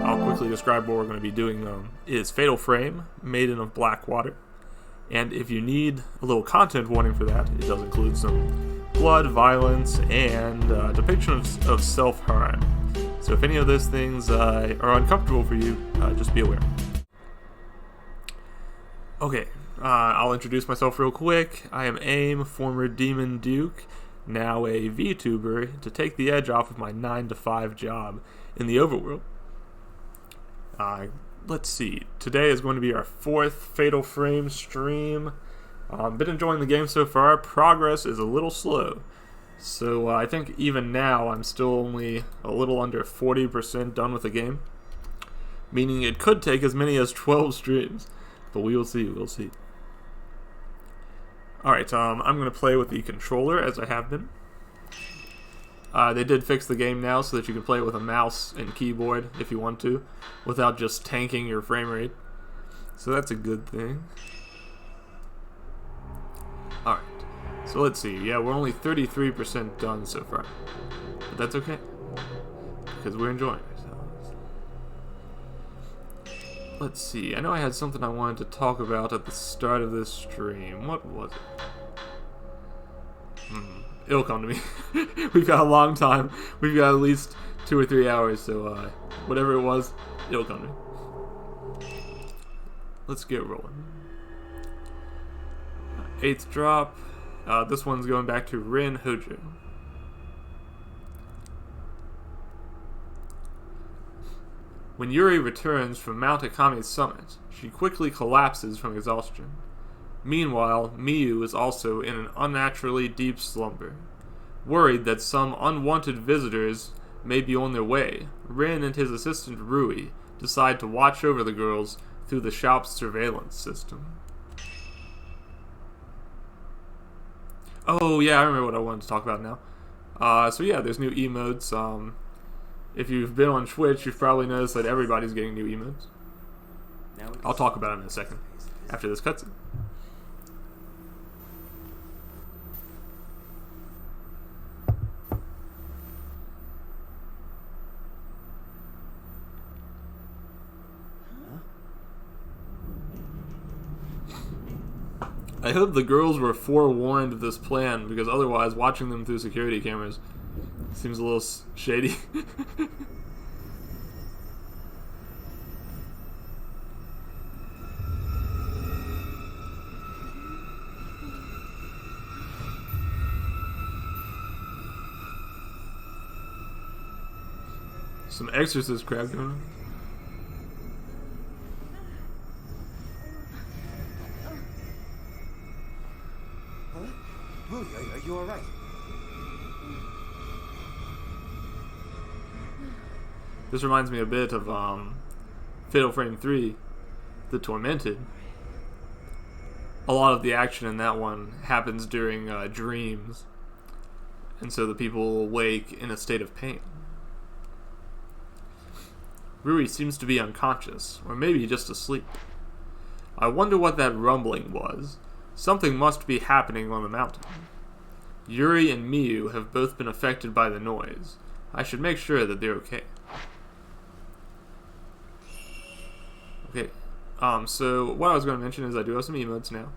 I'll quickly describe what we're going to be doing. Is Fatal Frame, Maiden of Blackwater. And if you need a little content warning for that, it does include some blood, violence, and depiction of self-harm. So if any of those things are uncomfortable for you, just be aware. Okay, I'll introduce myself real quick. I am AIM, former Demon Duke, now a VTuber, to take the edge off of my 9-to-5 job in the overworld. Let's see. Today is going to be our 4th Fatal Frame stream. Been enjoying the game so far. Progress is a little slow. So I think even now I'm still only a little under 40% done with the game. Meaning it could take as many as 12 streams. But we will see, we'll see. Alright, I'm going to play with the controller as I have been. They did fix the game now so that you can play it with a mouse and keyboard if you want to, without just tanking your frame rate. So that's a good thing. Alright, so let's see. Yeah, we're only 33% done so far. But that's okay, because we're enjoying ourselves. Let's see. I know I had something I wanted to talk about at the start of this stream. What was it? It'll come to me. We've got a long time. We've got at least 2 or 3 hours, so whatever it was, it'll come to me. Let's get rolling. 8th drop. This one's going back to Rin Hojo. When Yuri returns from Mount Akame's summit, she quickly collapses from exhaustion. Meanwhile, Miyu is also in an unnaturally deep slumber. Worried that some unwanted visitors may be on their way, Rin and his assistant Rui decide to watch over the girls through the shop's surveillance system. Oh yeah, I remember what I wanted to talk about now. So yeah, there's new emotes. If you've been on Twitch, you've probably noticed that everybody's getting new emotes. I'll talk about them in a second, after this cutscene. I hope the girls were forewarned of this plan, because otherwise watching them through security cameras seems a little shady. Some exorcist crap going on. Are you alright? This reminds me a bit of Fatal Frame 3, The Tormented. A lot of the action in that one happens during dreams, and so the people awake in a state of pain. Rui seems to be unconscious, or maybe just asleep. I wonder what that rumbling was. Something must be happening on the mountain. Yuri and Miyu have both been affected by the noise. I should make sure that they're okay. Okay, so what I was going to mention is I do have some emotes now.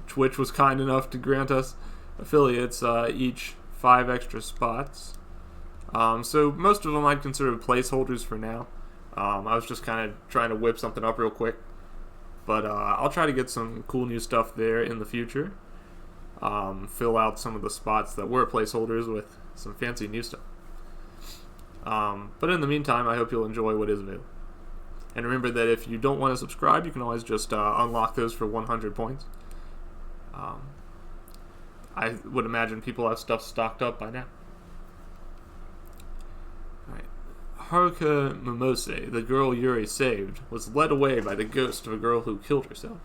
Twitch was kind enough to grant us affiliates each 5 extra spots. So most of them I'd consider placeholders for now. I was just kind of trying to whip something up real quick. But I'll try to get some cool new stuff there in the future. Fill out some of the spots that were placeholders with some fancy new stuff. But in the meantime, I hope you'll enjoy what is available. And remember that if you don't want to subscribe, you can always just unlock those for 100 points. I would imagine people have stuff stocked up by now. Alright. Haruka Momose, the girl Yuri saved, was led away by the ghost of a girl who killed herself.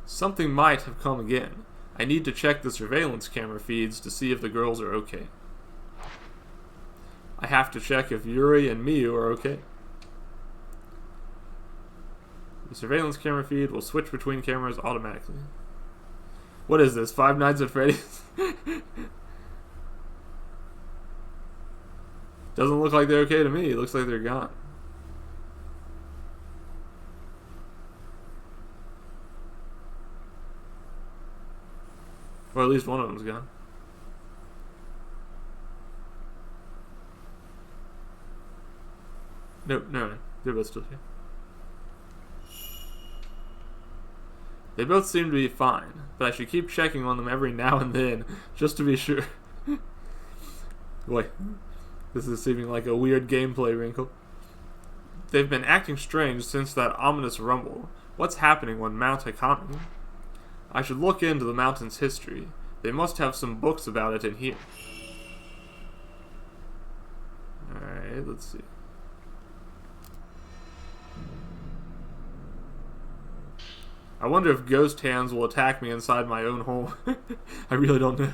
Something might have come again. I need to check the surveillance camera feeds to see if the girls are okay. I have to check if Yuri and Miyu are okay. The surveillance camera feed will switch between cameras automatically. What is this, Five Nights at Freddy's? Doesn't look like they're okay to me. It looks like they're gone. Or at least one of them's gone. Nope, no. They're both still here. They both seem to be fine, but I should keep checking on them every now and then, just to be sure. Boy, this is seeming like a weird gameplay wrinkle. They've been acting strange since that ominous rumble. What's happening on Mount Hakami? I should look into the mountain's history. They must have some books about it in here. Alright, let's see. I wonder if ghost hands will attack me inside my own home. I really don't know.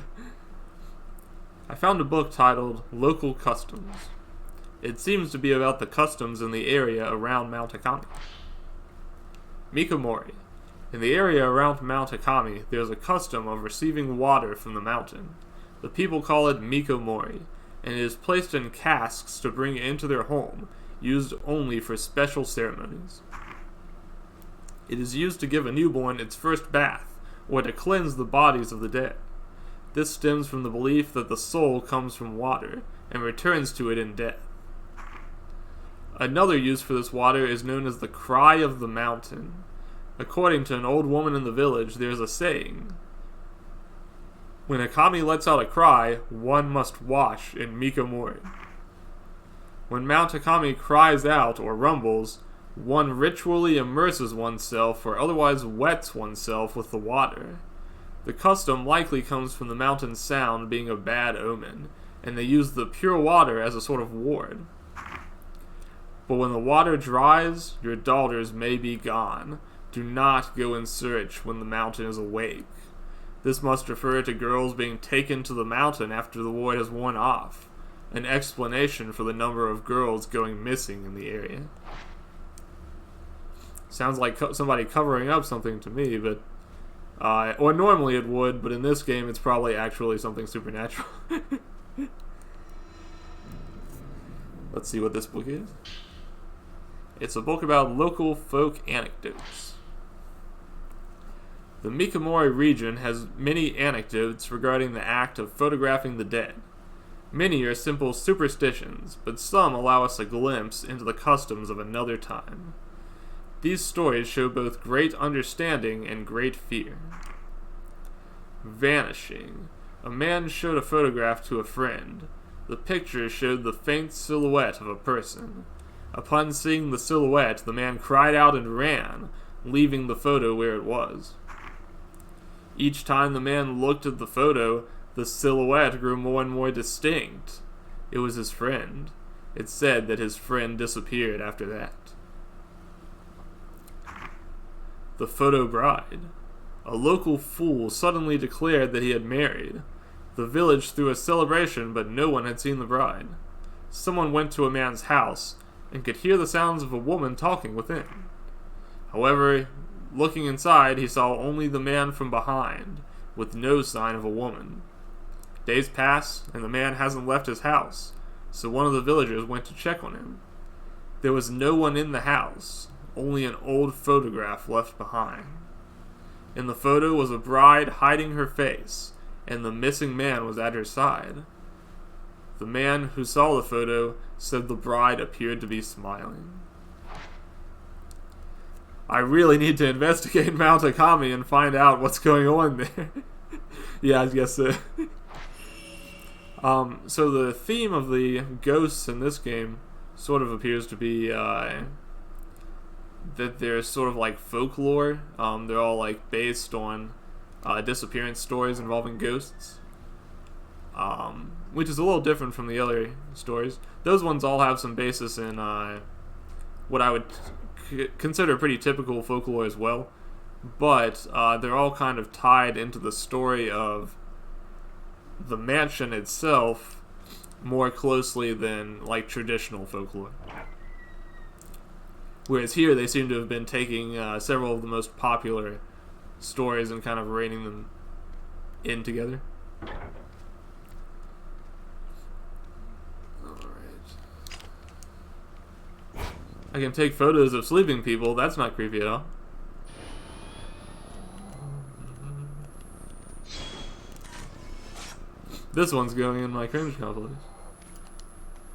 I found a book titled Local Customs. It seems to be about the customs in the area around Mount Hakami. Mikomori. In the area around Mount Hakami, there is a custom of receiving water from the mountain. The people call it Mikomori, and it is placed in casks to bring into their home, used only for special ceremonies. It is used to give a newborn its first bath, or to cleanse the bodies of the dead. This stems from the belief that the soul comes from water, and returns to it in death. Another use for this water is known as the Cry of the Mountain. According to an old woman in the village, there is a saying: when Hakami lets out a cry, one must wash in Mikomori. When Mount Hakami cries out or rumbles, one ritually immerses oneself or otherwise wets oneself with the water. The custom likely comes from the mountain's sound being a bad omen, and they use the pure water as a sort of ward. But when the water dries, your daughters may be gone. Do not go in search when the mountain is awake. This must refer to girls being taken to the mountain after the war has worn off, an explanation for the number of girls going missing in the area. Sounds like somebody covering up something to me, but or normally it would, but in this game it's probably actually something supernatural. Let's see what this book is. It's a book about local folk anecdotes. The Mikomori region has many anecdotes regarding the act of photographing the dead. Many are simple superstitions, but some allow us a glimpse into the customs of another time. These stories show both great understanding and great fear. Vanishing. A man showed a photograph to a friend. The picture showed the faint silhouette of a person. Upon seeing the silhouette, the man cried out and ran, leaving the photo where it was. Each time the man looked at the photo, the silhouette grew more and more distinct. It was his friend. It said that his friend disappeared after that. The photo bride. A local fool suddenly declared that he had married. The village threw a celebration, but no one had seen the bride. Someone went to a man's house and could hear the sounds of a woman talking within. However, looking inside, he saw only the man from behind, with no sign of a woman. Days pass, and the man hasn't left his house, so one of the villagers went to check on him. There was no one in the house, only an old photograph left behind. In the photo was a bride hiding her face, and the missing man was at her side. The man who saw the photo said the bride appeared to be smiling. I really need to investigate Mount Hakami and find out what's going on there. Yeah, I guess so. So the theme of the ghosts in this game sort of appears to be that they're sort of like folklore. They're all like based on disappearance stories involving ghosts, which is a little different from the other stories. Those ones all have some basis in what I would consider pretty typical folklore as well, but they're all kind of tied into the story of the mansion itself more closely than like traditional folklore. Whereas here they seem to have been taking several of the most popular stories and kind of reining them in together. Alright. I can take photos of sleeping people. That's not creepy at all. This one's going in my cringe compilation.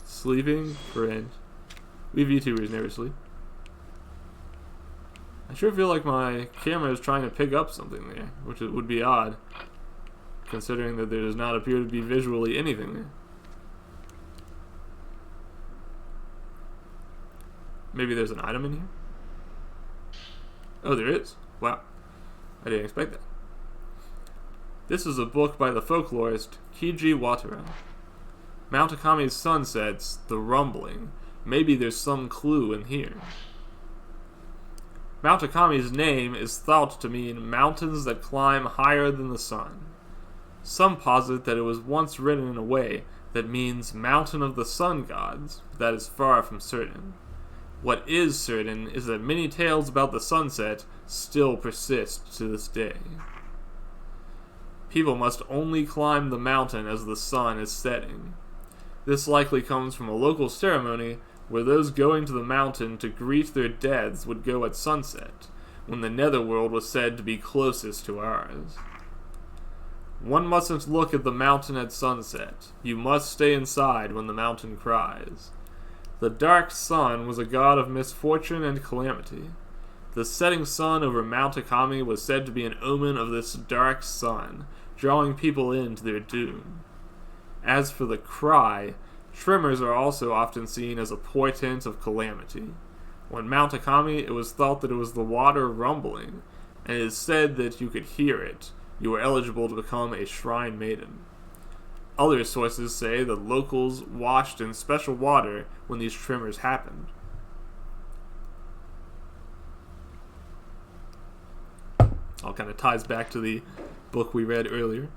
Sleeping cringe. We VTubers never sleep. I sure feel like my camera is trying to pick up something there, which would be odd, considering that there does not appear to be visually anything there. Maybe there's an item in here? Oh, there is. Wow. I didn't expect that. This is a book by the folklorist Kiji Watara. Mount Akami's sunsets, the rumbling. Maybe there's some clue in here. Mount Akami's name is thought to mean mountains that climb higher than the sun. Some posit that it was once written in a way that means mountain of the sun gods, but that is far from certain. What is certain is that many tales about the sunset still persist to this day. People must only climb the mountain as the sun is setting. This likely comes from a local ceremony where those going to the mountain to greet their deaths would go at sunset, when the netherworld was said to be closest to ours. One mustn't look at the mountain at sunset. You must stay inside when the mountain cries. The dark sun was a god of misfortune and calamity. The setting sun over Mount Akami was said to be an omen of this dark sun, drawing people into their doom. As for the cry, tremors are also often seen as a portent of calamity. When Mount Akami, it was thought that it was the water rumbling, and it is said that you could hear it. You were eligible to become a shrine maiden. Other sources say that locals washed in special water when these tremors happened. All kind of ties back to the book we read earlier.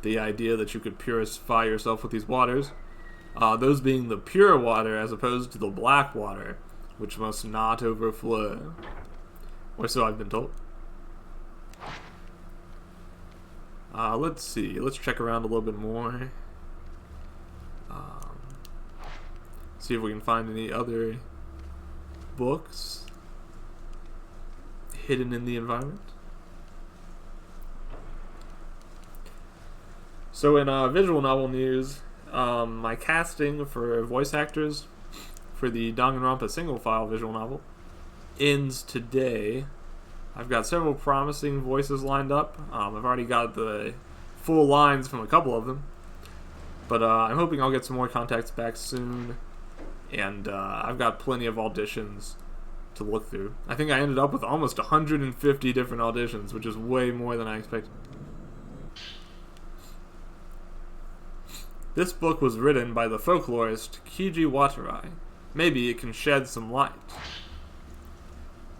The idea that you could purify yourself with these waters. Those being the pure water as opposed to the black water, which must not overflow. Or so I've been told. Let's see. Let's check around a little bit more. See if we can find any other books hidden in the environment. So in visual novel news, my casting for voice actors for the Danganronpa single file visual novel ends today. I've got several promising voices lined up. I've already got the full lines from a couple of them. But I'm hoping I'll get some more contacts back soon. And I've got plenty of auditions to look through. I think I ended up with almost 150 different auditions, which is way more than I expected. This book was written by the folklorist Kiji Watara. Maybe it can shed some light.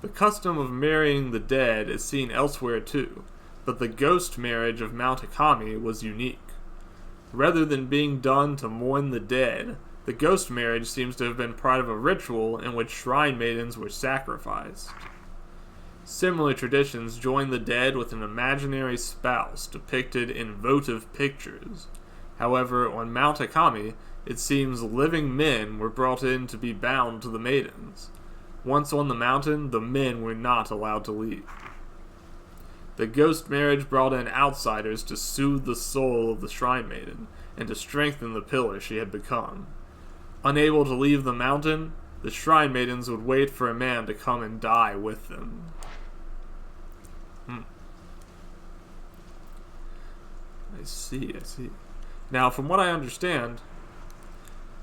The custom of marrying the dead is seen elsewhere too, but the ghost marriage of Mount Akami was unique. Rather than being done to mourn the dead, the ghost marriage seems to have been part of a ritual in which shrine maidens were sacrificed. Similar traditions join the dead with an imaginary spouse depicted in votive pictures. However, on Mount Akami, it seems living men were brought in to be bound to the maidens. Once on the mountain, the men were not allowed to leave. The ghost marriage brought in outsiders to soothe the soul of the shrine maiden and to strengthen the pillar she had become. Unable to leave the mountain, the shrine maidens would wait for a man to come and die with them. I see. Now, from what I understand,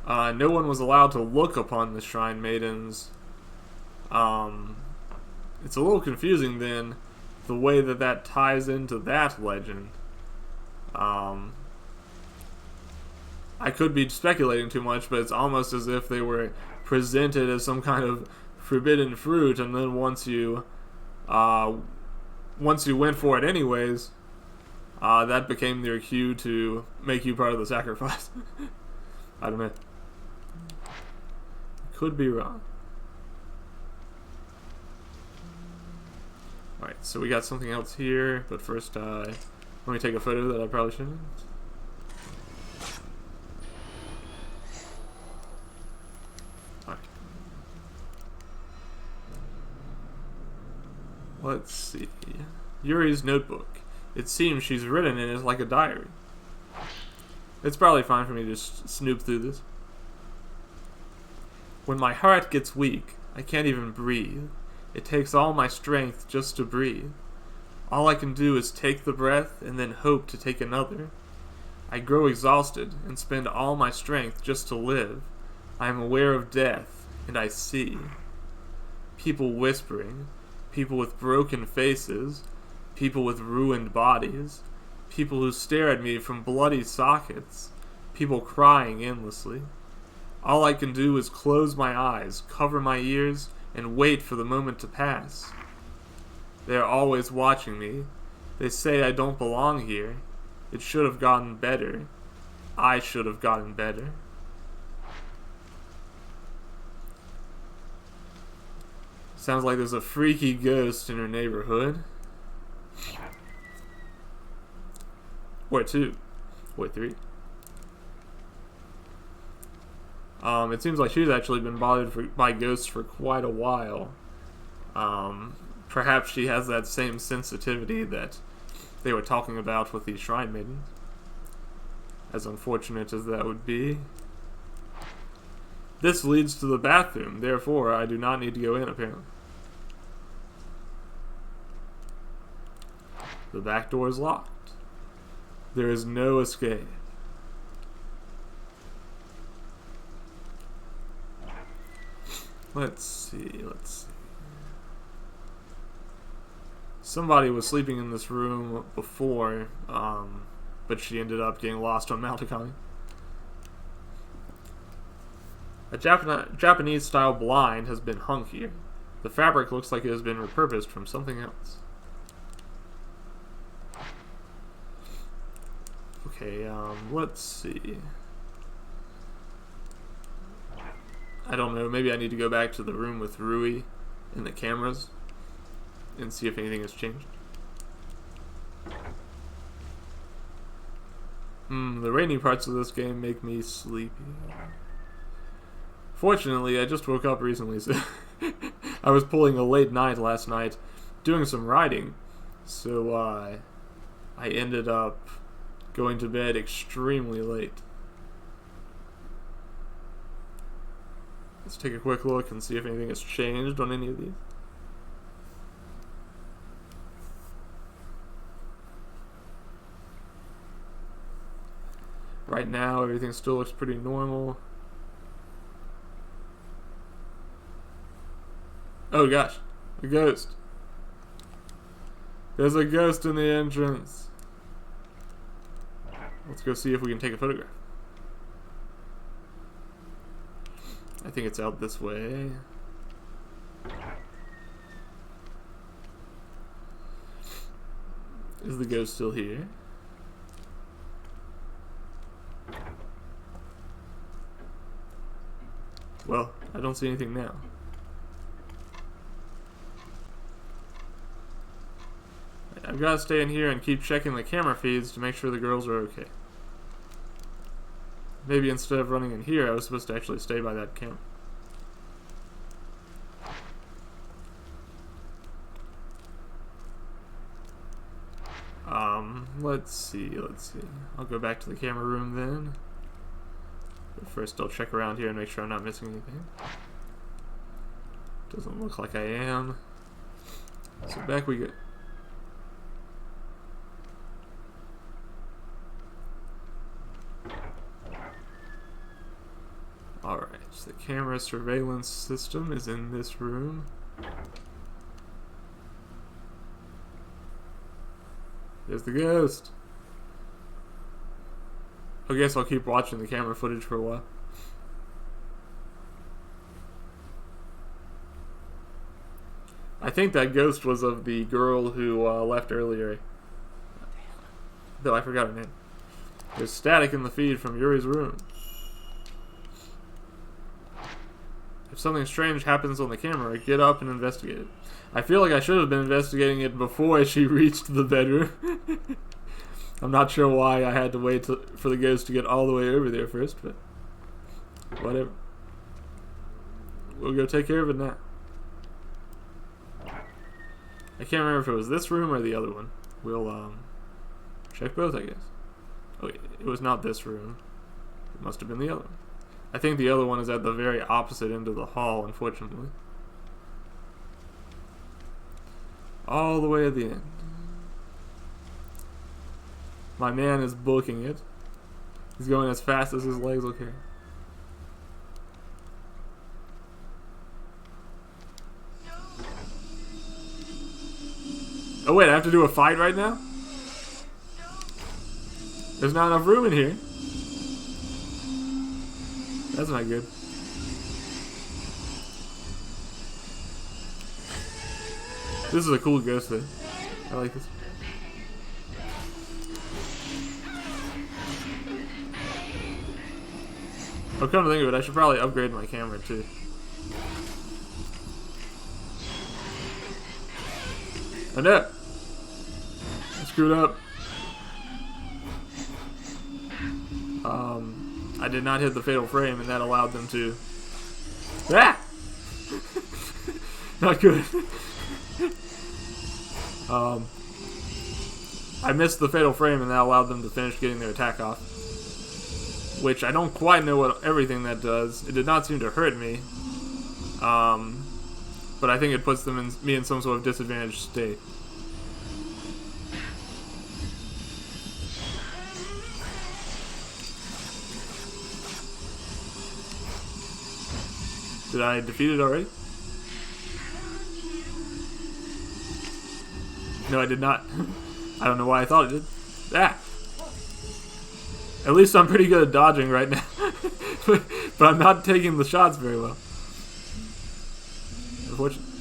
no one was allowed to look upon the shrine maidens. It's a little confusing then, the way that ties into that legend. I could be speculating too much, but it's almost as if they were presented as some kind of forbidden fruit, and then once you went for it anyways, that became their cue to make you part of the sacrifice. I don't know. Could be wrong. Alright, so we got something else here, but first, let me take a photo that I probably shouldn't. Alright. Let's see. Yuri's notebook. It seems she's written in it like a diary. It's probably fine for me to just snoop through this. When my heart gets weak, I can't even breathe. It takes all my strength just to breathe. All I can do is take the breath and then hope to take another. I grow exhausted and spend all my strength just to live. I am aware of death, and I see. People whispering, people with broken faces, people with ruined bodies, people who stare at me from bloody sockets, people crying endlessly. All I can do is close my eyes, cover my ears, and wait for the moment to pass. They are always watching me. They say I don't belong here. It should have gotten better. I should have gotten better. Sounds like there's a freaky ghost in her neighborhood. Or 2. Or 3. It seems like she's actually been bothered by ghosts for quite a while. Perhaps she has that same sensitivity that they were talking about with these shrine maidens. As unfortunate as that would be. This leads to the bathroom, therefore I do not need to go in, apparently. The back door is locked. There is no escape. Let's see. Somebody was sleeping in this room before, but she ended up getting lost on Mount Akami. A Japanese-style blind has been hung here. The fabric looks like it has been repurposed from something else. Okay, let's see. I don't know, maybe I need to go back to the room with Rui and the cameras and see if anything has changed. The rainy parts of this game make me sleepy. Fortunately, I just woke up recently, so I was pulling a late night last night doing some writing, so I ended up going to bed extremely late. Let's take a quick look and see if anything has changed on any of these. Right now, everything still looks pretty normal. Oh gosh, a ghost. There's a ghost in the entrance. Let's go see if we can take a photograph. I think it's out this way. Is the ghost still here? Well, I don't see anything now. I've got to stay in here and keep checking the camera feeds to make sure the girls are okay. Maybe instead of running in here, I was supposed to actually stay by that camera. Let's see. I'll go back to the camera room then. But first I'll check around here and make sure I'm not missing anything. Doesn't look like I am. So back we go. Alright, so the camera surveillance system is in this room. There's the ghost. I guess I'll keep watching the camera footage for a while. I think that ghost was of the girl who left earlier. Though I forgot her name. There's static in the feed from Yuri's room. If something strange happens on the camera, get up and investigate it. I feel like I should have been investigating it before she reached the bedroom. I'm not sure why I had to wait for the ghost to get all the way over there first, but whatever. We'll go take care of it now. I can't remember if it was this room or the other one. We'll check both, I guess. Okay, it was not this room. It must have been the other one. I think the other one is at the very opposite end of the hall, unfortunately. All the way at the end. My man is booking it. He's going as fast as his legs will carry. Oh wait, I have to do a fight right now? There's not enough room in here. That's not good. This is a cool ghost though. I like this. Oh, come to think of it, I should probably upgrade my camera too. Oh no! I screwed up. I did not hit the fatal frame, and that allowed them to. Ah! Not good. I missed the fatal frame, and that allowed them to finish getting their attack off. Which I don't quite know what everything that does. It did not seem to hurt me. But I think it puts me in some sort of disadvantaged state. Did I defeat it already? No, I did not. I don't know why I thought it did. Ah! At least I'm pretty good at dodging right now. But I'm not taking the shots very well. Unfortunately.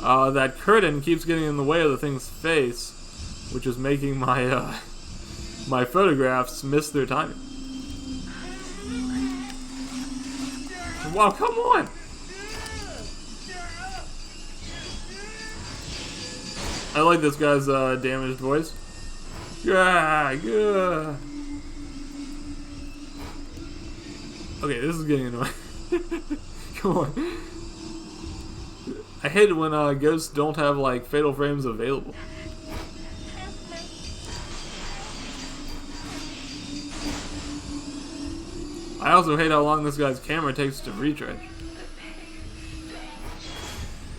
That curtain keeps getting in the way of the thing's face, which is making my my photographs miss their timing. Wow, come on! I like this guy's damaged voice. Yeah, yeah. Okay, this is getting annoying. Come on. I hate it when ghosts don't have like fatal frames available. I also hate how long this guy's camera takes to recharge.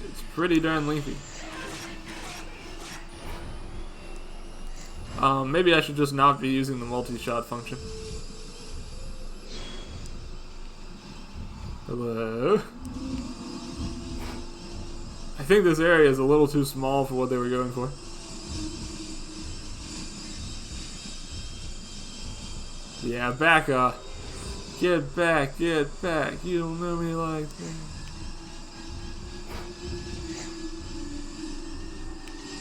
It's pretty darn lengthy. Maybe I should just not be using the multi-shot function. Hello? I think this area is a little too small for what they were going for. Yeah, back up. Get back, get back. You don't know me like that.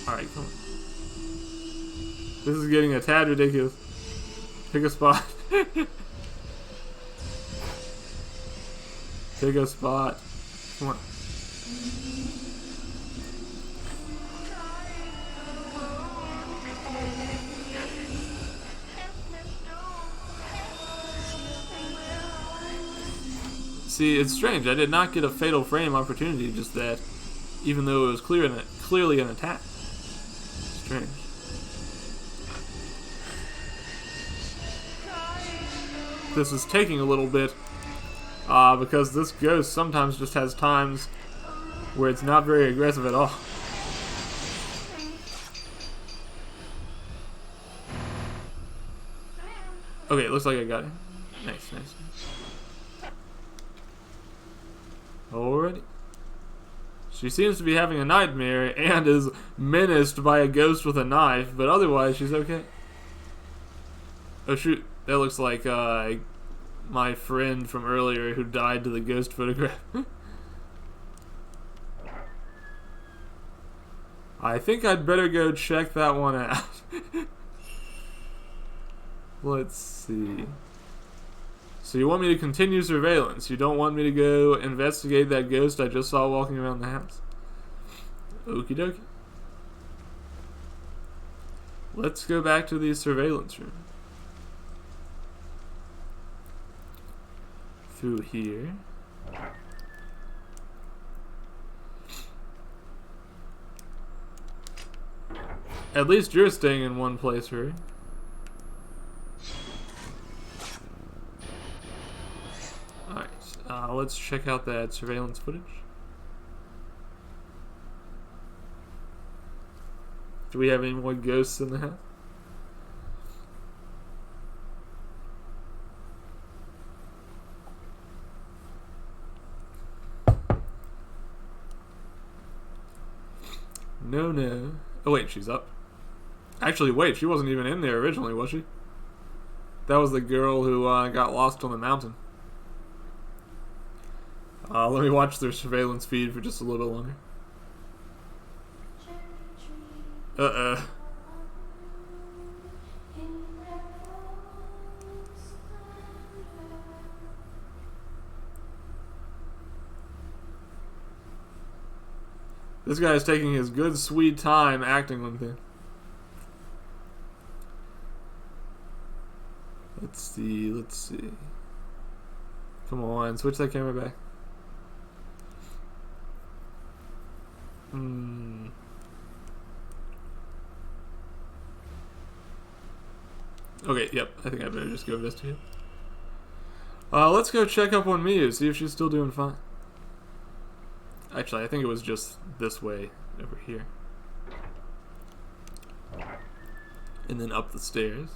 Alright, come on. This is getting a tad ridiculous. Pick a spot. Pick a spot. Come on. See, it's strange. I did not get a fatal frame opportunity just that, even though it was clearly an attack. Strange. This is taking a little bit because this ghost sometimes just has times where it's not very aggressive at all. Okay, it looks like I got it. Nice, nice. Alrighty. She seems to be having a nightmare and is menaced by a ghost with a knife, but otherwise she's okay. Oh shoot, that looks like my friend from earlier who died to the ghost photograph. I think I'd better go check that one out. Let's see. So you want me to continue surveillance. You don't want me to go investigate that ghost I just saw walking around the house. Okie dokie. Let's go back to the surveillance room. Through here. At least you're staying in one place, right? Alright, let's check out that surveillance footage. Do we have any more ghosts in the house? No, no. Oh, wait, she's up. Actually, wait, she wasn't even in there originally, was she? That was the girl who got lost on the mountain. Let me watch their surveillance feed for just a little bit longer. This guy is taking his good, sweet time acting with it. Let's see, let's see. Come on, switch that camera back. Okay, yep, I think I better just go investigate. Let's go check up on Miyu, see if she's still doing fine. Actually, I think it was just this way over here. And then up the stairs.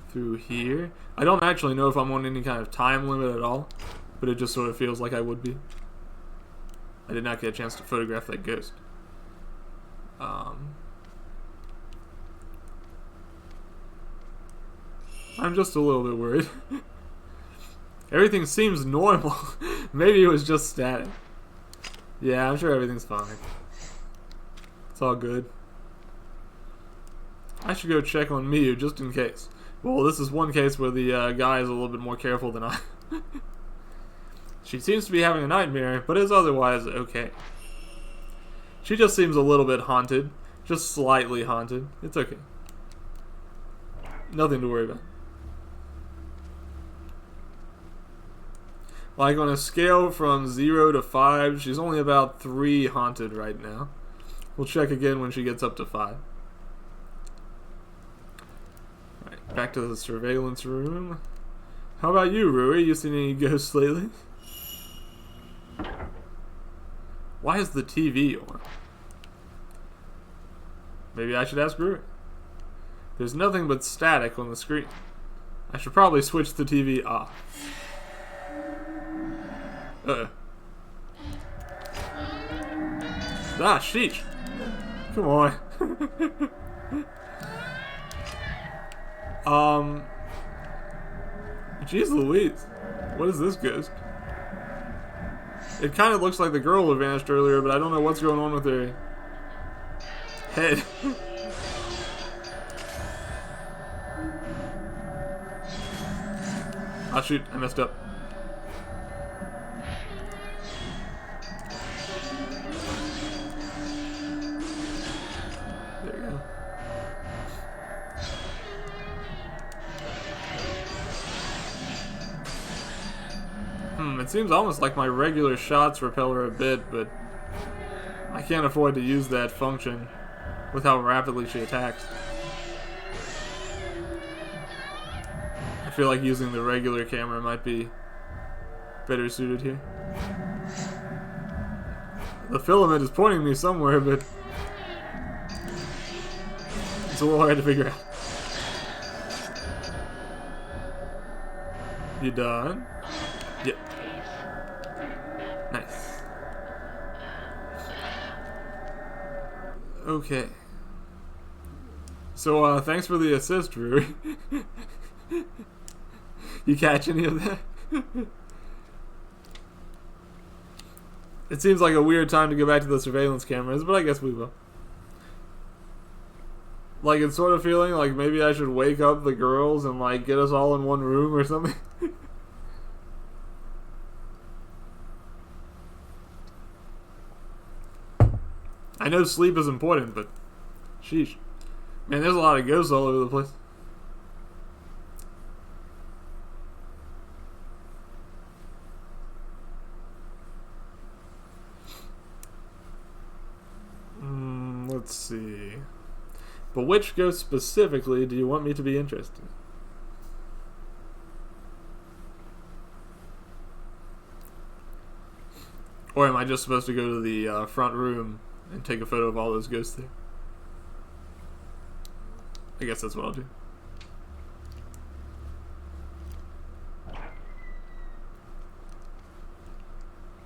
Through here. I don't actually know if I'm on any kind of time limit at all, but it just sort of feels like I would be. I did not get a chance to photograph that ghost. I'm just a little bit worried. Everything seems normal. Maybe it was just static. Yeah, I'm sure everything's fine. It's all good. I should go check on Miyu just in case. Well, this is one case where the guy is a little bit more careful than I. She seems to be having a nightmare, but is otherwise okay. She just seems a little bit haunted. Just slightly haunted. It's okay. Nothing to worry about. Like on a scale from 0 to 5, she's only about 3 haunted right now. We'll check again when she gets up to 5. Alright, back to the surveillance room. How about you, Rui? You seen any ghosts lately? Why is the TV on? Maybe I should ask Rui. There's nothing but static on the screen. I should probably switch the TV off. Ah, sheesh. Come on. Jeez Louise. What is this ghost? It kind of looks like the girl who vanished earlier, but I don't know what's going on with her head. Oh shoot, I messed up. There you go. It seems almost like my regular shots repel her a bit, but I can't afford to use that function with how rapidly she attacks. I feel like using the regular camera might be better suited here. The filament is pointing me somewhere, but it's a little hard to figure out. You done? Yep. Nice. Okay. So, thanks for the assist, Rui. You catch any of that? It seems like a weird time to go back to the surveillance cameras, but I guess we will. Like, it's sort of feeling like maybe I should wake up the girls and, like, get us all in one room or something. I know sleep is important, but sheesh. Man, there's a lot of ghosts all over the place. But which ghost specifically do you want me to be interested in? Or am I just supposed to go to the front room and take a photo of all those ghosts there? I guess that's what I'll do.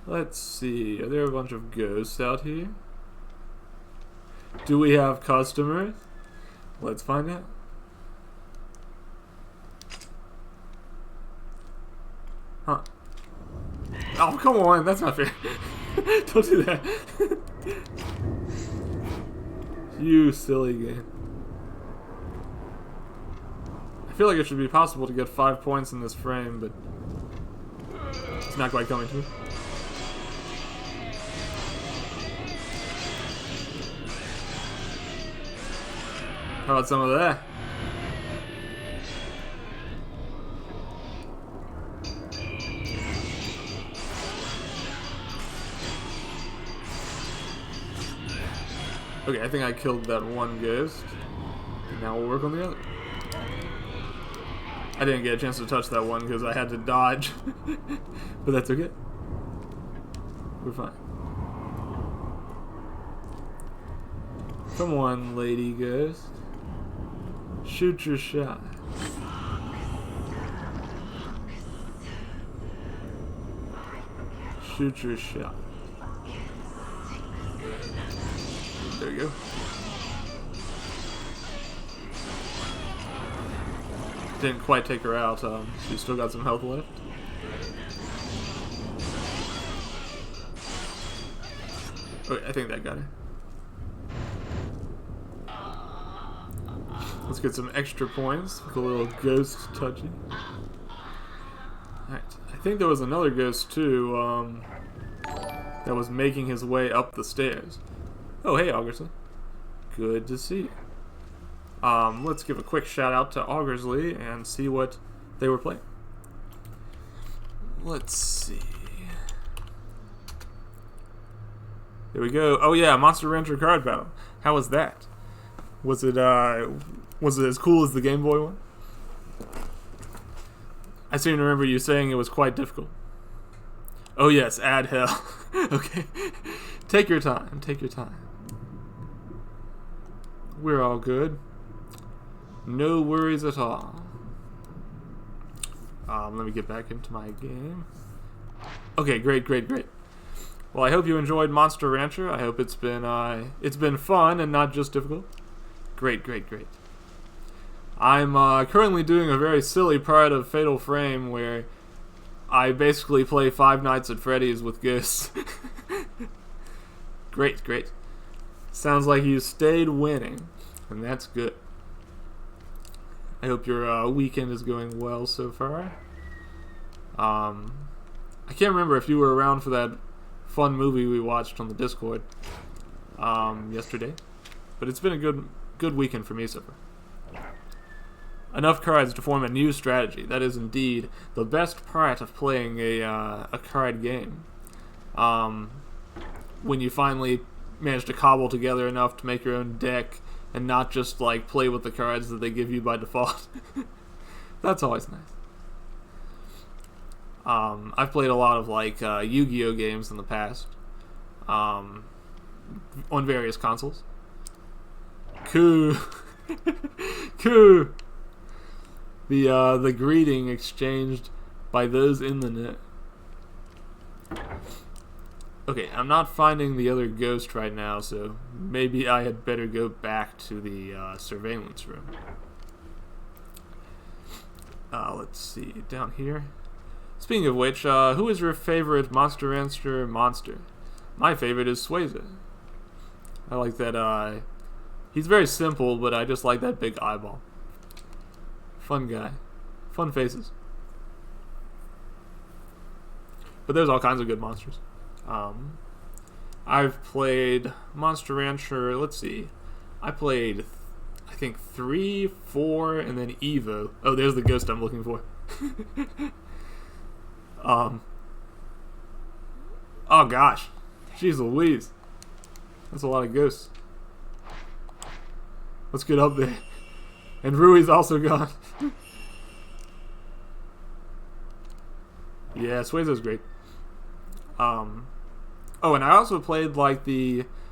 Let's see. Are there a bunch of ghosts out here? Do we have customers? Let's find out. Huh. Oh, come on. That's not fair. Don't do that. You silly game. I feel like it should be possible to get 5 points in this frame, but it's not quite coming to me. How about some of that? Okay, I think I killed that one ghost. Now we'll work on the other. I didn't get a chance to touch that one because I had to dodge. But that's okay. We're fine. Come on, lady ghost. Shoot your shot. Shoot your shot. There you go. Didn't quite take her out. She's still got some health left. Okay, I think that got her. Let's get some extra points with a little ghost touching. Alright, I think there was another ghost too, that was making his way up the stairs. Oh, hey, Augersley. Good to see you. Let's give a quick shout out to Augersley and see what they were playing. Let's see. Here we go. Oh yeah, Monster Rancher card battle. How was that? Was it as cool as the Game Boy one? I seem to remember you saying it was quite difficult. Oh yes, add hell. Okay. Take your time, take your time. We're all good. No worries at all. Let me get back into my game. Okay, great. Well, I hope you enjoyed Monster Rancher. I hope it's been fun and not just difficult. Great. I'm currently doing a very silly part of Fatal Frame where I basically play Five Nights at Freddy's with ghosts. Great. Sounds like you stayed winning, and that's good. I hope your weekend is going well so far. I can't remember if you were around for that fun movie we watched on the Discord yesterday, but it's been a good weekend for me so far. Enough cards to form a new strategy. That is indeed the best part of playing a card game. When you finally manage to cobble together enough to make your own deck and not just like play with the cards that they give you by default. That's always nice. I've played a lot of like Yu-Gi-Oh games in the past on various consoles. Cool. The greeting exchanged by those in the net. Okay, I'm not finding the other ghost right now, so maybe I had better go back to the surveillance room. Let's see, down here. Speaking of which, who is your favorite Monster Rancher monster? My favorite is Swayze. I like that, he's very simple, but I just like that big eyeball. Fun guy. Fun faces. But there's all kinds of good monsters. I've played Monster Rancher, let's see. I played, I think, 3, 4, and then Evo. Oh, there's the ghost I'm looking for. Oh gosh. Jeez Louise. That's a lot of ghosts. Let's get up there. And Rui's also gone. Yeah, Suezo's great. Oh, and I also played like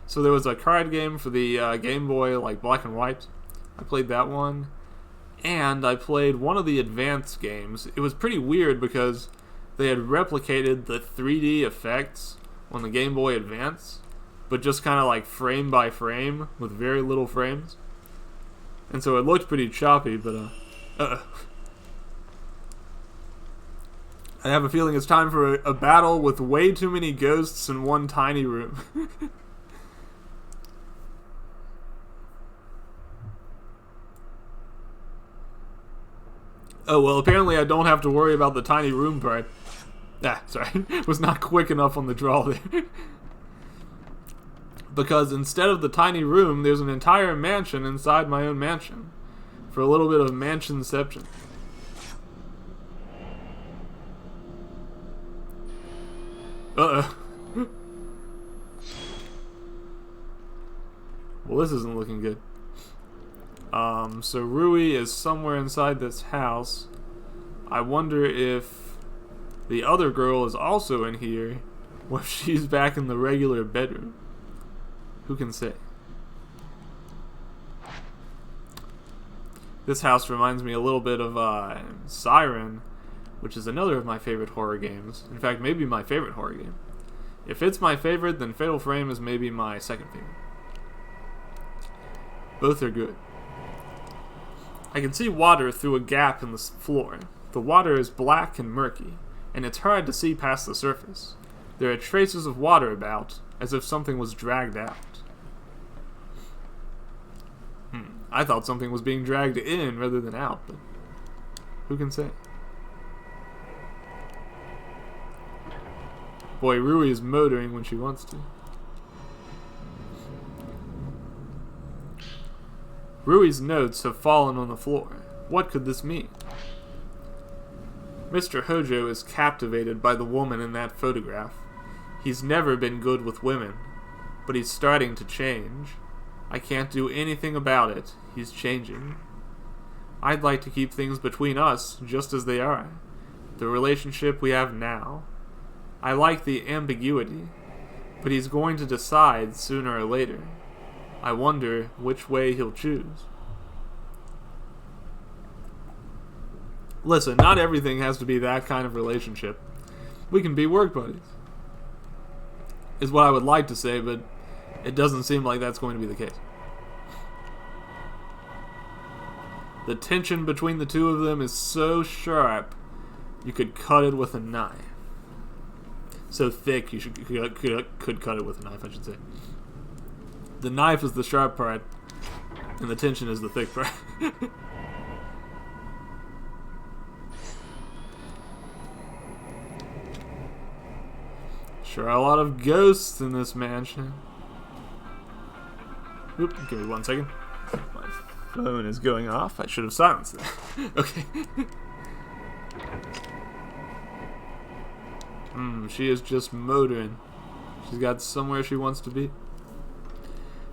so there was a card game for the Game Boy, like Black and White. I played that one. And I played one of the advanced games. It was pretty weird because they had replicated the 3D effects on the Game Boy Advance, but just kind of like frame by frame with very little frames. And so it looked pretty choppy, but I have a feeling it's time for a battle with way too many ghosts in one tiny room. Oh, well, apparently I don't have to worry about the tiny room part. Sorry. Was not quick enough on the draw there. Because instead of the tiny room, there's an entire mansion inside my own mansion. For a little bit of mansionception. Uh-oh. Well, this isn't looking good. So Rui is somewhere inside this house. I wonder if the other girl is also in here, or if she's back in the regular bedroom. Who can say? This house reminds me a little bit of Siren, which is another of my favorite horror games. In fact, maybe my favorite horror game. If it's my favorite, then Fatal Frame is maybe my second favorite. Both are good. I can see water through a gap in the floor. The water is black and murky, and it's hard to see past the surface. There are traces of water about, as if something was dragged out. I thought something was being dragged in rather than out, but who can say? Boy, Rui is motoring when she wants to. Rui's notes have fallen on the floor. What could this mean? Mr. Hojo is captivated by the woman in that photograph. He's never been good with women, but he's starting to change. I can't do anything about it. He's changing. I'd like to keep things between us just as they are. The relationship we have now. I like the ambiguity, but he's going to decide sooner or later. I wonder which way he'll choose. Listen, not everything has to be that kind of relationship. We can be work buddies. Is what I would like to say, but it doesn't seem like that's going to be the case. The tension between the two of them is so sharp, you could cut it with a knife. So thick, you could cut it with a knife, I should say. The knife is the sharp part, and the tension is the thick part. Sure are a lot of ghosts in this mansion. Oop, give me 1 second. My phone is going off. I should have silenced that. Okay. She is just motoring. She's got somewhere she wants to be.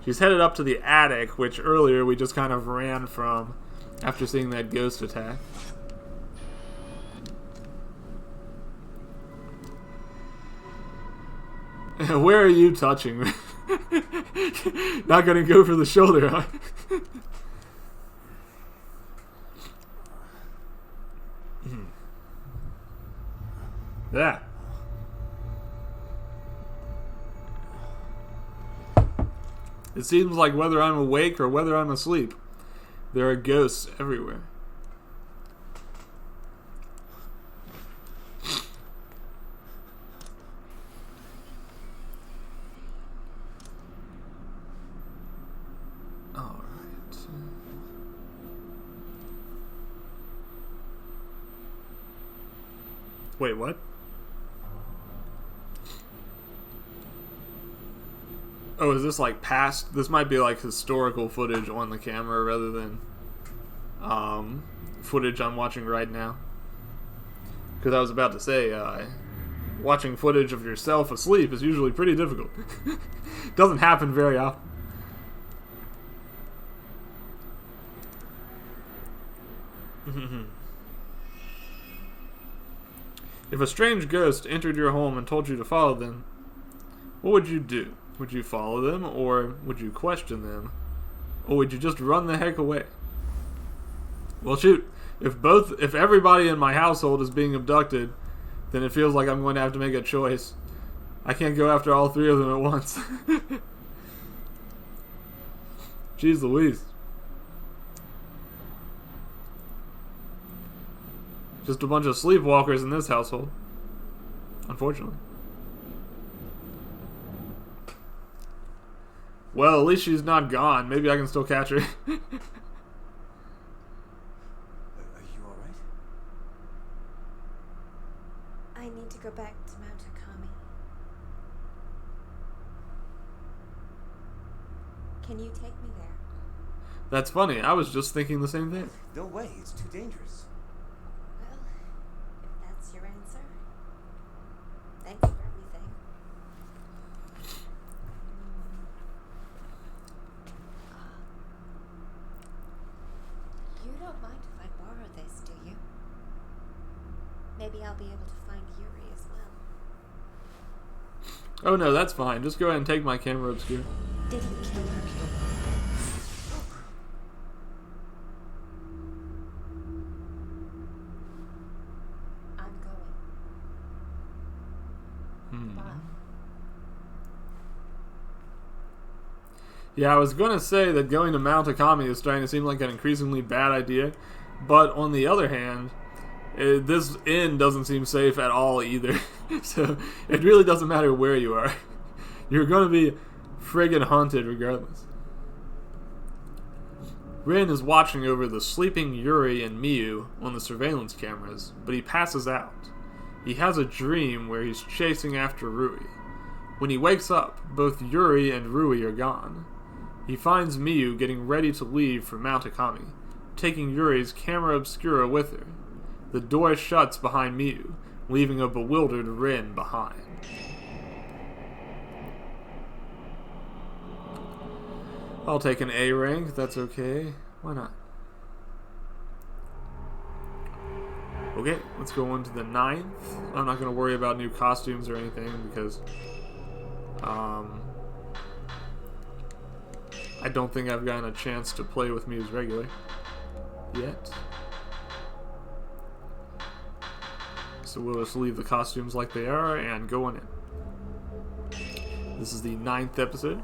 She's headed up to the attic, which earlier we just kind of ran from after seeing that ghost attack. Where are you touching me? Not gonna go for the shoulder, huh? Yeah. It seems like whether I'm awake or whether I'm asleep, there are ghosts everywhere. Alright. Wait, what? Oh, is this like past? This might be like historical footage on the camera rather than footage I'm watching right now. Because I was about to say, watching footage of yourself asleep is usually pretty difficult. Doesn't happen very often. If a strange ghost entered your home and told you to follow them, what would you do? Would you follow them, or would you question them, or would you just run the heck away? Well, shoot, if everybody in my household is being abducted, then it feels like I'm going to have to make a choice. I can't go after all three of them at once. Jeez Louise. Just a bunch of sleepwalkers in this household. Unfortunately. Well, at least she's not gone. Maybe I can still catch her. Are you alright? I need to go back to Mount Akami. Can you take me there? That's funny. I was just thinking the same thing. No way, it's too dangerous. Well, if that's your answer, thanks for everything. You don't mind if I borrow this, do you? Maybe I'll be able to find Yuri as well. Oh no, that's fine. Just go ahead and take my camera obscure. Did you kill her? I'm going. Bye. Yeah, I was going to say that going to Mount Akami is starting to seem like an increasingly bad idea, but on the other hand, this inn doesn't seem safe at all either. So it really doesn't matter where you are. You're going to be friggin' haunted regardless. Rin is watching over the sleeping Yuri and Miyu on the surveillance cameras, but he passes out. He has a dream where he's chasing after Rui. When he wakes up, both Yuri and Rui are gone. He finds Miyu getting ready to leave for Mount Akami, taking Yuri's camera obscura with her. The door shuts behind Miyu, leaving a bewildered Rin behind. I'll take an A rank, that's okay. Why not? Okay, let's go on to the 9th. I'm not going to worry about new costumes or anything because I don't think I've gotten a chance to play with Muse regularly yet. So we'll just leave the costumes like they are and go on in. This is the 9th episode.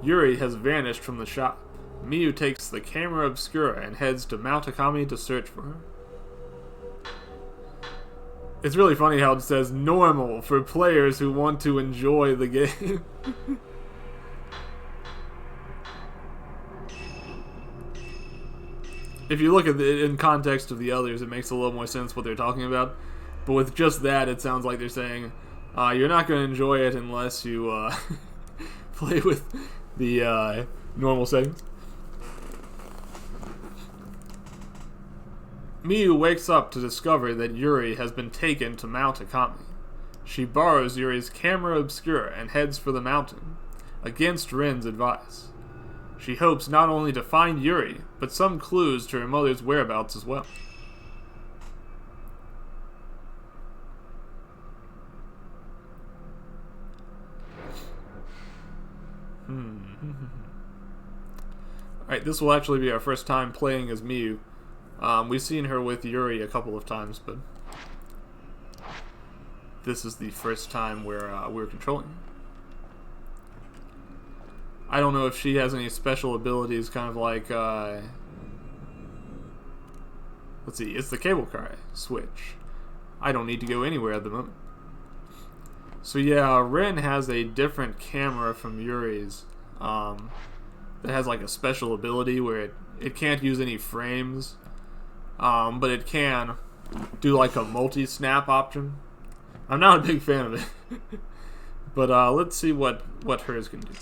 Yuri has vanished from the shop. Miyu takes the camera obscura and heads to Mount Akami to search for her. It's really funny how it says normal for players who want to enjoy the game. If you look at it in context of the others, it makes a little more sense what they're talking about. But with just that, it sounds like they're saying, you're not going to enjoy it unless you play with the normal settings. Miyu wakes up to discover that Yuri has been taken to Mount Akami. She borrows Yuri's camera obscura and heads for the mountain, against Rin's advice. She hopes not only to find Yuri, but some clues to her mother's whereabouts as well. Alright, this will actually be our first time playing as Miyu. We've seen her with Yuri a couple of times, but this is the first time where we're controlling her. I don't know if she has any special abilities, kind of like, let's see, it's the cable car switch. I don't need to go anywhere at the moment. So yeah, Rin has a different camera from Yuri's, that has like a special ability where it can't use any frames, but it can do like a multi-snap option. I'm not a big fan of it. But let's see what hers can do.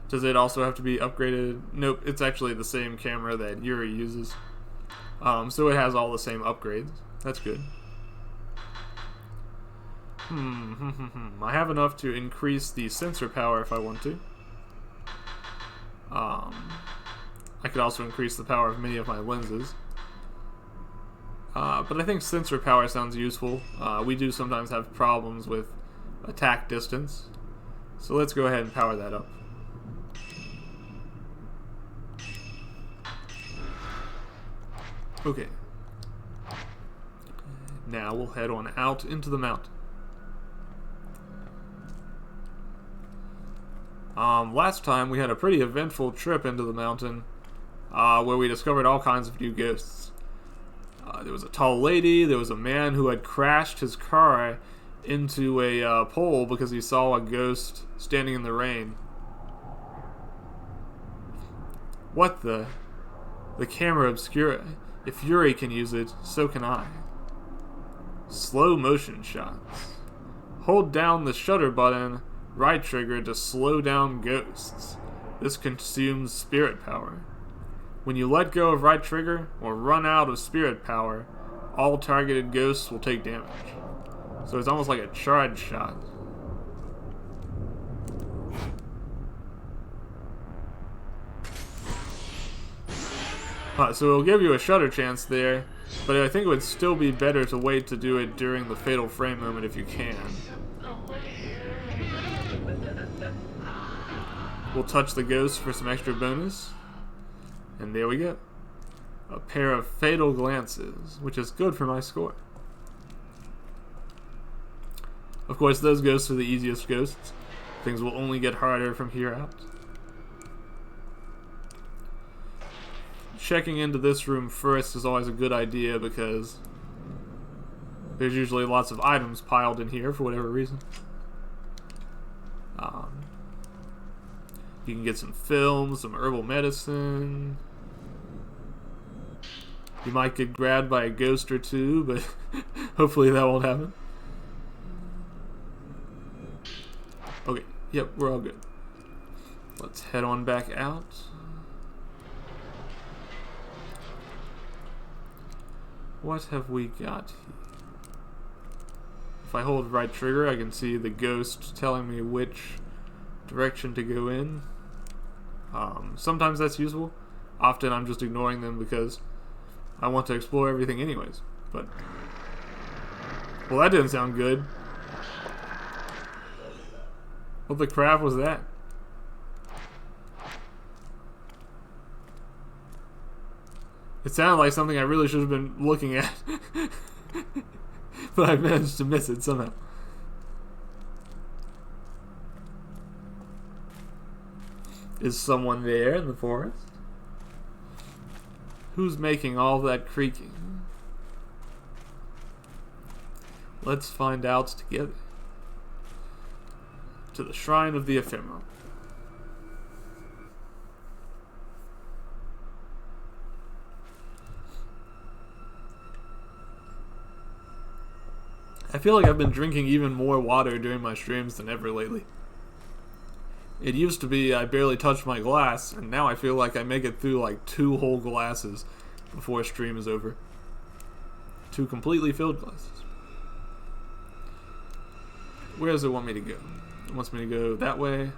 Does it also have to be upgraded? Nope, it's actually the same camera that Yuri uses. So it has all the same upgrades. That's good. I have enough to increase the sensor power if I want to. I could also increase the power of many of my lenses. But I think sensor power sounds useful. We do sometimes have problems with attack distance. So let's go ahead and power that up. Okay. Now we'll head on out into the mountain. Last time we had a pretty eventful trip into the mountain where we discovered all kinds of new ghosts. There was a tall lady, there was a man who had crashed his car into a pole because he saw a ghost standing in the rain. What the? The camera obscura. If Yuri can use it, so can I. Slow motion shots. Hold down the shutter button, right trigger to slow down ghosts. This consumes spirit power. When you let go of right trigger or run out of spirit power, all targeted ghosts will take damage. So it's almost like a charge shot. So it'll give you a shutter chance there, but I think it would still be better to wait to do it during the fatal frame moment if you can. We'll touch the ghost for some extra bonus. And there we go. A pair of fatal glances, which is good for my score. Of course, those ghosts are the easiest ghosts. Things will only get harder from here out. Checking into this room first is always a good idea because there's usually lots of items piled in here for whatever reason. You can get some film, some herbal medicine. You might get grabbed by a ghost or two, but hopefully that won't happen. Okay, yep, we're all good. Let's head on back out. What have we got here? If I hold right trigger, I can see the ghost telling me which direction to go in. Sometimes that's useful. Often I'm just ignoring them because I want to explore everything anyways. But, well, that didn't sound good. What the crap was that? It sounded like something I really should have been looking at. But I managed to miss it somehow. Is someone there in the forest? Who's making all that creaking? Let's find out together. To the Shrine of the Ephemeral. I feel like I've been drinking even more water during my streams than ever lately. It used to be I barely touched my glass, and now I feel like I make it through like 2 whole glasses before stream is over. 2 completely filled glasses. Where does it want me to go? It wants me to go that way.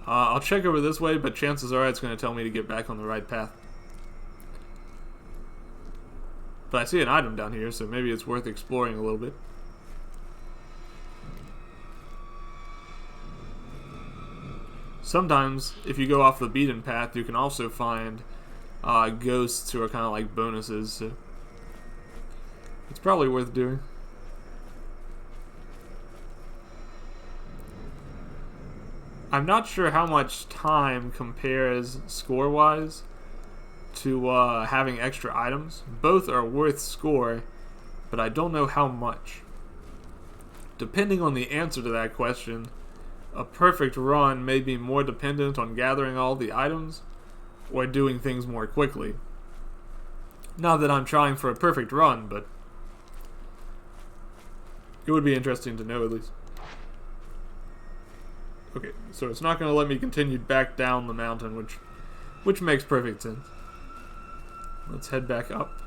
I'll check over this way, but chances are it's going to tell me to get back on the right path. But I see an item down here, so maybe it's worth exploring a little bit. Sometimes, if you go off the beaten path, you can also find ghosts who are kind of like bonuses, so it's probably worth doing. I'm not sure how much time compares score-wise to having extra items. Both are worth score, but I don't know how much. Depending on the answer to that question, a perfect run may be more dependent on gathering all the items or doing things more quickly. Not that I'm trying for a perfect run, but it would be interesting to know at least. Okay, so it's not going to let me continue back down the mountain, which makes perfect sense. Let's head back up.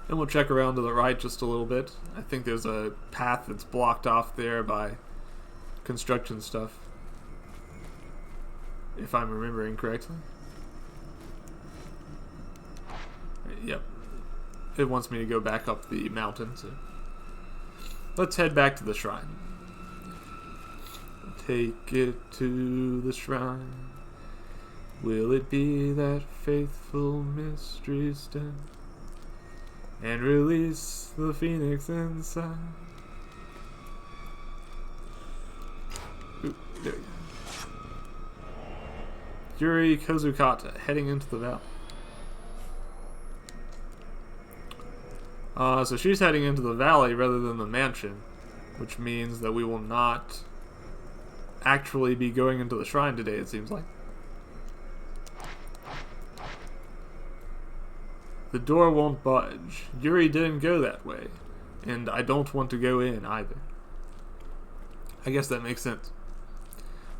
And we'll check around to the right just a little bit. I think there's a path that's blocked off there by construction stuff. if I'm remembering correctly. Yep. It wants me to go back up the mountain, so let's head back to the shrine. Take it to the shrine. Will it be that faithful mystery stone? And release the phoenix inside. Ooh, there we go. Yuri Kozukata heading into the valley. So she's heading into the valley rather than the mansion, which means that we will not actually be going into the shrine today, it seems like. The door won't budge. Yuri didn't go that way, and I don't want to go in either. I guess that makes sense.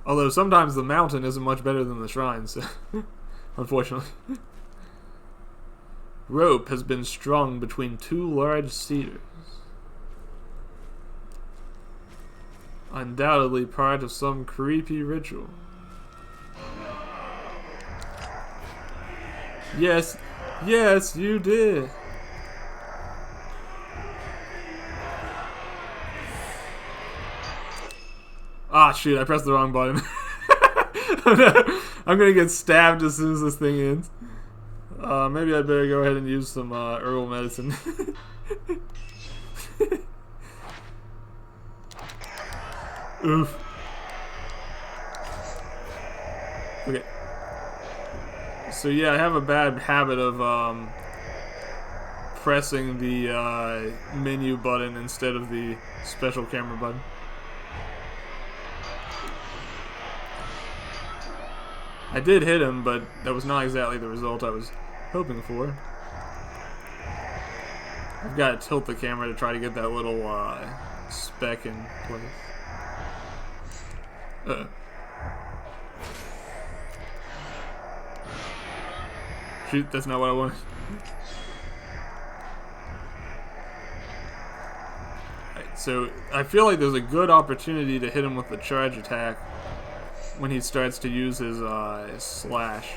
Although sometimes the mountain isn't much better than the shrine, so unfortunately. Rope has been strung between two large cedars. Undoubtedly part of some creepy ritual. Yes, yes, you did. Ah, shoot, I pressed the wrong button. I'm gonna get stabbed as soon as this thing ends. Maybe I'd better go ahead and use some herbal medicine. Oof. Okay. So yeah, I have a bad habit of pressing the menu button instead of the special camera button. I did hit him, but that was not exactly the result I was hoping for. I've got to tilt the camera to try to get that little speck in place. Shoot, that's not what I wanted. Right, so I feel like there's a good opportunity to hit him with the charge attack when he starts to use his slash.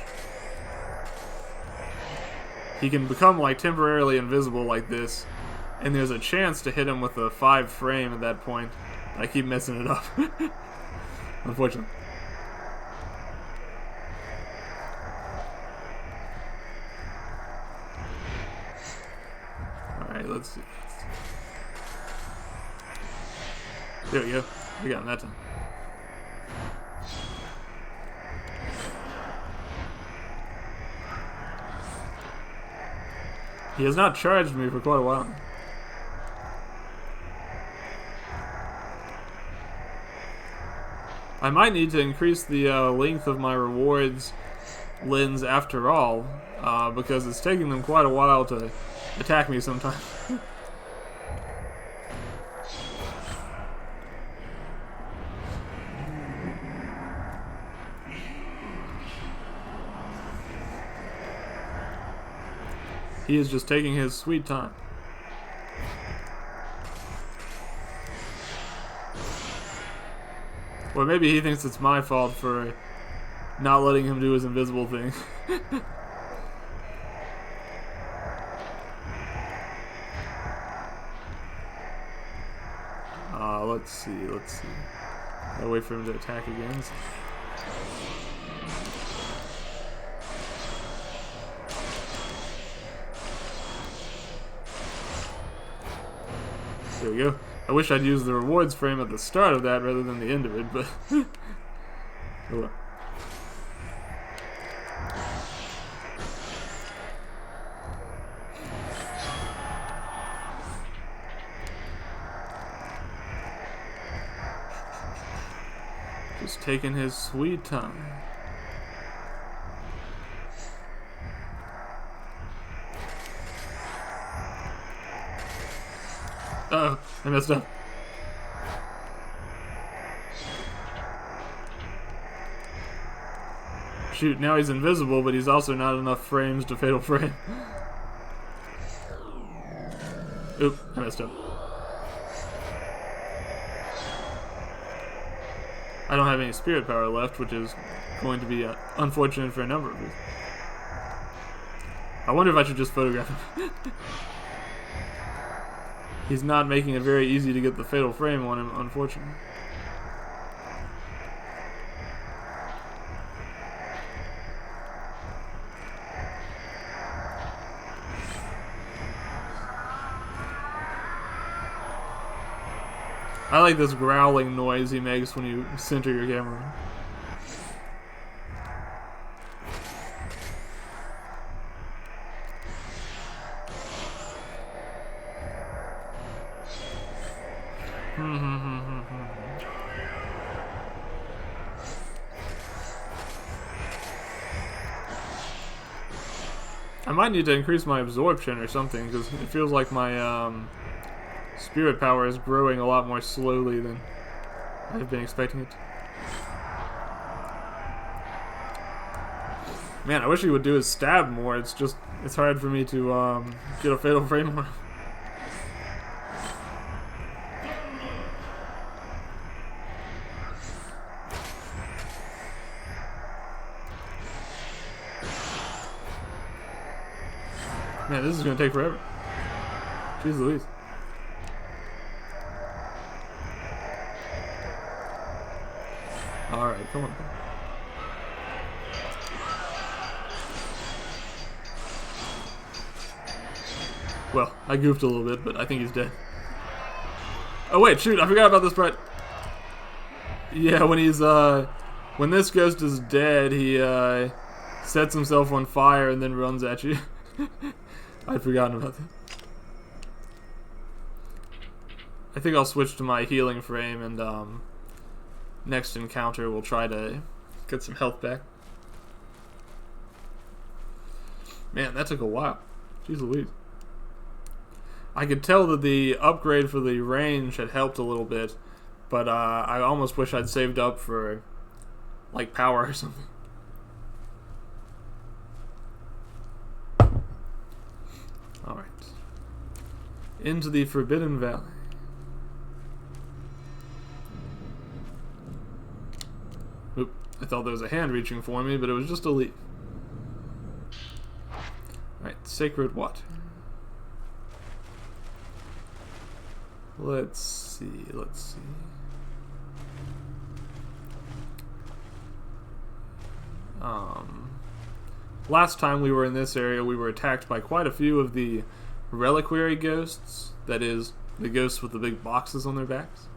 He can become like temporarily invisible like this, and there's a chance to hit him with a 5 frame at that point. I keep messing it up. Unfortunately. Alright, let's see. There we go. We got him that time. He has not charged me for quite a while. I might need to increase the length of my rewards lens after all, because it's taking them quite a while to attack me sometimes. He is just taking his sweet time. Or maybe he thinks it's my fault for not letting him do his invisible thing. Let's see. I'll wait for him to attack again. There we go. I wish I'd used the rewards frame at the start of that rather than the end of it, but oh well. Just taking his sweet time. Uh-oh, I messed up. Shoot, now he's invisible, but he's also not enough frames to fatal frame. Oop, I messed up. I don't have any spirit power left, which is going to be unfortunate for a number of reasons. I wonder if I should just photograph him. He's not making it very easy to get the fatal frame on him, unfortunately. I like this growling noise he makes when you center your camera. I might need to increase my absorption or something, because it feels like my spirit power is growing a lot more slowly than I've been expecting it. Man, I wish he would do his stab more. It's hard for me to get a fatal frame on him. Man, this is gonna take forever. Jeez Louise. Alright, come on. Well, I goofed a little bit, but I think he's dead. Oh wait, shoot, I forgot about this part. Yeah, when this ghost is dead, he sets himself on fire and then runs at you. I'd forgotten about that. I think I'll switch to my healing frame, and next encounter we'll try to get some health back. Man, that took a while. Jeez Louise. I could tell that the upgrade for the range had helped a little bit, but I almost wish I'd saved up for like power or something. Alright. Into the Forbidden Valley. Oop, I thought there was a hand reaching for me, but it was just a leaf. Alright, Sacred Water. Let's see. Last time we were in this area, we were attacked by quite a few of the reliquary ghosts. That is, the ghosts with the big boxes on their backs.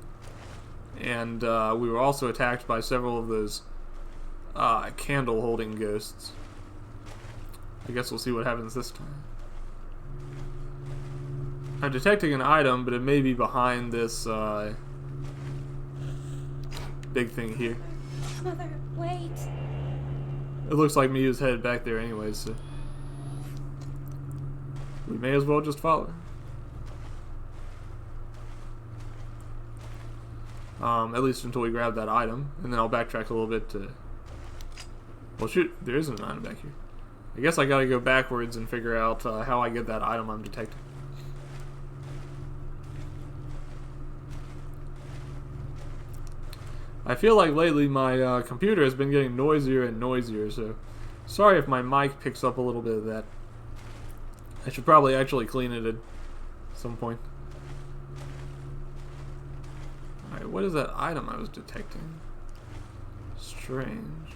And we were also attacked by several of those candle-holding ghosts. I guess we'll see what happens this time. I'm detecting an item, but it may be behind this big thing here. Mother, wait. It looks like Mia's headed back there anyways, so we may as well just follow her. At least until we grab that item, and then I'll backtrack a little bit to... Well, shoot, there isn't an item back here. I guess I gotta go backwards and figure out how I get that item I'm detecting. I feel like lately my computer has been getting noisier and noisier, so sorry if my mic picks up a little bit of that. I should probably actually clean it at some point. Alright, what is that item I was detecting? Strange.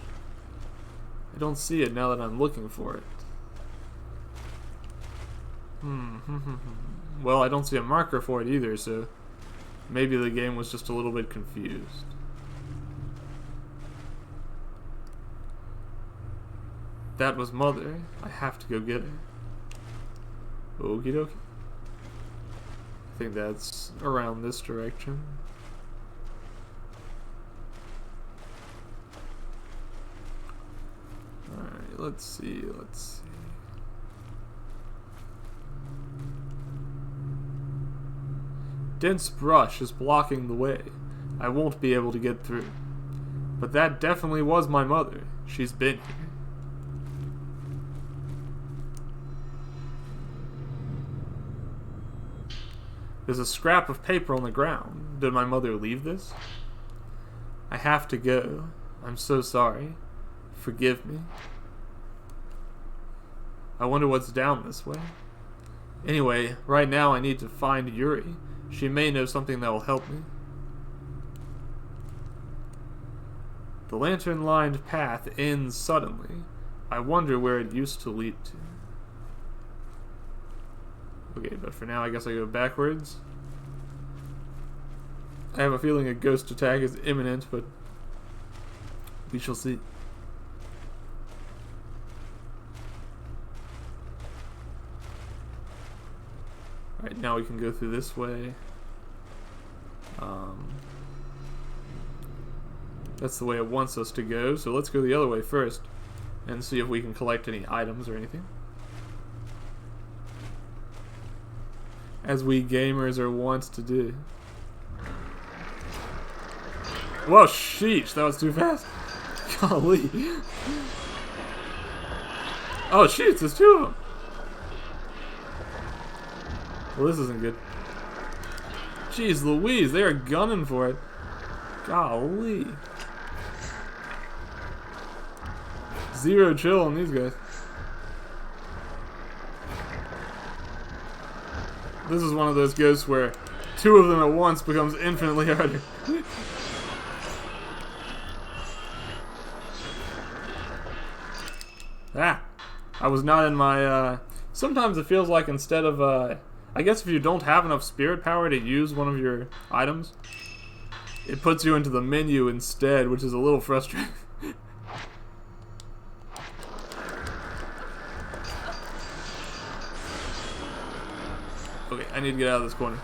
I don't see it now that I'm looking for it. Well, I don't see a marker for it either, so maybe the game was just a little bit confused. That was Mother. I have to go get her. Okie dokie. I think that's around this direction. Alright, let's see. Dense brush is blocking the way. I won't be able to get through. But that definitely was my mother. She's been here. There's a scrap of paper on the ground. Did my mother leave this? I have to go. I'm so sorry. forgive me. I wonder what's down this way. Anyway, right now I need to find Yuri. She may know something that will help me. The lantern-lined path ends suddenly. I wonder where it used to lead to. Okay, but for now I guess I go backwards. I have a feeling a ghost attack is imminent, but we shall see. Alright, now we can go through this way. That's the way it wants us to go, so let's go the other way first and see if we can collect any items or anything. As we gamers are wont to do. Whoa, sheesh, that was too fast. Golly. Oh, shoot, there's two of them. Well, this isn't good. Jeez Louise, they are gunning for it. Golly. Zero chill on these guys. This is one of those ghosts where two of them at once becomes infinitely harder. Ah, I was not in my, sometimes it feels like instead of, I guess if you don't have enough spirit power to use one of your items, it puts you into the menu instead, which is a little frustrating. Okay, I need to get out of this corner.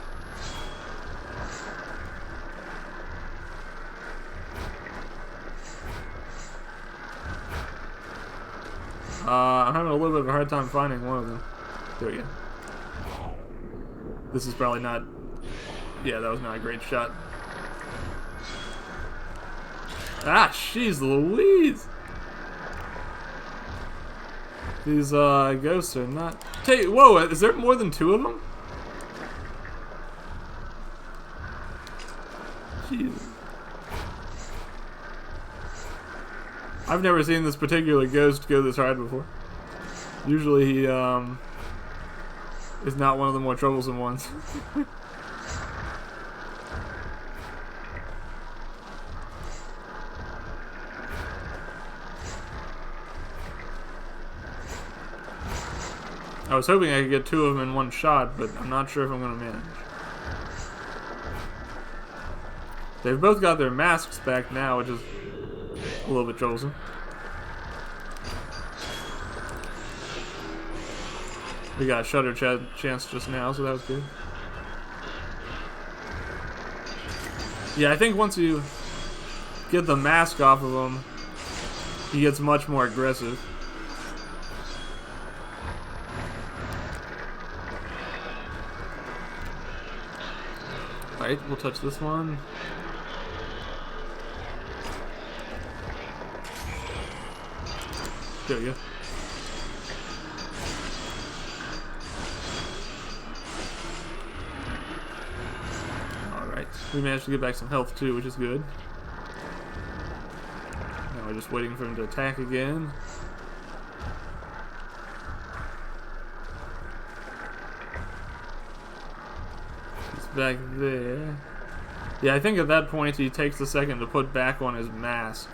I'm having a little bit of a hard time finding one of them. There we go. This is probably not... Yeah, that was not a great shot. Ah, jeez Louise! These, ghosts are not... Hey, whoa, is there more than two of them? Jesus. I've never seen this particular ghost go this hard before. Usually he, is not one of the more troublesome ones. I was hoping I could get two of them in one shot, but I'm not sure if I'm going to manage. They've both got their masks back now, which is a little bit troublesome. We got a shutter chance just now, so that was good. Yeah, I think once you get the mask off of him, he gets much more aggressive. Alright, we'll touch this one. There we go. Alright, we managed to get back some health too, which is good. Now we're just waiting for him to attack again. He's back there. Yeah, I think at that point he takes a second to put back on his mask,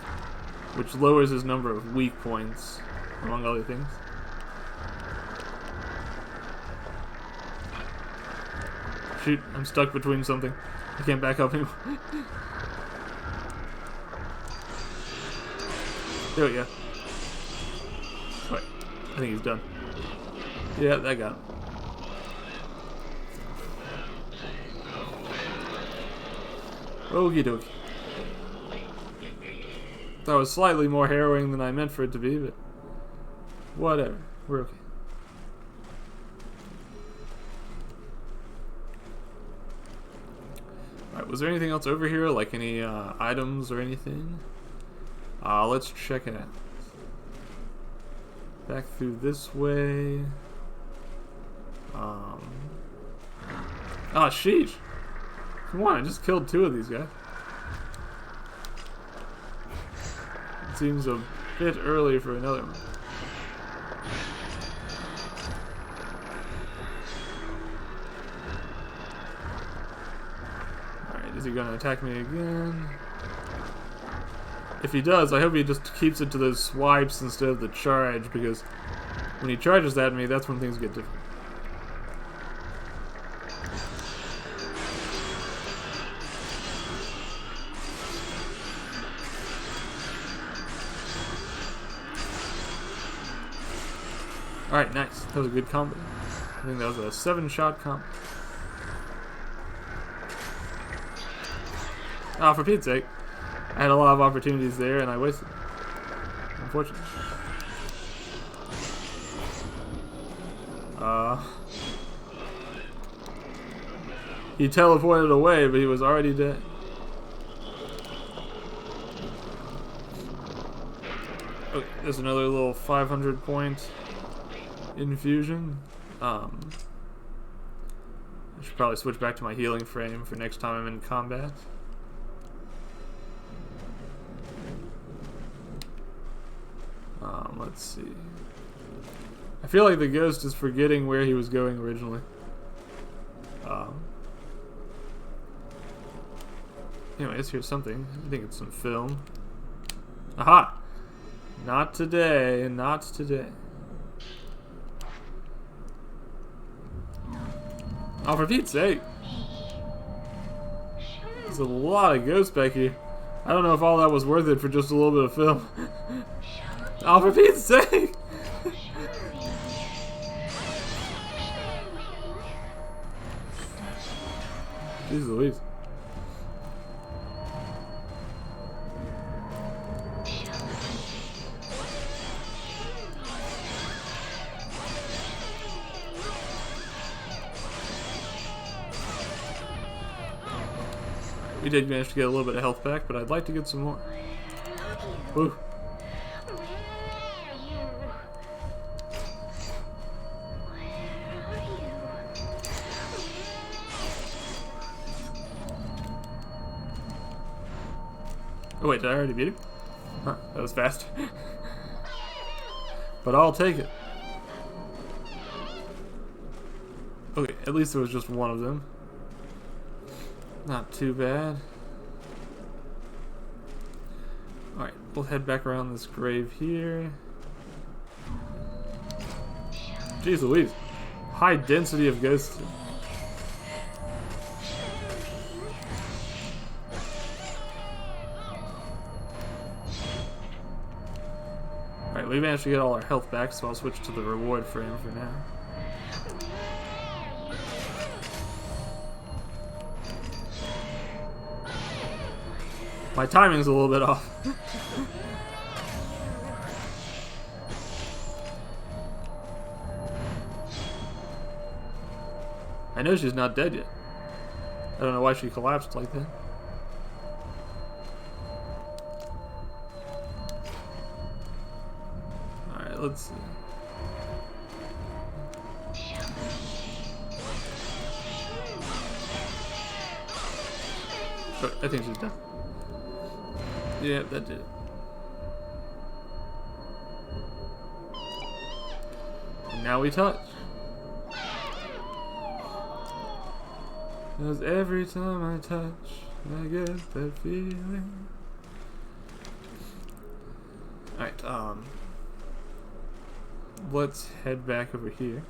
which lowers his number of weak points, among other things. Shoot, I'm stuck between something. I can't back up anymore. There we go. Wait, I think he's done. Yeah, that got him. Okie dokie. That was slightly more harrowing than I meant for it to be, but whatever. We're okay. Alright, was there anything else over here? Like any items or anything? Let's check it out. Back through this way. Oh, sheesh. Come on, I just killed two of these guys. It seems a bit early for another one. Alright, is he gonna attack me again? If he does, I hope he just keeps it to those swipes instead of the charge, because when he charges at me, that's when things get difficult. Alright, nice. That was a good combo. I think that was a 7-shot combo. Oh, for Pete's sake. I had a lot of opportunities there and I wasted them. Unfortunately. He teleported away, but he was already dead. Okay, there's another little 500 point infusion. I should probably switch back to my healing frame for next time I'm in combat. Let's see. I feel like the ghost is forgetting where he was going originally. Anyways, here's something. I think it's some film. Aha! Not today, not today. Oh, for Pete's sake. There's a lot of ghosts back here. I don't know if all that was worth it for just a little bit of film. Oh, for Pete's sake! Jeez Louise. We did manage to get a little bit of health back, but I'd like to get some more. Woo. Oh wait, did I already beat him? Huh, that was fast. But I'll take it. Okay, at least there was just one of them. Not too bad. Alright, we'll head back around this grave here. Jeez Louise. High density of ghosts. Alright, we managed to get all our health back, so I'll switch to the reward frame for now. My timing's a little bit off. I know she's not dead yet. I don't know why she collapsed like that. Alright, let's see. Oh, I think she's done. Yeah, that did it. And now we touch. Cause every time I touch, I get that feeling. Alright, let's head back over here.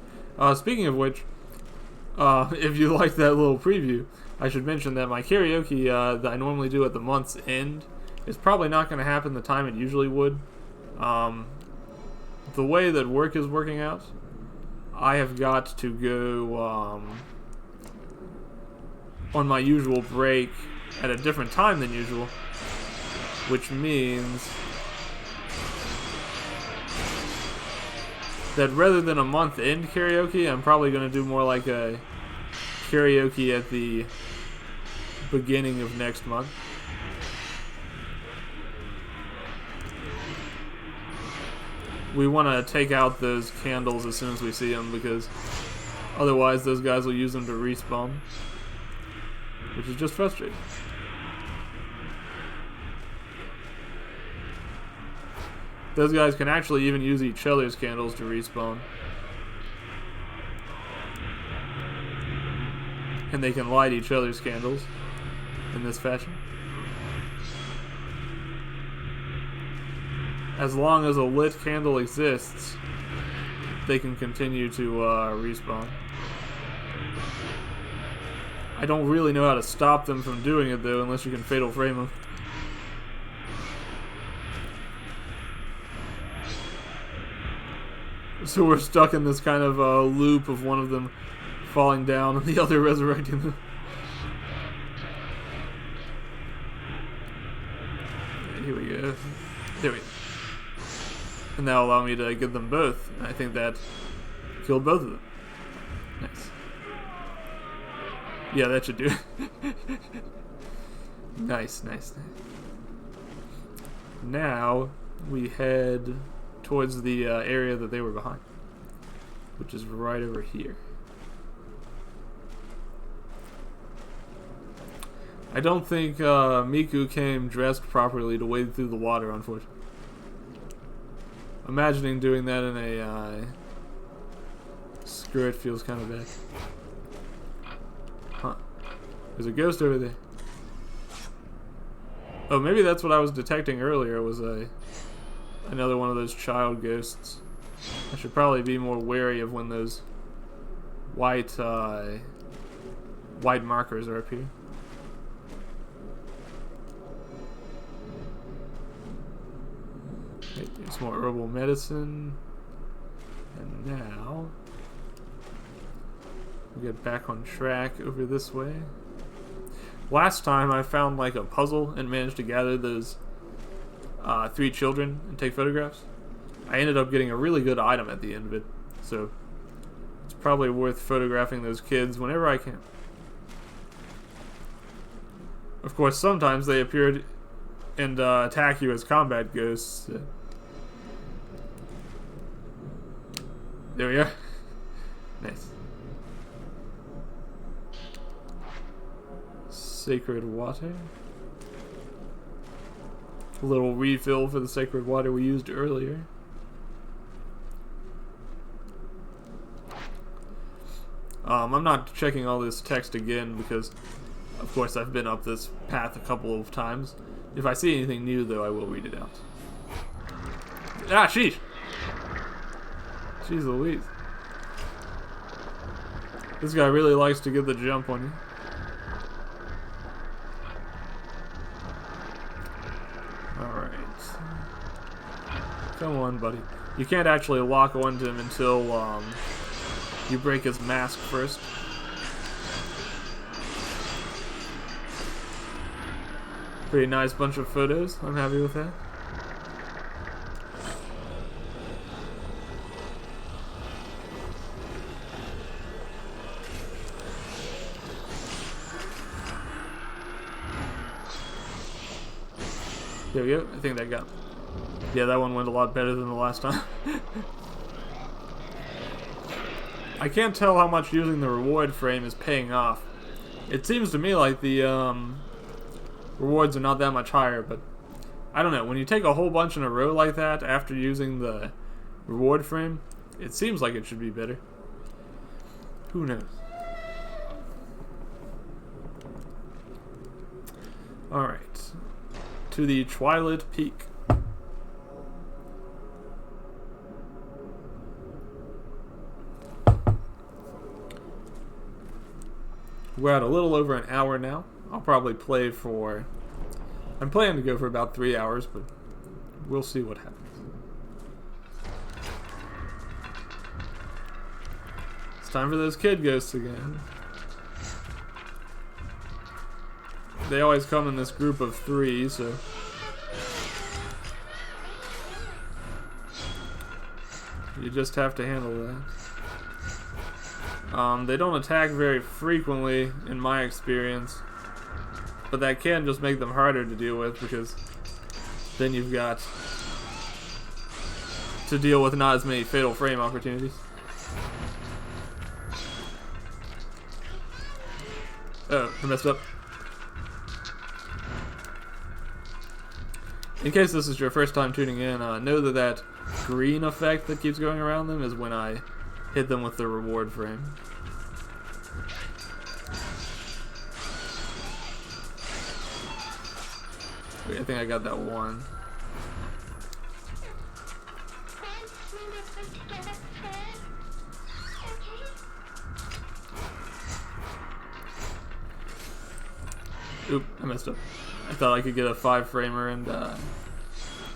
Speaking of which, if you like that little preview, I should mention that my karaoke that I normally do at the month's end is probably not going to happen the time it usually would. The way that work is working out, I have got to go on my usual break at a different time than usual, which means that rather than a month-end karaoke, I'm probably going to do more like a karaoke at the beginning of next month. We want to take out those candles as soon as we see them, because otherwise those guys will use them to respawn, which is just frustrating. Those guys can actually even use each other's candles to respawn. And they can light each other's candles in this fashion. As long as a lit candle exists, they can continue to respawn. I don't really know how to stop them from doing it though, unless you can fatal frame them. So we're stuck in this kind of loop of one of them falling down and the other resurrecting them. Here we go. There we go. And that'll allow me to get them both. I think that killed both of them. Nice. Yeah, that should do it. Nice, nice, nice. Now we head towards the area that they were behind, which is right over here. I don't think Miku came dressed properly to wade through the water, unfortunately. Imagining doing that in a skirt feels kind of bad. Huh. There's a ghost over there. Oh, maybe that's what I was detecting earlier, was another one of those child ghosts. I should probably be more wary of when those white markers are up here. There's more herbal medicine. And now we get back on track over this way. Last time I found like a puzzle and managed to gather those 3 children and take photographs. I ended up getting a really good item at the end of it, so it's probably worth photographing those kids whenever I can. Of course, sometimes they appeared and attack you as combat ghosts. There we are. Nice. Sacred water. A little refill for the sacred water we used earlier. I'm not checking all this text again because, of course, I've been up this path a couple of times. If I see anything new, though, I will read it out. Ah, sheesh! Jeez Louise. This guy really likes to get the jump on you. Alright. Come on, buddy. You can't actually lock onto him until you break his mask first. Pretty nice bunch of photos. I'm happy with that. There we go. I think that got... Yeah, that one went a lot better than the last time. I can't tell how much using the reward frame is paying off. It seems to me like the rewards are not that much higher, but I don't know. When you take a whole bunch in a row like that after using the reward frame, it seems like it should be better. Who knows? Alright. To the Twilight Peak. We're at a little over an hour now. I'll probably play for... I'm planning to go for about 3 hours, but we'll see what happens. It's time for those kid ghosts again. They always come in this group of 3, so... You just have to handle that. They don't attack very frequently, in my experience. But that can just make them harder to deal with, because then you've got to deal with not as many fatal frame opportunities. Oh, I messed up. In case this is your first time tuning in, know that green effect that keeps going around them is when I hit them with the reward frame. Wait, I think I got that one. Oop, I messed up. I thought I could get a 5-framer and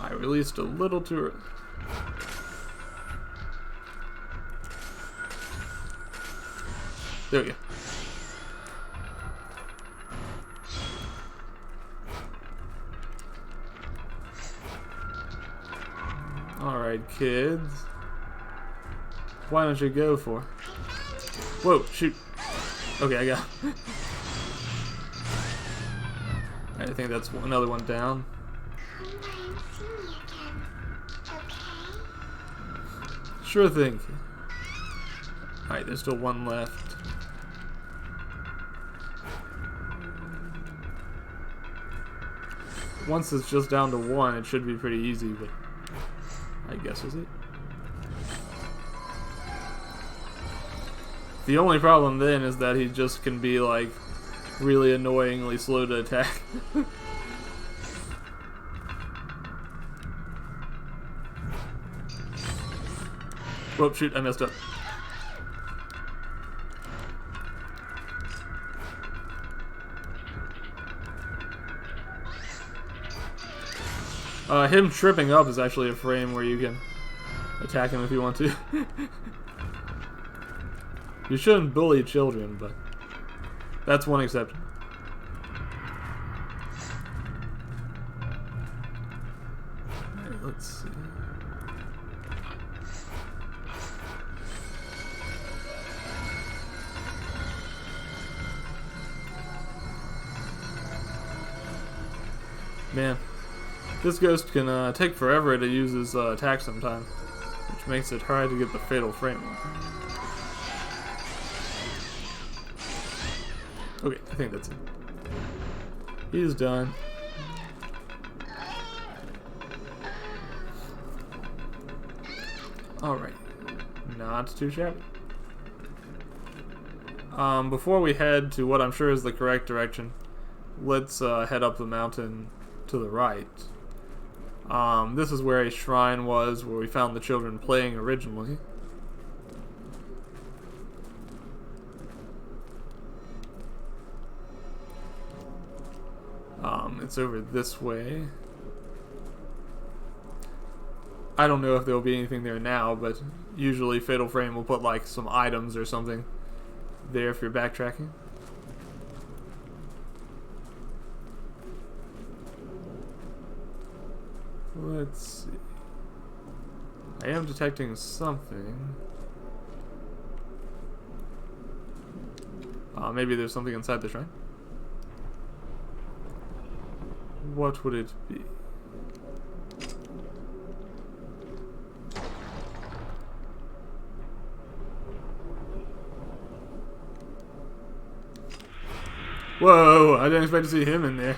I released a little too early. There we go. Alright, kids. Why don't you go for? Whoa, shoot. Okay, I got it. I think that's another one down. Sure thing. Alright, there's still one left. Once it's just down to one, it should be pretty easy, but I guess is it. The only problem then is that he just can be like really annoyingly slow to attack. Whoop, shoot, I messed up. Him tripping up is actually a frame where you can attack him if you want to. You shouldn't bully children, but that's one exception. Alright, let's see. Man, this ghost can take forever to use his attack sometimes, which makes it hard to get the fatal frame. Okay, I think that's it. He's done. Alright. Not too shabby. Before we head to what I'm sure is the correct direction, let's head up the mountain to the right. This is where a shrine was, where we found the children playing originally. It's over this way. I don't know if there will be anything there now, but usually Fatal Frame will put like some items or something there if you're backtracking. Let's see. I am detecting something. Maybe there's something inside the shrine. What would it be? Whoa, I didn't expect to see him in there.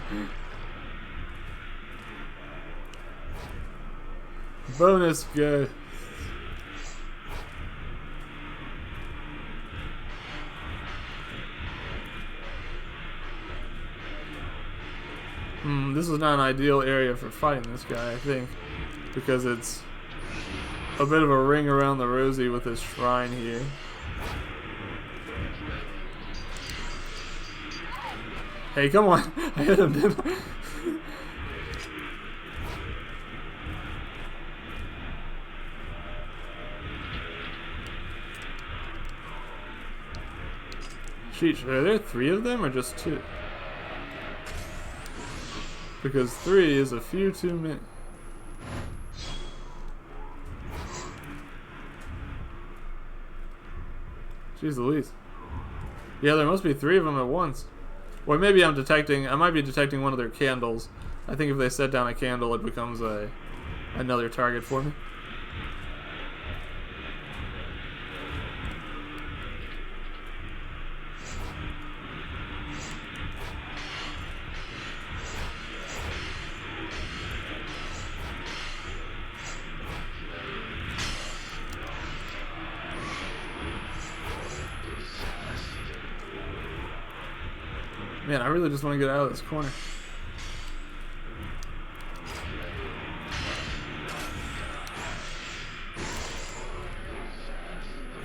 Bonus go. This is not an ideal area for fighting this guy, I think, because it's a bit of a ring around the rosy with this shrine here. Hey, come on! I hit him, didn't I? Sheesh, are there 3 of them or just 2? Because 3 is a few too many. Jeez Louise. Yeah, there must be 3 of them at once. Or maybe I might be detecting one of their candles. I think if they set down a candle, it becomes another target for me. Man, I really just want to get out of this corner.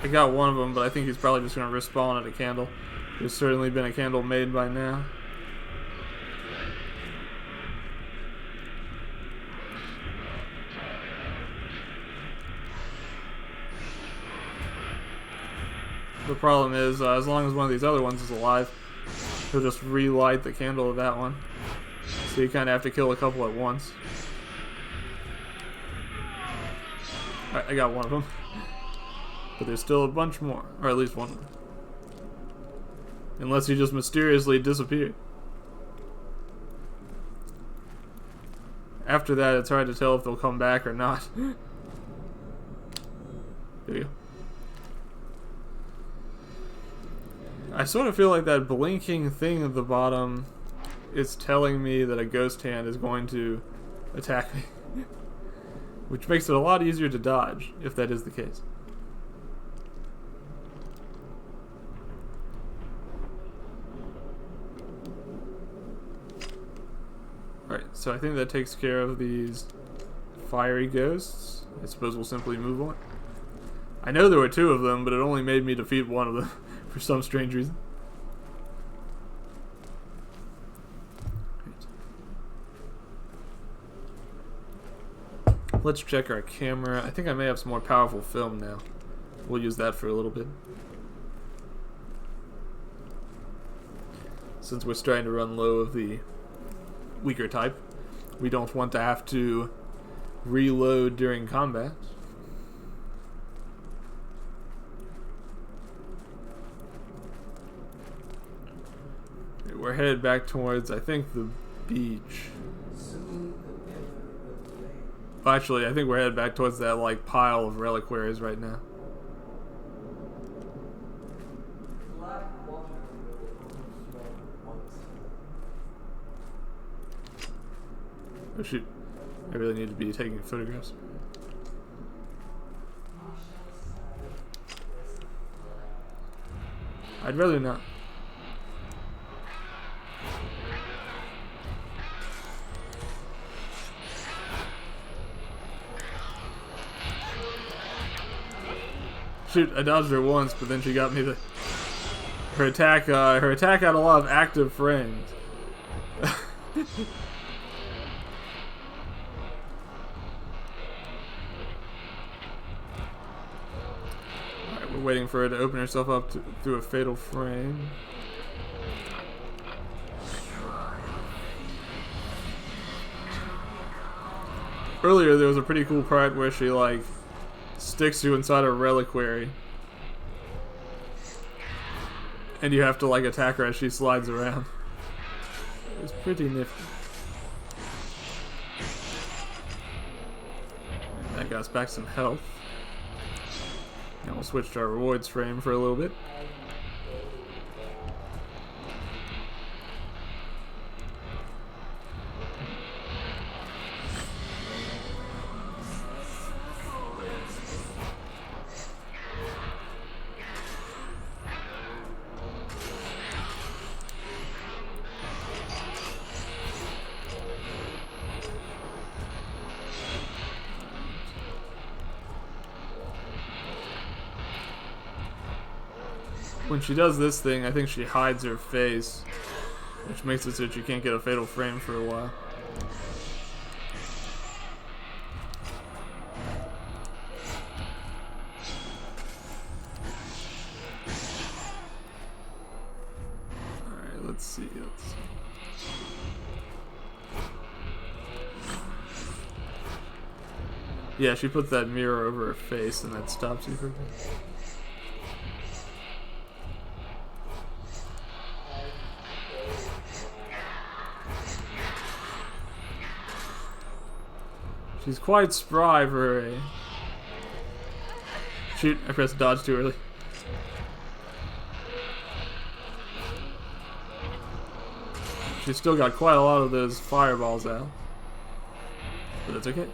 I got one of them, but I think he's probably just going to respawn at a candle. There's certainly been a candle made by now. The problem is, as long as one of these other ones is alive, he'll just relight the candle of that one. So you kind of have to kill a couple at once. Alright, I got one of them. But there's still a bunch more. Or at least one more. Unless he just mysteriously disappeared. After that, it's hard to tell if they'll come back or not. There you go. I sort of feel like that blinking thing at the bottom is telling me that a ghost hand is going to attack me. Which makes it a lot easier to dodge, if that is the case. Alright, so I think that takes care of these fiery ghosts. I suppose we'll simply move on. I know there were two of them, but it only made me defeat one of them for some strange reason. Let's check our camera. I think I may have some more powerful film now. We'll use that for a little bit. Since we're starting to run low of the weaker type, we don't want to have to reload during combat. We're headed back towards, I think, the beach. Actually, I think we're headed back towards that like pile of reliquaries right now. Oh shoot, I really need to be taking photographs. I'd rather not. Shoot, I dodged her once, but then she got me her attack had a lot of active frames. Alright, we're waiting for her to open herself up through a fatal frame. Earlier there was a pretty cool part where she like sticks you inside a reliquary and you have to like attack her as she slides around. It's pretty nifty. That got us back some health. And we'll switch to our rewards frame for a little bit. When she does this thing, I think she hides her face, which makes it so that you can't get a fatal frame for a while. Alright, let's see. Yeah, she puts that mirror over her face and that stops you for a bit. She's quite spry for a... Shoot, I pressed dodge too early. She's still got quite a lot of those fireballs out. But that's okay.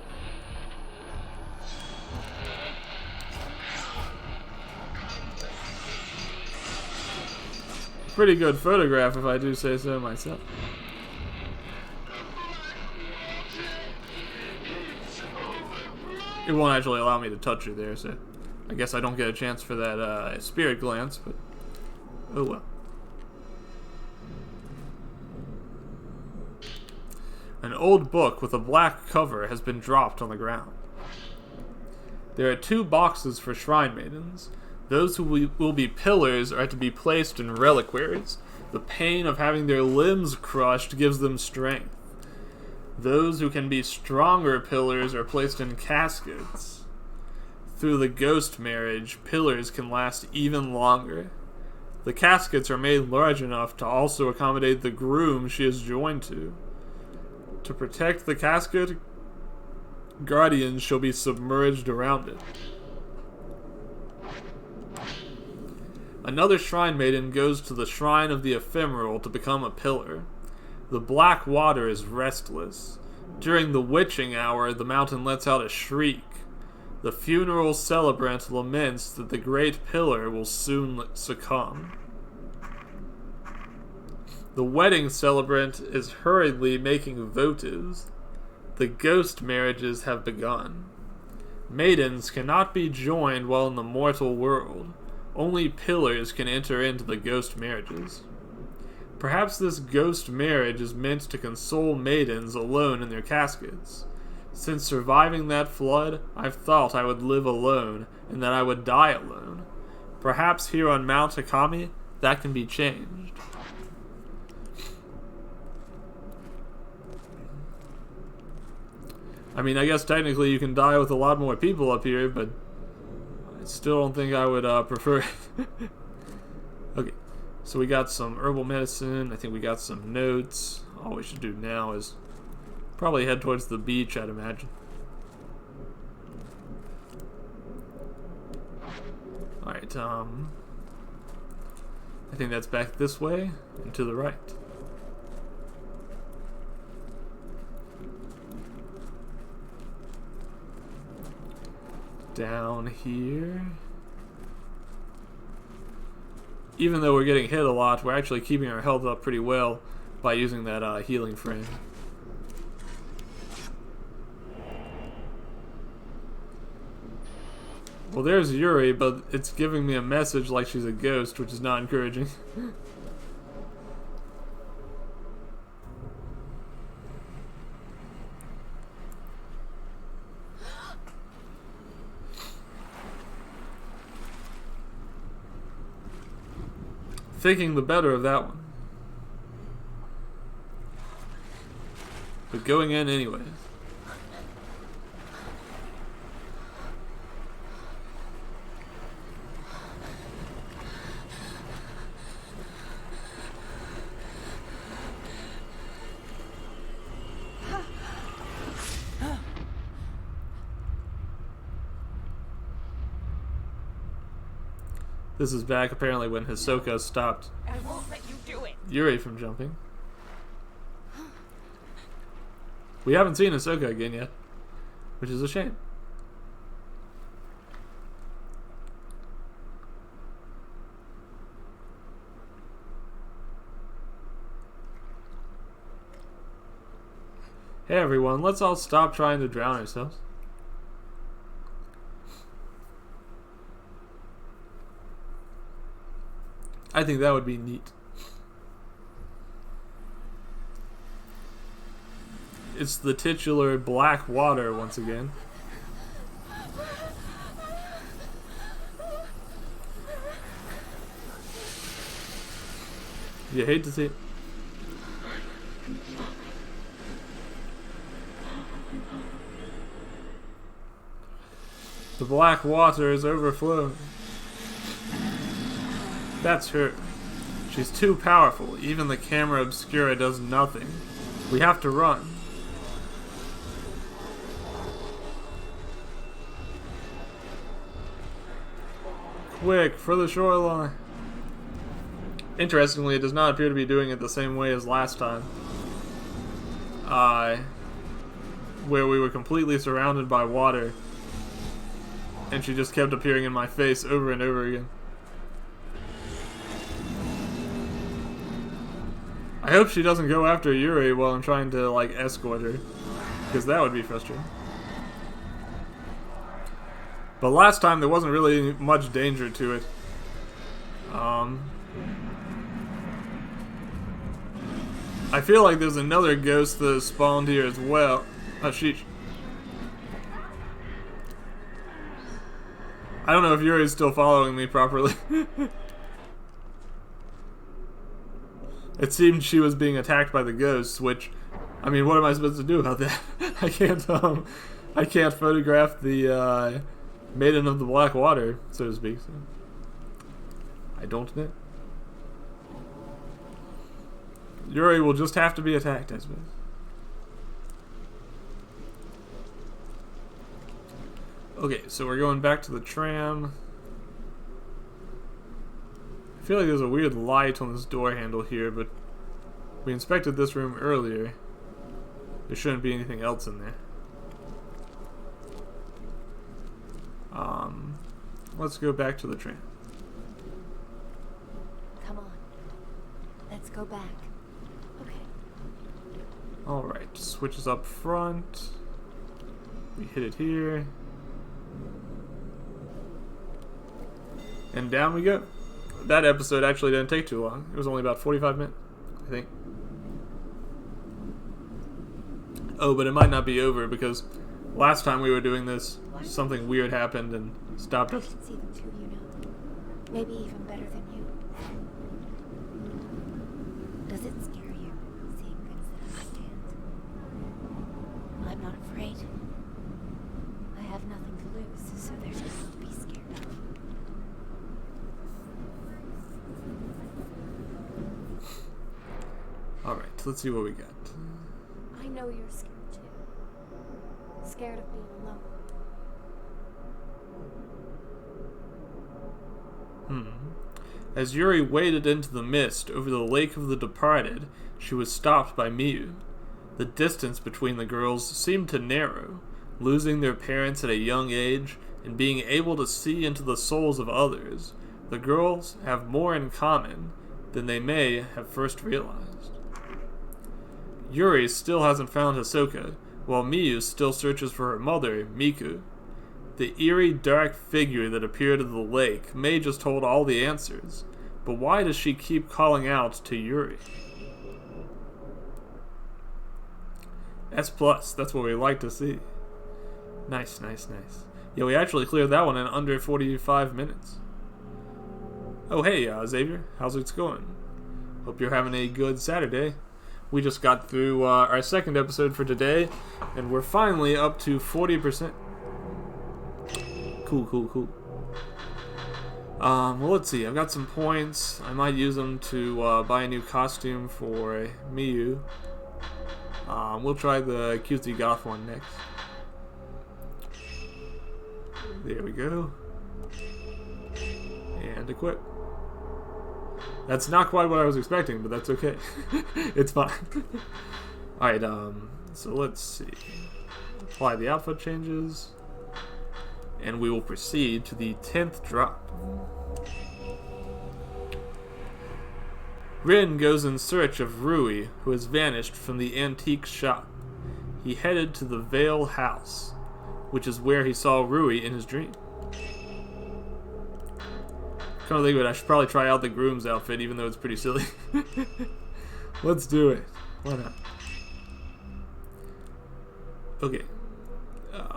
pretty good photograph if I do say so myself. It won't actually allow me to touch her there, so I guess I don't get a chance for that spirit glance, but oh well. An old book with a black cover has been dropped on the ground. There are 2 boxes for shrine maidens. Those who will be pillars are to be placed in reliquaries. The pain of having their limbs crushed gives them strength. Those who can be stronger pillars are placed in caskets. Through the ghost marriage, pillars can last even longer. The caskets are made large enough to also accommodate the groom she is joined to. To protect the casket, guardians shall be submerged around it. Another shrine maiden goes to the shrine of the ephemeral to become a pillar. The black water is restless. During the witching hour, the mountain lets out a shriek. The funeral celebrant laments that the great pillar will soon succumb. The wedding celebrant is hurriedly making votives. The ghost marriages have begun. Maidens cannot be joined while in the mortal world. Only pillars can enter into the ghost marriages. Perhaps this ghost marriage is meant to console maidens alone in their caskets. Since surviving that flood, I've thought I would live alone and that I would die alone. Perhaps here on Mount Hakami, that can be changed. I mean, I guess technically you can die with a lot more people up here, but I still don't think I would prefer it. Okay, so we got some herbal medicine. I think we got some notes. All we should do now is probably head towards the beach, I'd imagine. Alright, I think that's back this way and to the right. Down here. Even though we're getting hit a lot, we're actually keeping our health up pretty well by using that healing frame. Well, there's Yuri, but it's giving me a message like she's a ghost, which is not encouraging. Thinking the better of that one. But going in anyways. This is back apparently when Hisoka stopped I won't let you do it. Yuri from jumping. We haven't seen Hisoka again yet, which is a shame. Hey everyone, let's all stop trying to drown ourselves. I think that would be neat. It's the titular black water once again. You hate to see it. The black water is overflowing. That's her. She's too powerful. Even the camera obscura does nothing. We have to run. Quick, for the shoreline. Interestingly, it does not appear to be doing it the same way as last time. Where we were completely surrounded by water. And she just kept appearing in my face over and over again. I hope she doesn't go after Yuri while I'm trying to, like, escort her. Because that would be frustrating. But last time there wasn't really much danger to it. I feel like there's another ghost that spawned here as well. Oh, sheesh. I don't know if Yuri's still following me properly. It seemed she was being attacked by the ghosts, which, I mean, what am I supposed to do about that? I can't photograph the Maiden of the Black Water, so to speak. So. I don't know. Yuri will just have to be attacked, I suppose. Okay, so we're going back to the tram. I feel like there's a weird light on this door handle here, but we inspected this room earlier. There shouldn't be anything else in there. Let's go back to the tram. Come on. Let's go back. Okay. Alright, switches up front. We hit it here. And down we go. That episode actually didn't take too long. It was only about 45 minutes, I think. Oh, but it might not be over because last time we were doing this, something weird happened and stopped I us. can see them too, you know. Maybe even better than you. Does it scare you, seeing things that understand? I'm not afraid. I have nothing to lose, so there's nothing to be scared of. Alright, let's see what we got. I know you're scared too. Scared of being alone. As Yuri waded into the mist over the Lake of the Departed, she was stopped by Miyu. The distance between the girls seemed to narrow, losing their parents at a young age and being able to see into the souls of others. The girls have more in common than they may have first realized. Yuri still hasn't found Hisoka, while Miyu still searches for her mother, Miku. The eerie, dark figure that appeared at the lake may just hold all the answers, but why does she keep calling out to Yuri? S+, that's what we like to see. Nice, nice, nice. Yeah, we actually cleared that one in under 45 minutes. Oh hey, Xavier, how's it going? Hope you're having a good Saturday. We just got through our second episode for today, and we're finally up to 40%. Cool. Well, let's see. I've got some points. I might use them to buy a new costume for Miyu. We'll try the cutesy goth one next. There we go. And equip. That's not quite what I was expecting, but that's okay. It's fine. Alright, so let's see. Apply the outfit changes. And we will proceed to the 10th drop. Rin goes in search of Rui, who has vanished from the antique shop. He headed to the Vale House, which is where he saw Rui in his dream. Come to think of it, I should probably try out the groom's outfit, even though it's pretty silly. Let's do it. Why not? Okay.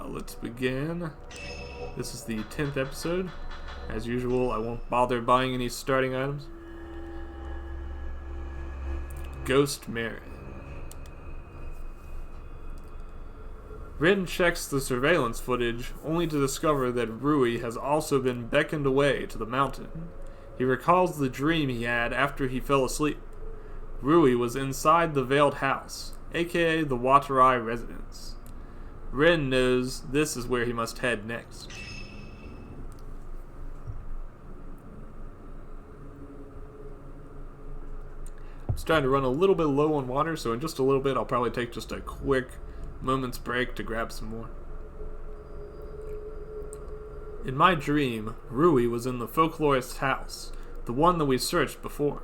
Let's begin. This is the 10th episode. As usual, I won't bother buying any starting items. Ghost Mary. Rin checks the surveillance footage, only to discover that Rui has also been beckoned away to the mountain. He recalls the dream he had after he fell asleep. Rui was inside the Veiled House, aka the Watarai residence. Rin knows this is where he must head next. I'm starting to run a little bit low on water, so in just a little bit I'll probably take just a quick moment's break to grab some more. In my dream, Rui was in the folklorist's house, the one that we searched before.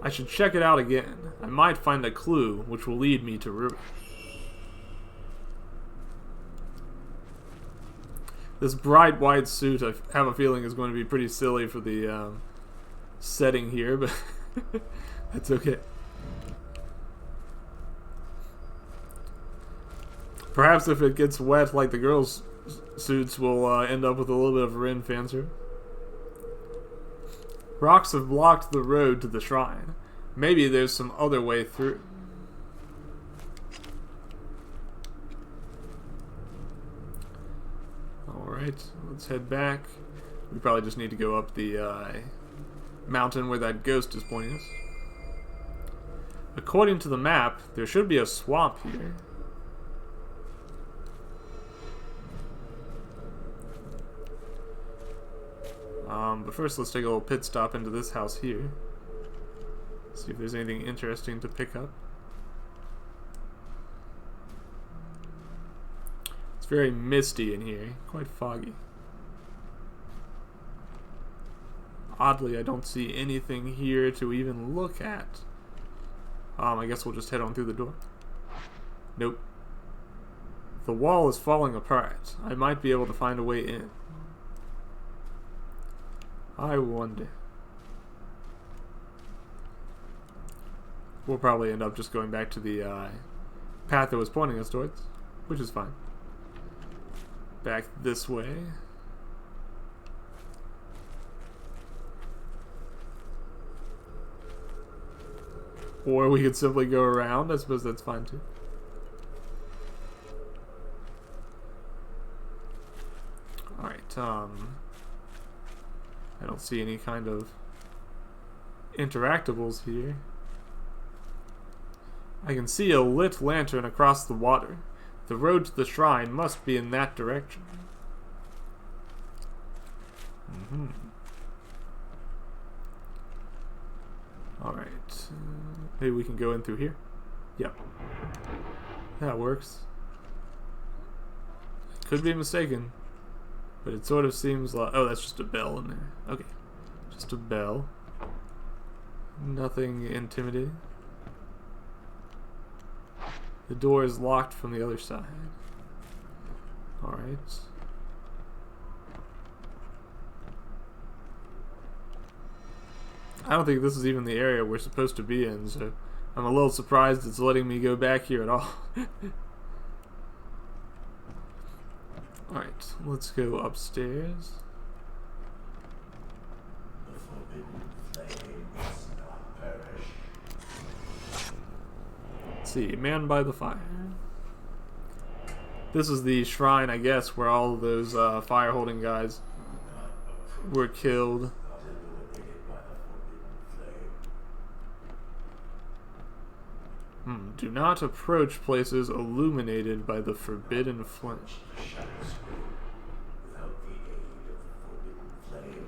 I should check it out again. I might find a clue which will lead me to ruin. This bright white suit, I have a feeling, is going to be pretty silly for the setting here, but that's okay. Perhaps if it gets wet like the girls' suits, we'll end up with a little bit of Rin fancy. Rocks have blocked the road to the shrine. Maybe there's some other way through. Alright, let's head back. We probably just need to go up the mountain where that ghost is pointing us. According to the map, there should be a swamp here. But first let's take a little pit stop into this house here. See if there's anything interesting to pick up. It's very misty in here, quite foggy. Oddly, I don't see anything here to even look at. I guess we'll just head on through the door. Nope. The wall is falling apart. I might be able to find a way in. I wonder. We'll probably end up just going back to the path that was pointing us towards, which is fine. Back this way. Or we could simply go around. I suppose that's fine too. Alright, I don't see any kind of interactables here. I can see a lit lantern across the water. The road to the shrine must be in that direction. Alright. Maybe we can go in through here? Yep. That works. Could be mistaken. But it sort of seems like... Oh, that's just a bell in there. Okay. Just a bell. Nothing intimidating. The door is locked from the other side. Alright. I don't think this is even the area we're supposed to be in, so I'm a little surprised it's letting me go back here at all. Alright, let's go upstairs. The forbidden flame must not perish. Let's see, man by the fire. This is the shrine, I guess, where all of those fire-holding guys were killed. Do not approach places illuminated by the forbidden flame. Without the aid of the forbidden flame.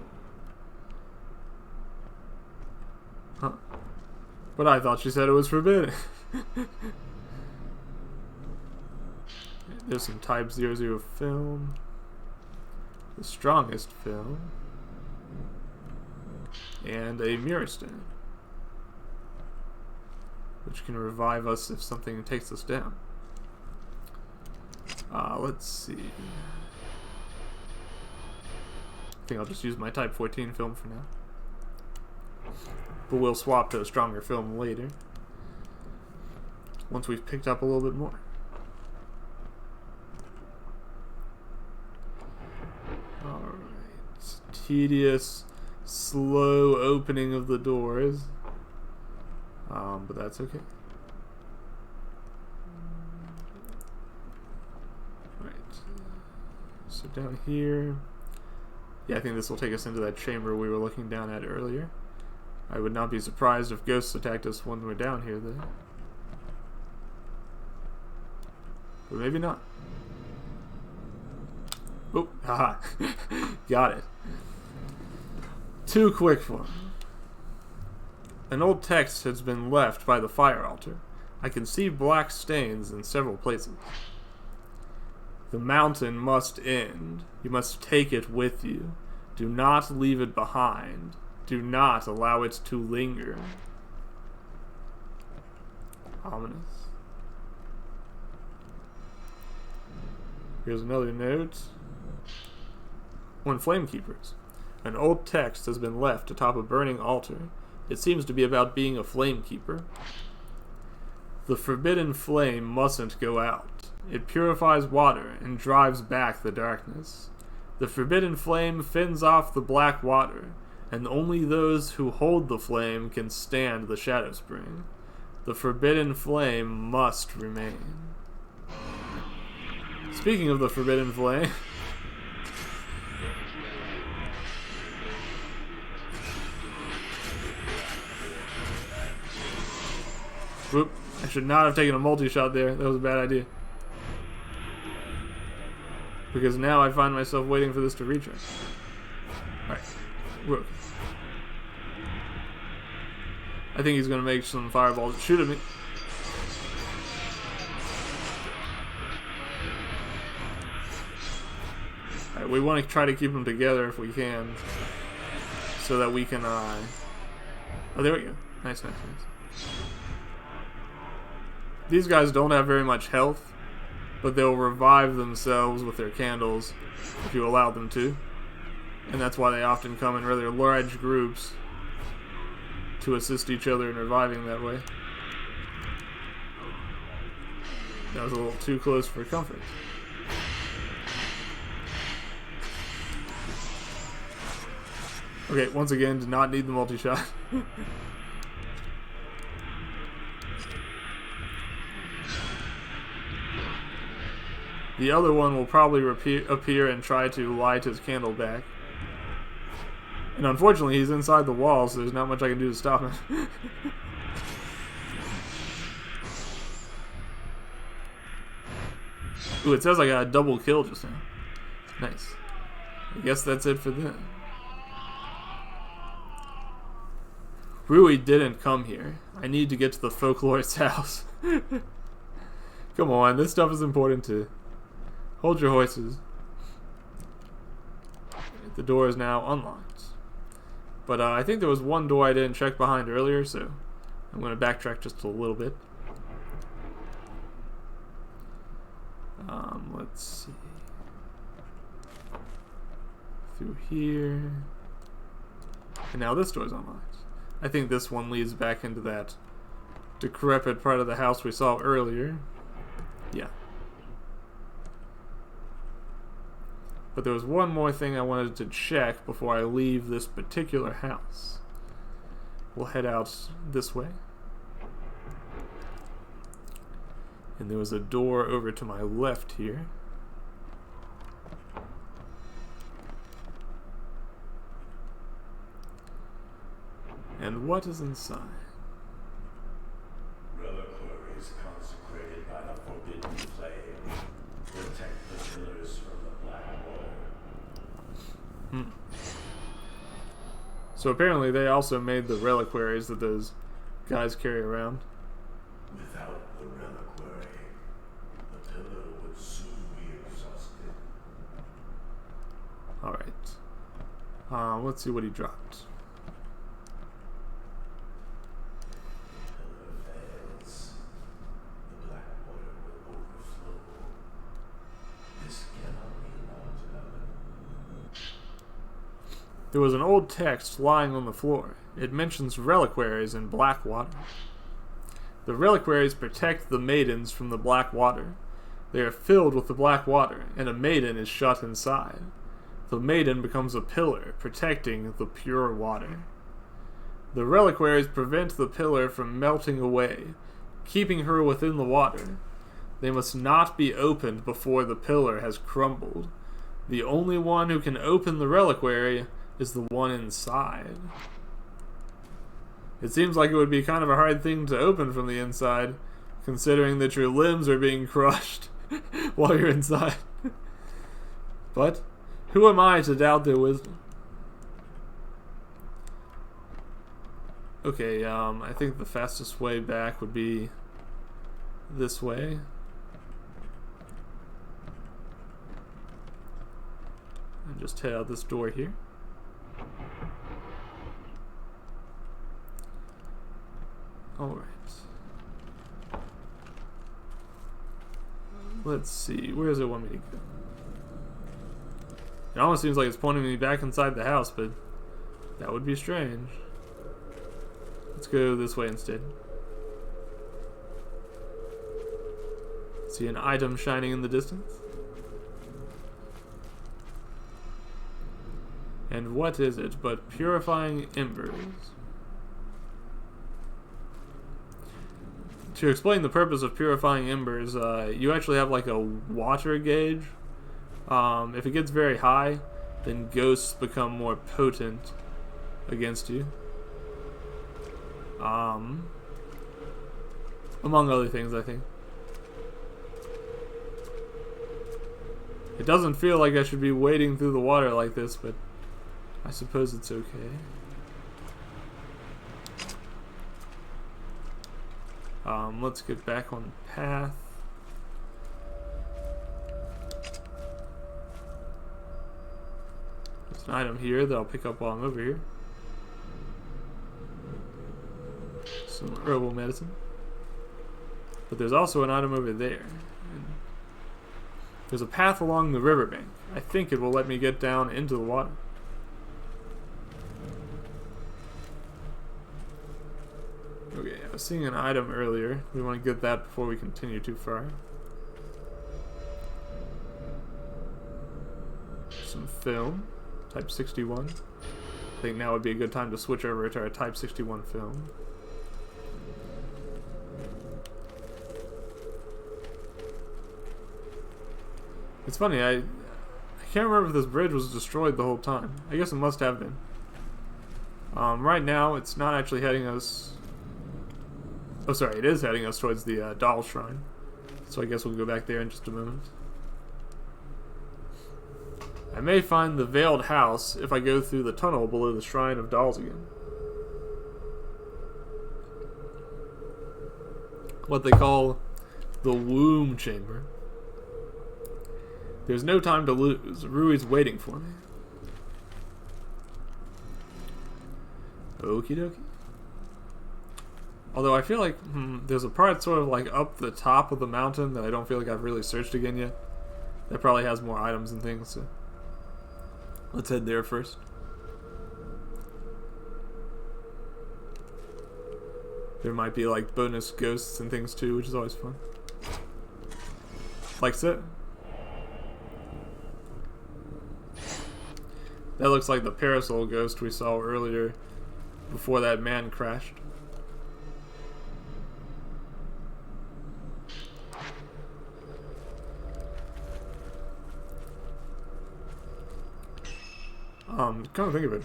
Huh. But I thought she said it was forbidden. There's some Type 00 film. The strongest film. And a mirror stand, which can revive us if something takes us down. Let's see. I think I'll just use my Type 14 film for now. But we'll swap to a stronger film later, once we've picked up a little bit more. Alright. Tedious, slow opening of the doors. But that's okay. Right. So down here. Yeah, I think this will take us into that chamber we were looking down at earlier. I would not be surprised if ghosts attacked us when we're down here, though. But maybe not. Oh, haha. Got it. Too quick for him. An old text has been left by the fire altar. I can see black stains in several places. The mountain must end. You must take it with you. Do not leave it behind. Do not allow it to linger. Ominous. Here's another note. On Flamekeepers. An old text has been left atop a burning altar. It seems to be about being a flamekeeper. The forbidden flame mustn't go out. It purifies water and drives back the darkness. The forbidden flame fends off the black water, and only those who hold the flame can stand the shadow spring. The forbidden flame must remain. Speaking of the forbidden flame, whoop, I should not have taken a multi-shot there. That was a bad idea. Because now I find myself waiting for this to recharge. Alright, we're okay. I think he's going to make some fireballs shoot at me. Alright, we want to try to keep them together if we can. So that we can, oh, there we go. Nice, nice, nice. These guys don't have very much health, but they'll revive themselves with their candles if you allow them to. And that's why they often come in rather large groups to assist each other in reviving that way. That was a little too close for comfort. Okay, once again, did not need the multi-shot. The other one will probably appear and try to light his candle back. And unfortunately, he's inside the wall, so there's not much I can do to stop him. Ooh, it says I got a double kill just now. Nice. I guess that's it for them. Rui didn't come here. I need to get to the folklorist's house. Come on, this stuff is important too. Hold your horses. The door is now unlocked. But I think there was one door I didn't check behind earlier, so I'm going to backtrack just a little bit. Let's see. Through here. And now this door's unlocked. I think this one leads back into that decrepit part of the house we saw earlier. Yeah. But there was one more thing I wanted to check before I leave this particular house. We'll head out this way. And there was a door over to my left here. And what is inside? Reliquaries consecrated by the forbidden flame protect the pillars from the black water. So apparently they also made the reliquaries that those guys carry around. Without the reliquary, the pillar would soon be exhausted. Alright. Let's see what he dropped. There was an old text lying on the floor. It mentions reliquaries in black water. The reliquaries protect the maidens from the black water. They are filled with the black water, and a maiden is shut inside. The maiden becomes a pillar, protecting the pure water. The reliquaries prevent the pillar from melting away, keeping her within the water. They must not be opened before the pillar has crumbled. The only one who can open the reliquary is the one inside. It seems like it would be kind of a hard thing to open from the inside, considering that your limbs are being crushed while you're inside. But who am I to doubt their wisdom? Okay, I think the fastest way back would be this way. And just head out this door here. Alright. Let's see. Where does it want me to go? It almost seems like it's pointing me back inside the house, but that would be strange. Let's go this way instead. See an item shining in the distance? And what is it but purifying embers? To explain the purpose of purifying embers, you actually have like a water gauge. If it gets very high, then ghosts become more potent against you. Among other things, I think. It doesn't feel like I should be wading through the water like this, but I suppose it's okay. Let's get back on the path. There's an item here that I'll pick up while I'm over here. Some herbal medicine. But there's also an item over there. There's a path along the riverbank. I think it will let me get down into the water. Okay, I was seeing an item earlier. We want to get that before we continue too far. Some film. Type 61. I think now would be a good time to switch over to our Type 61 film. It's funny, I can't remember if this bridge was destroyed the whole time. I guess it must have been. Right now, it's not actually heading us... Oh, sorry, it is heading us towards the doll shrine. So I guess we'll go back there in just a moment. I may find the veiled house if I go through the tunnel below the shrine of dolls again. What they call the womb chamber. There's no time to lose. Rui's waiting for me. Okie dokie. Although I feel like there's a part sort of like up the top of the mountain that I don't feel like I've really searched again yet. That probably has more items and things, so let's head there first. There might be like bonus ghosts and things too, which is always fun. Like so. That looks like the parasol ghost we saw earlier before that man crashed. Come to think of it,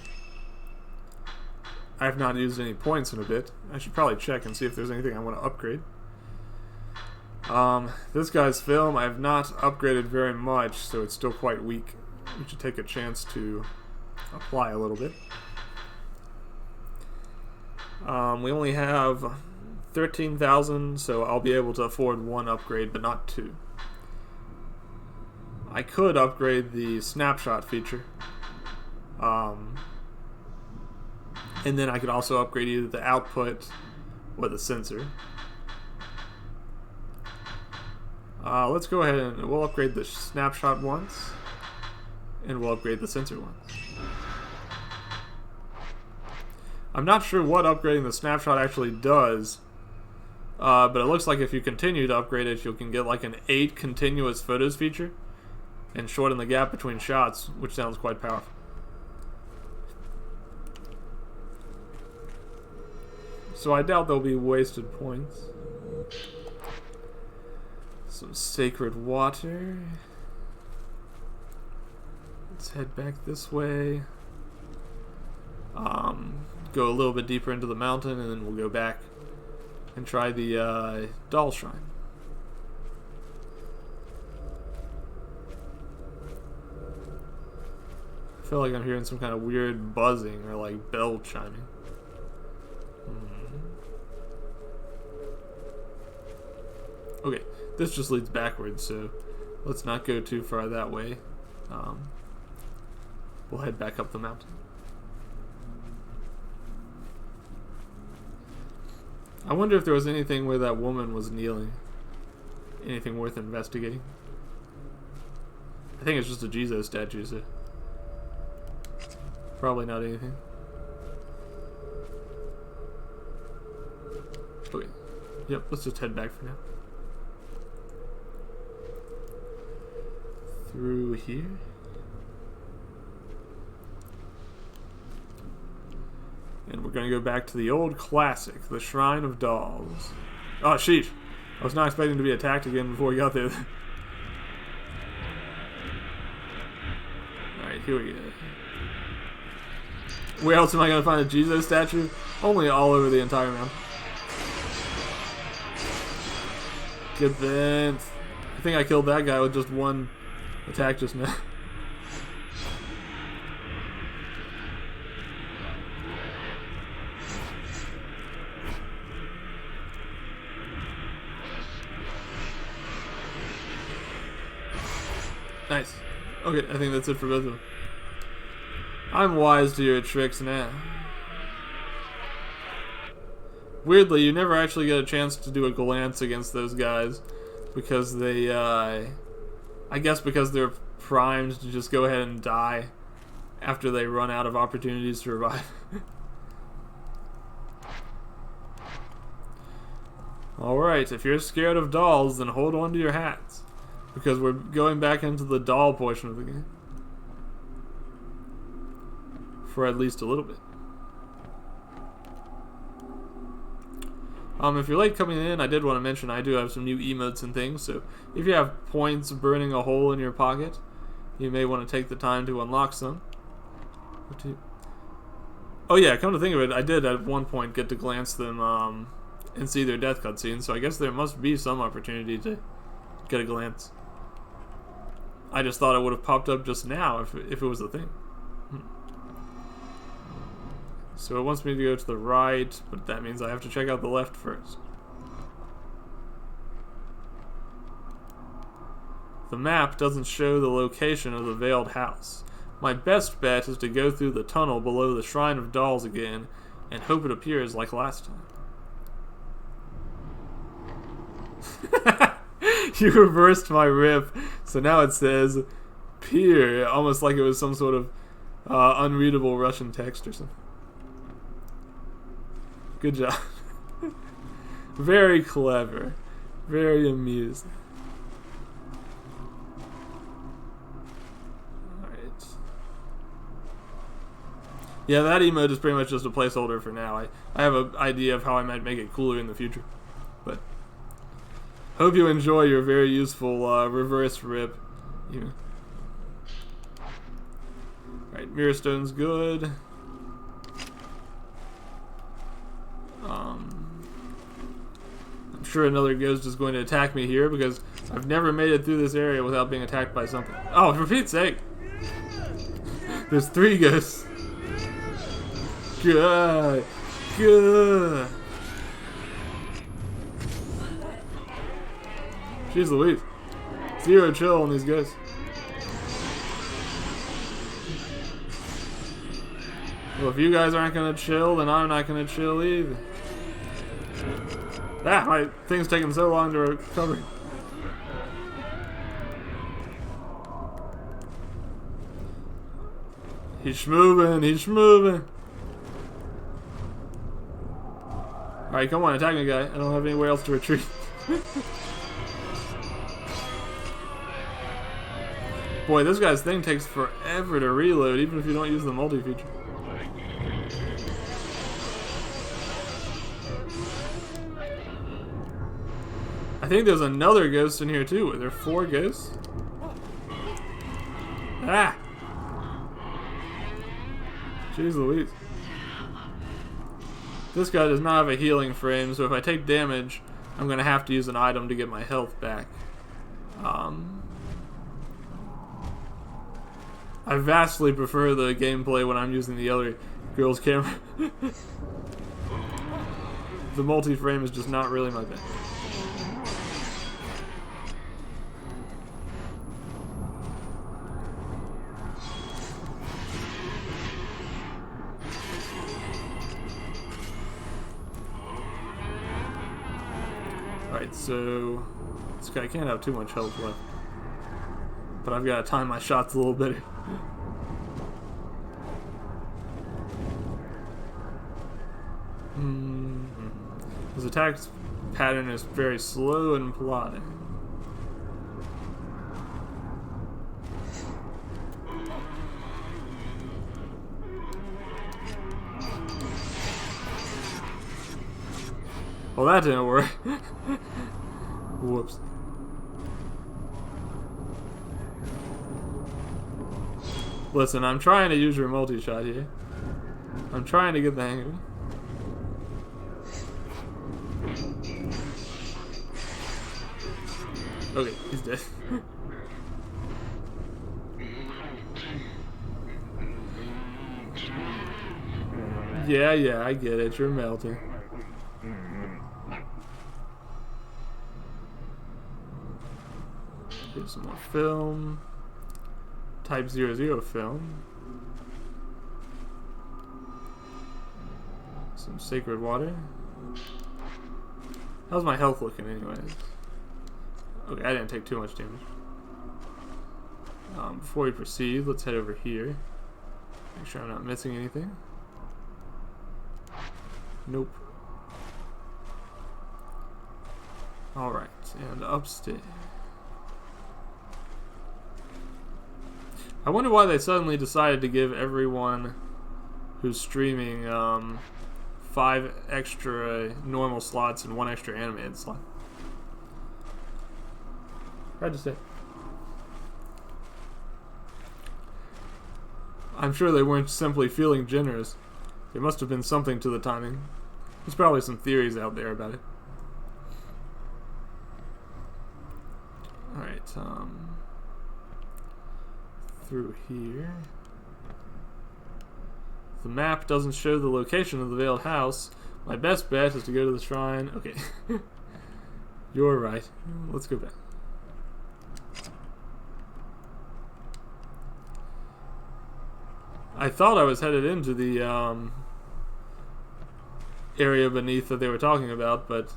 I have not used any points in a bit. I should probably check and see if there's anything I want to upgrade. This guy's film I have not upgraded very much, so it's still quite weak. We should take a chance to apply a little bit. We only have 13,000, so I'll be able to afford one upgrade, but not two. I could upgrade the snapshot feature. And then I could also upgrade either the output or the sensor. Let's go ahead and we'll upgrade the snapshot once, and we'll upgrade the sensor once. I'm not sure what upgrading the snapshot actually does, but it looks like if you continue to upgrade it, you can get like an 8 continuous photos feature and shorten the gap between shots, which sounds quite powerful. So I doubt there'll be wasted points. Some sacred water. Let's head back this way. Go a little bit deeper into the mountain, and then we'll go back and try the doll shrine. I feel like I'm hearing some kind of weird buzzing or like bell chiming. Okay, this just leads backwards, so let's not go too far that way. We'll head back up the mountain. I wonder if there was anything where that woman was kneeling. anything worth investigating. I think it's just a Jesus statue, so probably not anything. Okay. Yep, let's just head back for now. Through here. And we're gonna go back to the old classic, the Shrine of Dolls. Oh, sheesh. I was not expecting to be attacked again before we got there. Alright, here we go. Where else am I gonna find a Jesus statue? Only all over the entire mountain. Get bent. I think I killed that guy with just one attack just now. Nice. Okay, I think that's it for both of them. I'm wise to your tricks now. Weirdly, you never actually get a chance to do a glance against those guys because they, I guess because they're primed to just go ahead and die after they run out of opportunities to revive. Alright, if you're scared of dolls, then hold on to your hats, because we're going back into the doll portion of the game. For at least a little bit. If you're late coming in, I did want to mention I do have some new emotes and things, so if you have points burning a hole in your pocket, you may want to take the time to unlock some. Oh yeah, come to think of it, I did at one point get to glance them and see their death cutscenes, so I guess there must be some opportunity to get a glance. I just thought it would have popped up just now if it was a thing. So it wants me to go to the right, but that means I have to check out the left first. The map doesn't show the location of the veiled house. My best bet is to go through the tunnel below the Shrine of Dolls again and hope it appears like last time. You reversed my rip, so now it says Pier, almost like it was some sort of unreadable Russian text or something. Good job. Very clever. Very amusing. Alright. Yeah, that emote is pretty much just a placeholder for now. I have an idea of how I might make it cooler in the future. But hope you enjoy your very useful reverse rip. Alright, Mirror Stone's good. I'm sure another ghost is going to attack me here because I've never made it through this area without being attacked by something. Oh, for Pete's sake! There's 3 ghosts. Good. Good. Jeez Louise. 0 chill on these ghosts. Well, if you guys aren't gonna chill, then I'm not gonna chill either. Ah, my thing's taking so long to recover. He's schmoving, he's schmoving. Alright, come on, attack me, guy. I don't have anywhere else to retreat. Boy, this guy's thing takes forever to reload, even if you don't use the multi-feature. I think there's another ghost in here too. Are there 4 ghosts? Ah! Jeez Louise. This guy does not have a healing frame, so if I take damage, I'm gonna have to use an item to get my health back. I vastly prefer the gameplay when I'm using the other girl's camera. The multi-frame is just not really my thing. Alright, so this guy can't have too much health left. But I've got to time my shots a little better. His attack pattern is very slow and plodding. Well, that didn't work. Whoops. Listen, I'm trying to use your multi-shot here. I'm trying to get the hang of it. Okay, he's dead. Yeah, I get it. You're melting. Here's some more film. Type 00 film. Some sacred water. How's my health looking anyways? Okay, I didn't take too much damage. Before we proceed, let's head over here. Make sure I'm not missing anything. Nope. Alright, and upstairs. I wonder why they suddenly decided to give everyone who's streaming 5 extra normal slots and 1 extra animated slot. Hard to say. I'm sure they weren't simply feeling generous. There must have been something to the timing. There's probably some theories out there about it. Alright, through here. The map doesn't show the location of the veiled house. My best bet is to go to the shrine. Okay. You're right. Let's go back. I thought I was headed into the area beneath that they were talking about, but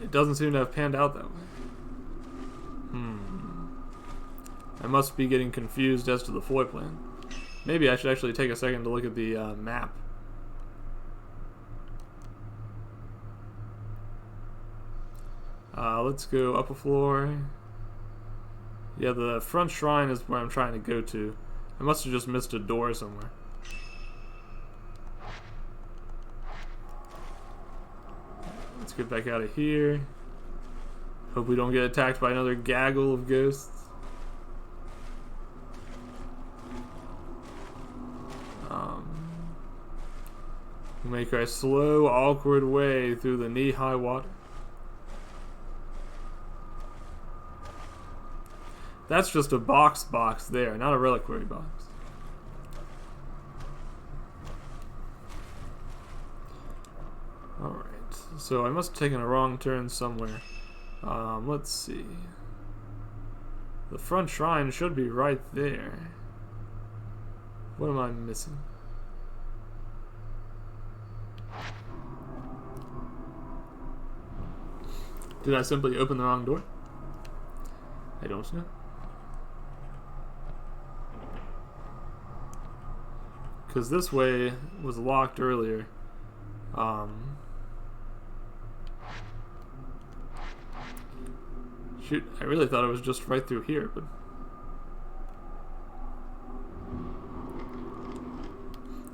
it doesn't seem to have panned out that way. I must be getting confused as to the floor plan. Maybe I should actually take a second to look at the map. Let's go up a floor. Yeah, the front shrine is where I'm trying to go to. I must have just missed a door somewhere. Let's get back out of here. Hope we don't get attacked by another gaggle of ghosts. We'll make our slow, awkward way through the knee-high water. That's just a box there, not a reliquary box. Alright, so I must have taken a wrong turn somewhere. Let's see. The front shrine should be right there. What am I missing? Did I simply open the wrong door? I don't know. Because this way was locked earlier. Shoot, I really thought it was just right through here, but...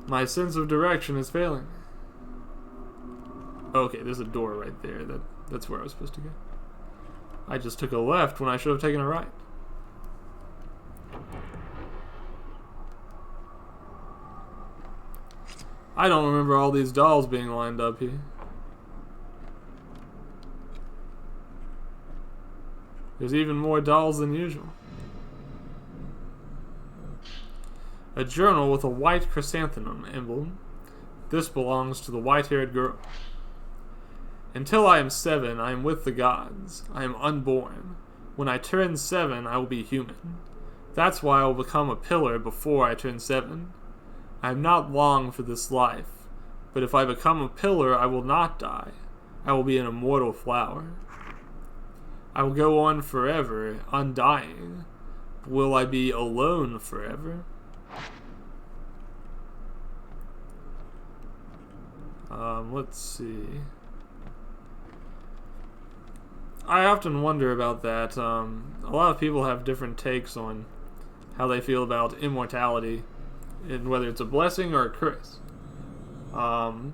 my sense of direction is failing. Okay, there's a door right there. That's where I was supposed to go. I just took a left when I should have taken a right. I don't remember all these dolls being lined up here. There's even more dolls than usual. A journal with a white chrysanthemum emblem. This belongs to the white-haired girl. Until I am 7, I am with the gods. I am unborn. When I turn 7, I will be human. That's why I will become a pillar before I turn 7. I am not long for this life, but if I become a pillar, I will not die. I will be an immortal flower. I will go on forever, undying. Will I be alone forever? Let's see. I often wonder about that. A lot of people have different takes on how they feel about immortality and whether it's a blessing or a curse. I've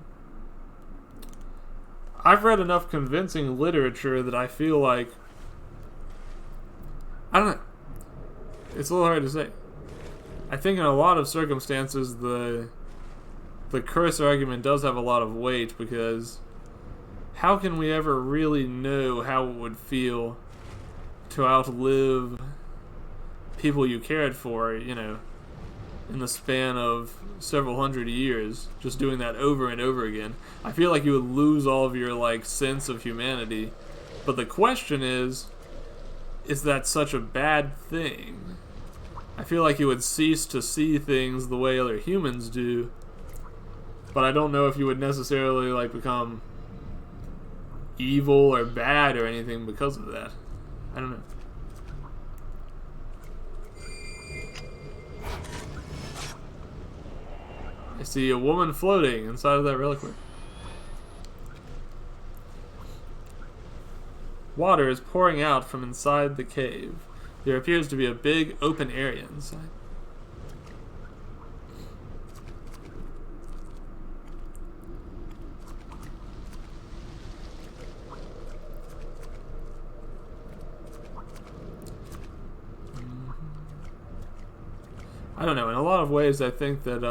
read enough convincing literature that I feel like, I don't know. It's a little hard to say. I think in a lot of circumstances the curse argument does have a lot of weight, because how can we ever really know how it would feel to outlive people you cared for, you know, in the span of several hundred years, just doing that over and over again? I feel like you would lose all of your, like, sense of humanity. But the question is that such a bad thing? I feel like you would cease to see things the way other humans do, but I don't know if you would necessarily, like, become evil or bad or anything because of that. I don't know. I see a woman floating inside of that reliquary. Water is pouring out from inside the cave. There appears to be a big open area inside. I don't know. In a lot of ways, I think that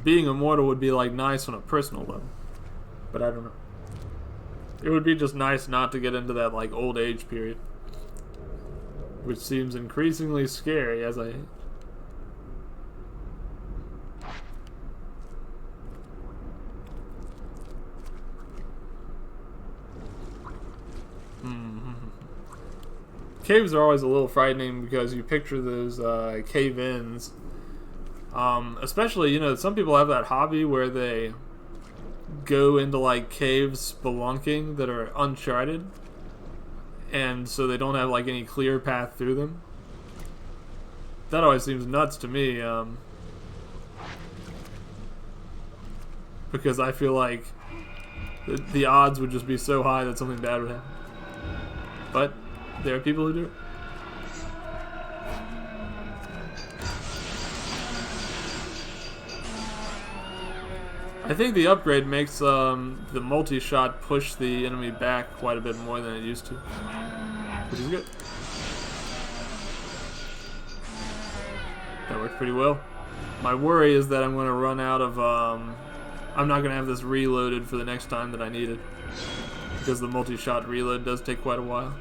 being immortal would be, like, nice on a personal level, but I don't know. It would be just nice not to get into that, like, old age period, which seems increasingly scary as I age. Caves are always a little frightening because you picture those cave-ins. Especially, you know, some people have that hobby where they go into, like, caves spelunking that are uncharted, and so they don't have, like, any clear path through them. That always seems nuts to me, because I feel like the odds would just be so high that something bad would happen. But there are people who do it. I think the upgrade makes the multi-shot push the enemy back quite a bit more than it used to, which is good. That worked pretty well. My worry is that I'm going to run out of... I'm not going to have this reloaded for the next time that I need it, because the multi-shot reload does take quite a while.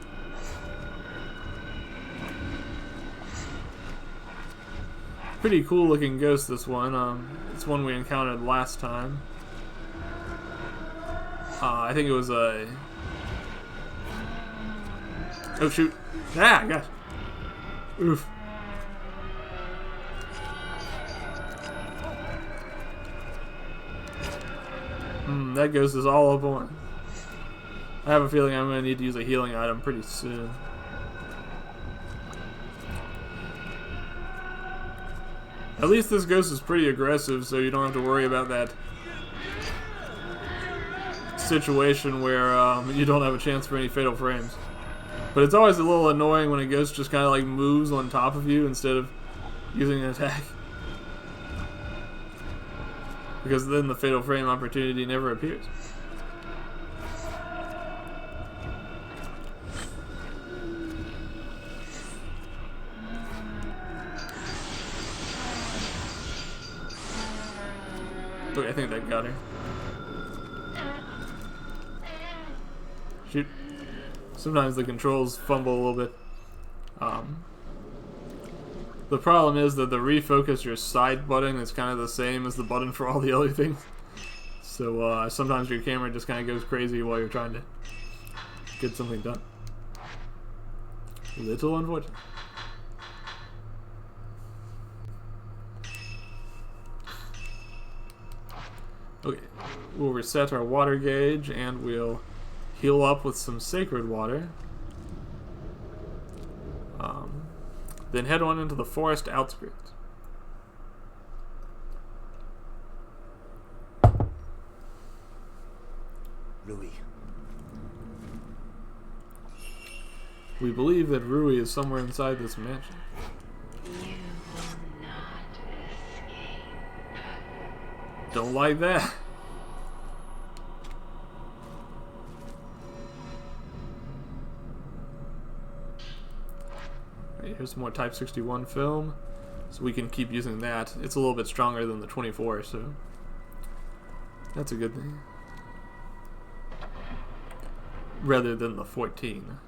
Pretty cool looking ghost, this one. It's one we encountered last time. I think it was a... Oh shoot. Ah, gosh. Oof. That ghost is all up on. I have a feeling I'm going to need to use a healing item pretty soon. At least this ghost is pretty aggressive, so you don't have to worry about that situation where you don't have a chance for any fatal frames. But it's always a little annoying when a ghost just kind of, like, moves on top of you instead of using an attack, because then the fatal frame opportunity never appears. Okay, I think that got her. Shoot. Sometimes the controls fumble a little bit. The problem is that the refocus your sight button is kind of the same as the button for all the other things. So sometimes your camera just kind of goes crazy while you're trying to get something done. Little unfortunate. Okay, We'll reset our water gauge and we'll heal up with some sacred water. Then head on into the forest outskirts. Rui. We believe that Rui is somewhere inside this mansion. You will not escape. Don't like that. Right, here's some more Type 61 film, so we can keep using that. It's a little bit stronger than the 24, so that's a good thing. Rather than the 14.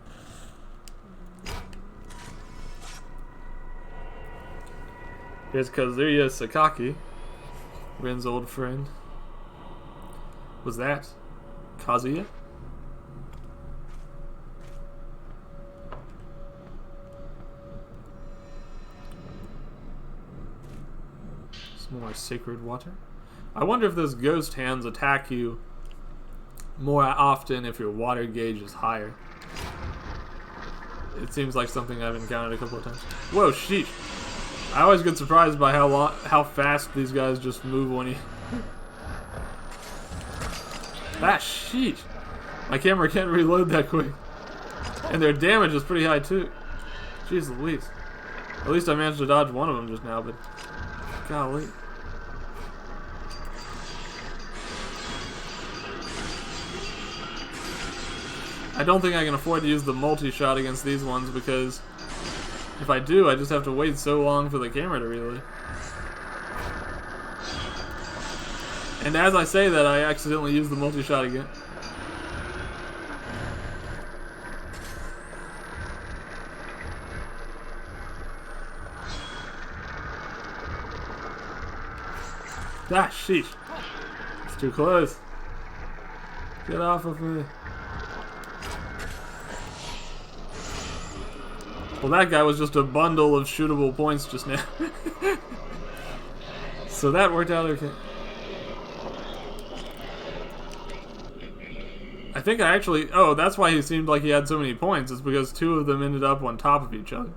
Here's Kazuya Sakaki, Ren's old friend. Was that Kazuya? Some more sacred water. I wonder if those ghost hands attack you more often if your water gauge is higher. It seems like something I've encountered a couple of times. Whoa, sheesh. I always get surprised by how fast these guys just move when you... Ah, sheesh. My camera can't reload that quick. And their damage is pretty high too. Jeez Louise. At least I managed to dodge one of them just now, but... golly. I don't think I can afford to use the multi-shot against these ones because if I do, I just have to wait so long for the camera to reload. And as I say that, I accidentally use the multi-shot again. Ah, sheesh. It's too close. Get off of me. Well, that guy was just a bundle of shootable points just now. So that worked out okay. I think I actually... oh, that's why he seemed like he had so many points. It's because two of them ended up on top of each other.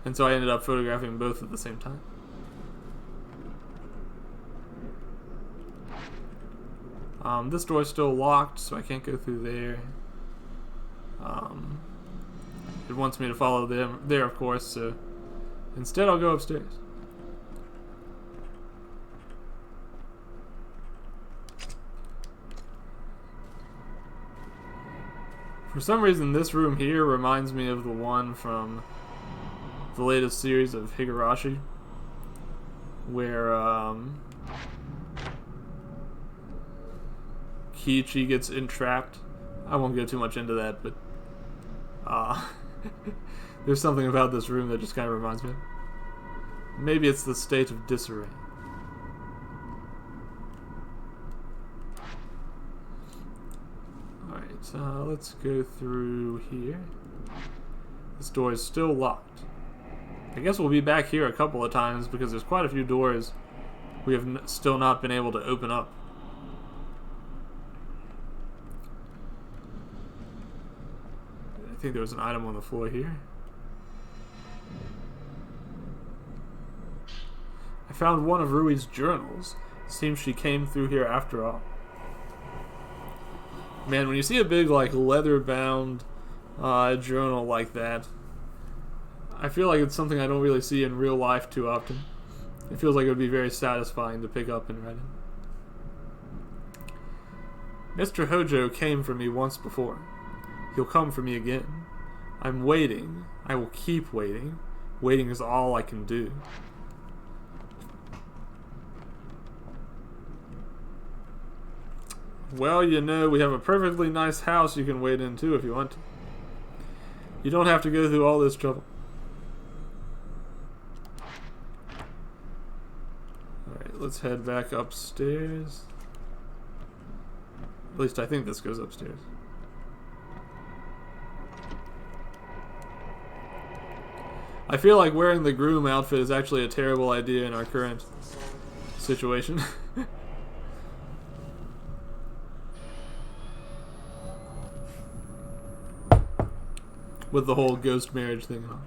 And so I ended up photographing both at the same time. This door's still locked, so I can't go through there. It wants me to follow them there, of course, so instead I'll go upstairs. For some reason, this room here reminds me of the one from the latest series of Higurashi, where Kiichi gets entrapped. I won't go too much into that, but there's something about this room that just kind of reminds me. Maybe it's the state of disarray. Alright, let's go through here. This door is still locked. I guess we'll be back here a couple of times because there's quite a few doors we have still not been able to open up. I think there was an item on the floor here. I found one of Rui's journals. Seems she came through here after all. Man, when you see a big, like, leather-bound journal like that, I feel like it's something I don't really see in real life too often. It feels like it would be very satisfying to pick up and read it. Mr. Hojo came for me once before. He'll come for me again. I'm waiting. I will keep waiting. Waiting is all I can do. Well, you know, we have a perfectly nice house you can wait in too if you want to. You don't have to go through all this trouble. Alright, let's head back upstairs. At least I think this goes upstairs. I feel like wearing the groom outfit is actually a terrible idea in our current situation. With the whole ghost marriage thing and all.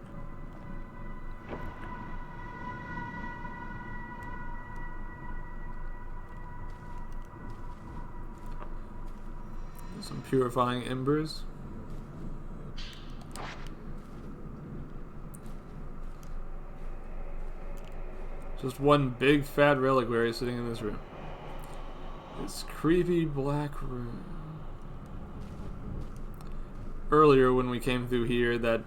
Some purifying embers. Just one big fat reliquary sitting in this room. This creepy black room. Earlier when we came through here, that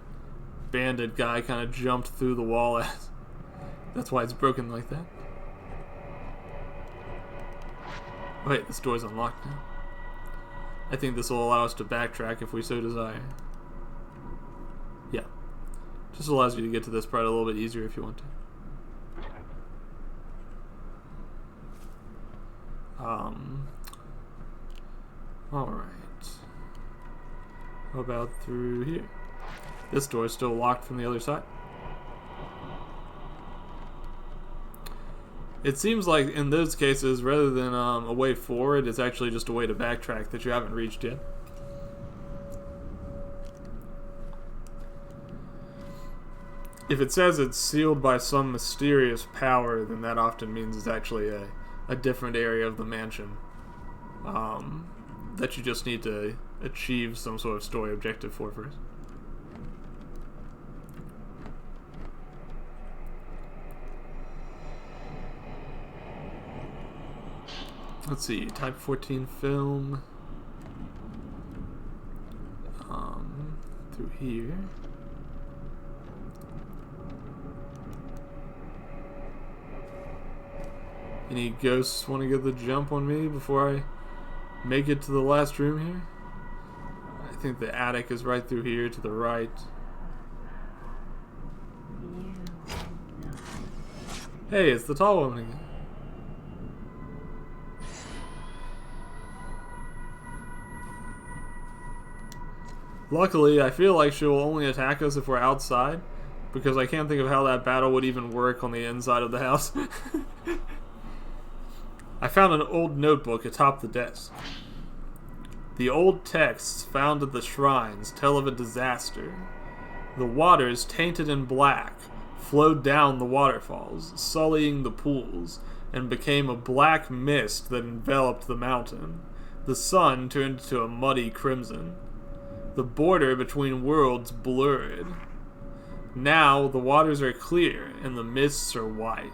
bandit guy kind of jumped through the wall. That's why it's broken like that. Wait, this door's unlocked now. I think this will allow us to backtrack if we so desire. Yeah. Just allows you to get to this part a little bit easier if you want to. Alright. How about through here? This door is still locked from the other side. It seems like in those cases, rather than a way forward, it's actually just a way to backtrack that you haven't reached yet. If it says it's sealed by some mysterious power, then that often means it's actually a different area of the mansion. That you just need to achieve some sort of story objective for first. Let's see, type 14 film. Through here. Any ghosts want to get the jump on me before I make it to the last room here? I think the attic is right through here to the right. Hey, it's the tall woman again. Luckily, I feel like she will only attack us if we're outside, because I can't think of how that battle would even work on the inside of the house. I found an old notebook atop the desk. The old texts found at the shrines tell of a disaster. The waters, tainted in black, flowed down the waterfalls, sullying the pools, and became a black mist that enveloped the mountain. The sun turned to a muddy crimson. The border between worlds blurred. Now the waters are clear and the mists are white.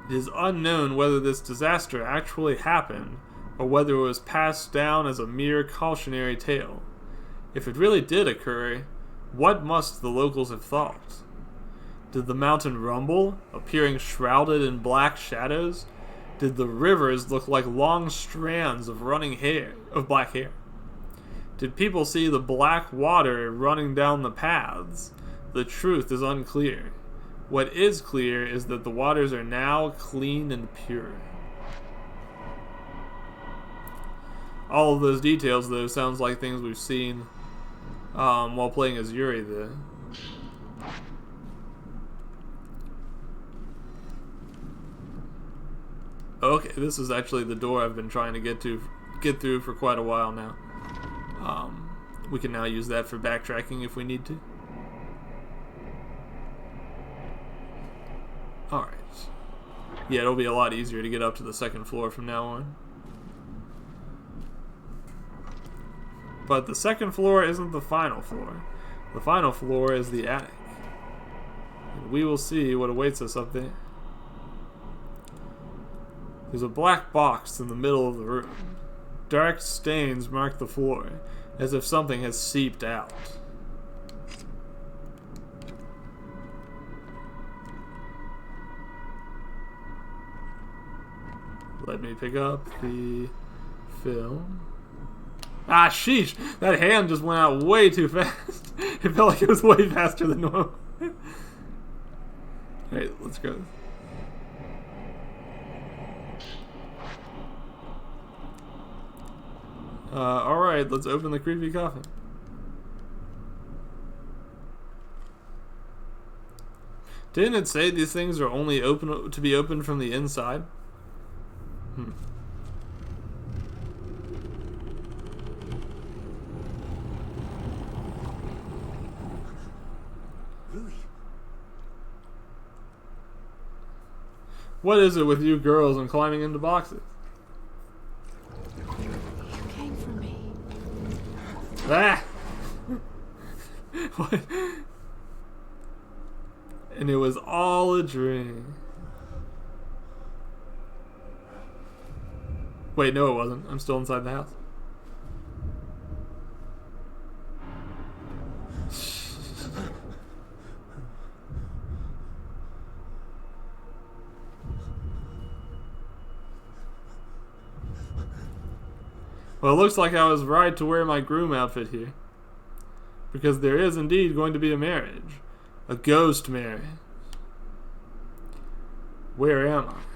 It is unknown whether this disaster actually happened or whether it was passed down as a mere cautionary tale. If it really did occur, what must the locals have thought? Did the mountain rumble, appearing shrouded in black shadows? Did the rivers look like long strands of black hair? Did people see the black water running down the paths? The truth is unclear. What is clear is that the waters are now clean and pure. All of those details, though, sounds like things we've seen while playing as Yuri, though. Okay, this is actually the door I've been trying to get through for quite a while now. We can now use that for backtracking if we need to. Alright. Yeah, it'll be a lot easier to get up to the second floor from now on. But the second floor isn't the final floor. The final floor is the attic. And we will see what awaits us up there. There's a black box in the middle of the room. Dark stains mark the floor, as if something has seeped out. Let me pick up the film. Ah, sheesh! That hand just went out way too fast. It felt like it was way faster than normal. Alright, let's go. Alright, let's open the creepy coffin. Didn't it say these things are only open to be opened from the inside? Hmm. Rui, What is it with you girls and climbing into boxes? You came for me. Ah! What? And it was all a dream. Wait, no, it wasn't. I'm still inside the house. Well, it looks like I was right to wear my groom outfit here. Because there is indeed going to be a marriage. A ghost marriage. Where am I?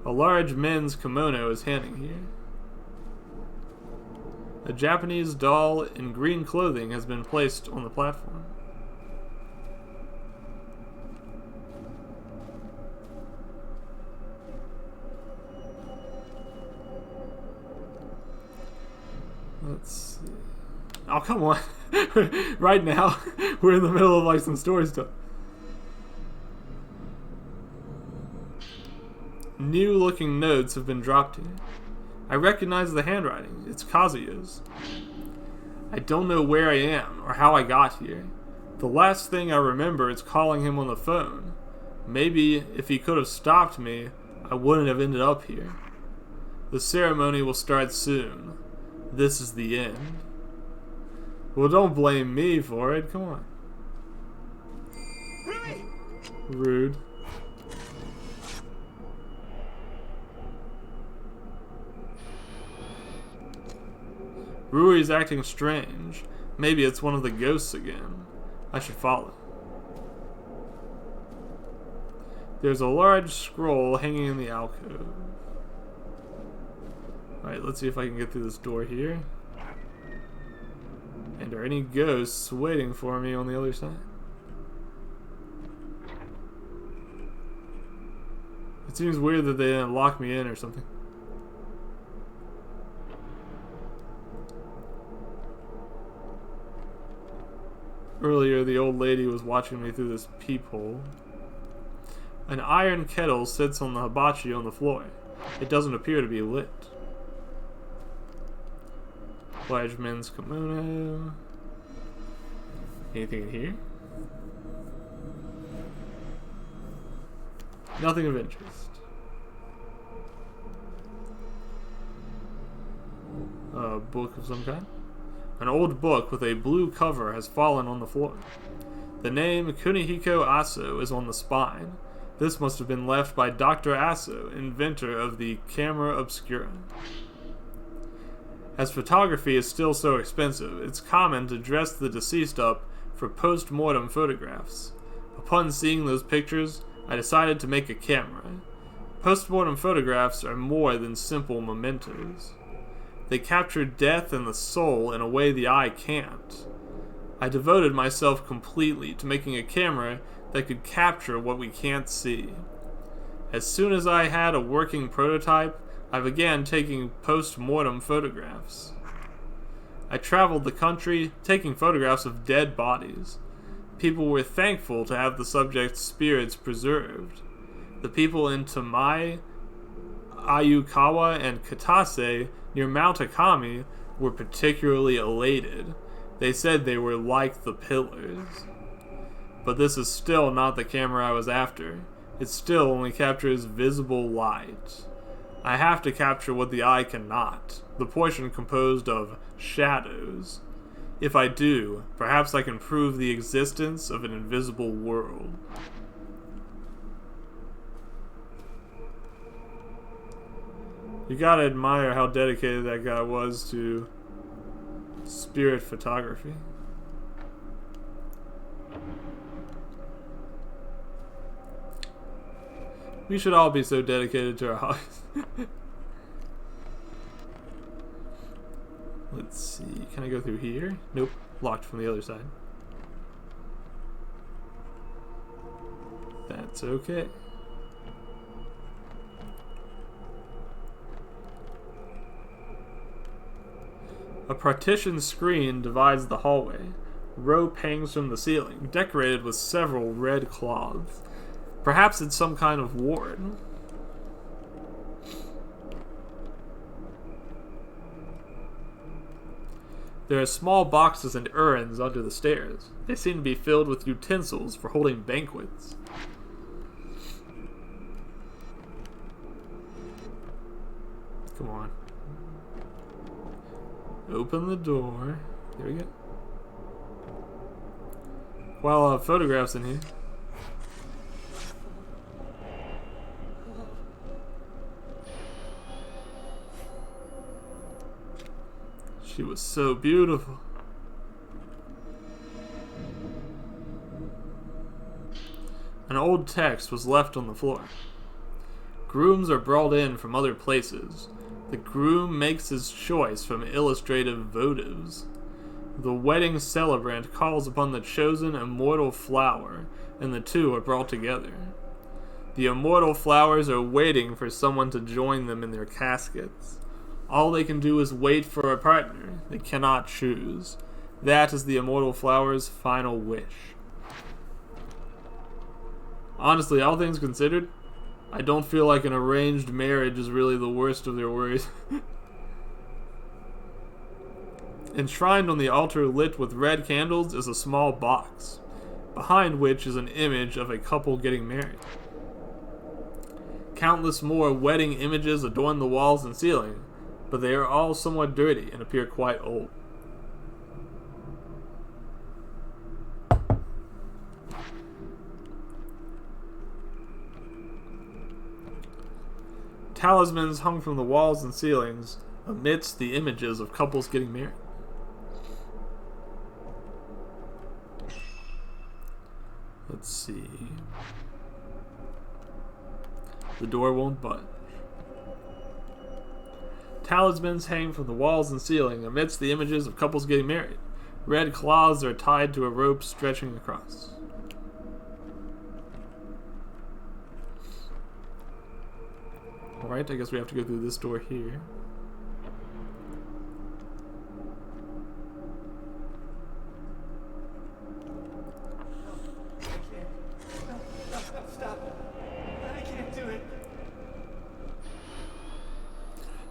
A large men's kimono is hanging here. A Japanese doll in green clothing has been placed on the platform. Let's see. Oh, come on. Right now, we're in the middle of like some story stuff. New looking notes have been dropped here. I recognize the handwriting. It's Kazuya's. I don't know where I am or how I got here. The last thing I remember is calling him on the phone. Maybe if he could have stopped me, I wouldn't have ended up here. The ceremony will start soon. This is the end. Well, don't blame me for it. Come on. Rude. Rui's acting strange. Maybe it's one of the ghosts again. I should follow. There's a large scroll hanging in the alcove. Alright, let's see if I can get through this door here. And are any ghosts waiting for me on the other side? It seems weird that they didn't lock me in or something. Earlier, the old lady was watching me through this peephole. An iron kettle sits on the hibachi on the floor. It doesn't appear to be lit. Large men's kimono. Anything in here? Nothing of interest. A book of some kind? An old book with a blue cover has fallen on the floor. The name Kunihiko Aso is on the spine. This must have been left by Dr. Aso, inventor of the camera obscura. As photography is still so expensive, it's common to dress the deceased up for post-mortem photographs. Upon seeing those pictures, I decided to make a camera. Post-mortem photographs are more than simple mementos. They capture death and the soul in a way the eye can't. I devoted myself completely to making a camera that could capture what we can't see. As soon as I had a working prototype, I began taking post-mortem photographs. I traveled the country, taking photographs of dead bodies. People were thankful to have the subject's spirits preserved. The people in Tamai, Ayukawa, and Katase near Mount Akami were particularly elated. They said they were like the pillars. But this is still not the camera I was after. It still only captures visible light. I have to capture what the eye cannot, the portion composed of shadows. If I do, perhaps I can prove the existence of an invisible world. You gotta admire how dedicated that guy was to spirit photography. We should all be so dedicated to our hobbies. Let's see. Can I go through here? Nope. Locked from the other side. That's okay. A partition screen divides the hallway. Rope hangs from the ceiling, decorated with several red cloths. Perhaps it's some kind of ward. There are small boxes and urns under the stairs. They seem to be filled with utensils for holding banquets. Come on. Open the door. There we go. Well, photographs in here. She was so beautiful. An old text was left on the floor. Grooms are brought in from other places. The groom makes his choice from illustrative votives. The wedding celebrant calls upon the chosen immortal flower, and the two are brought together. The immortal flowers are waiting for someone to join them in their caskets. All they can do is wait for a partner. They cannot choose. That is the immortal flower's final wish. Honestly, all things considered, I don't feel like an arranged marriage is really the worst of their worries. Enshrined on the altar lit with red candles is a small box, behind which is an image of a couple getting married. Countless more wedding images adorn the walls and ceiling, but they are all somewhat dirty and appear quite old. Talismans hung from the walls and ceilings amidst the images of couples getting married. Let's see. The door won't budge. Talismans hang from the walls and ceiling amidst the images of couples getting married. Red cloths are tied to a rope stretching across. Alright, I guess we have to go through this door here.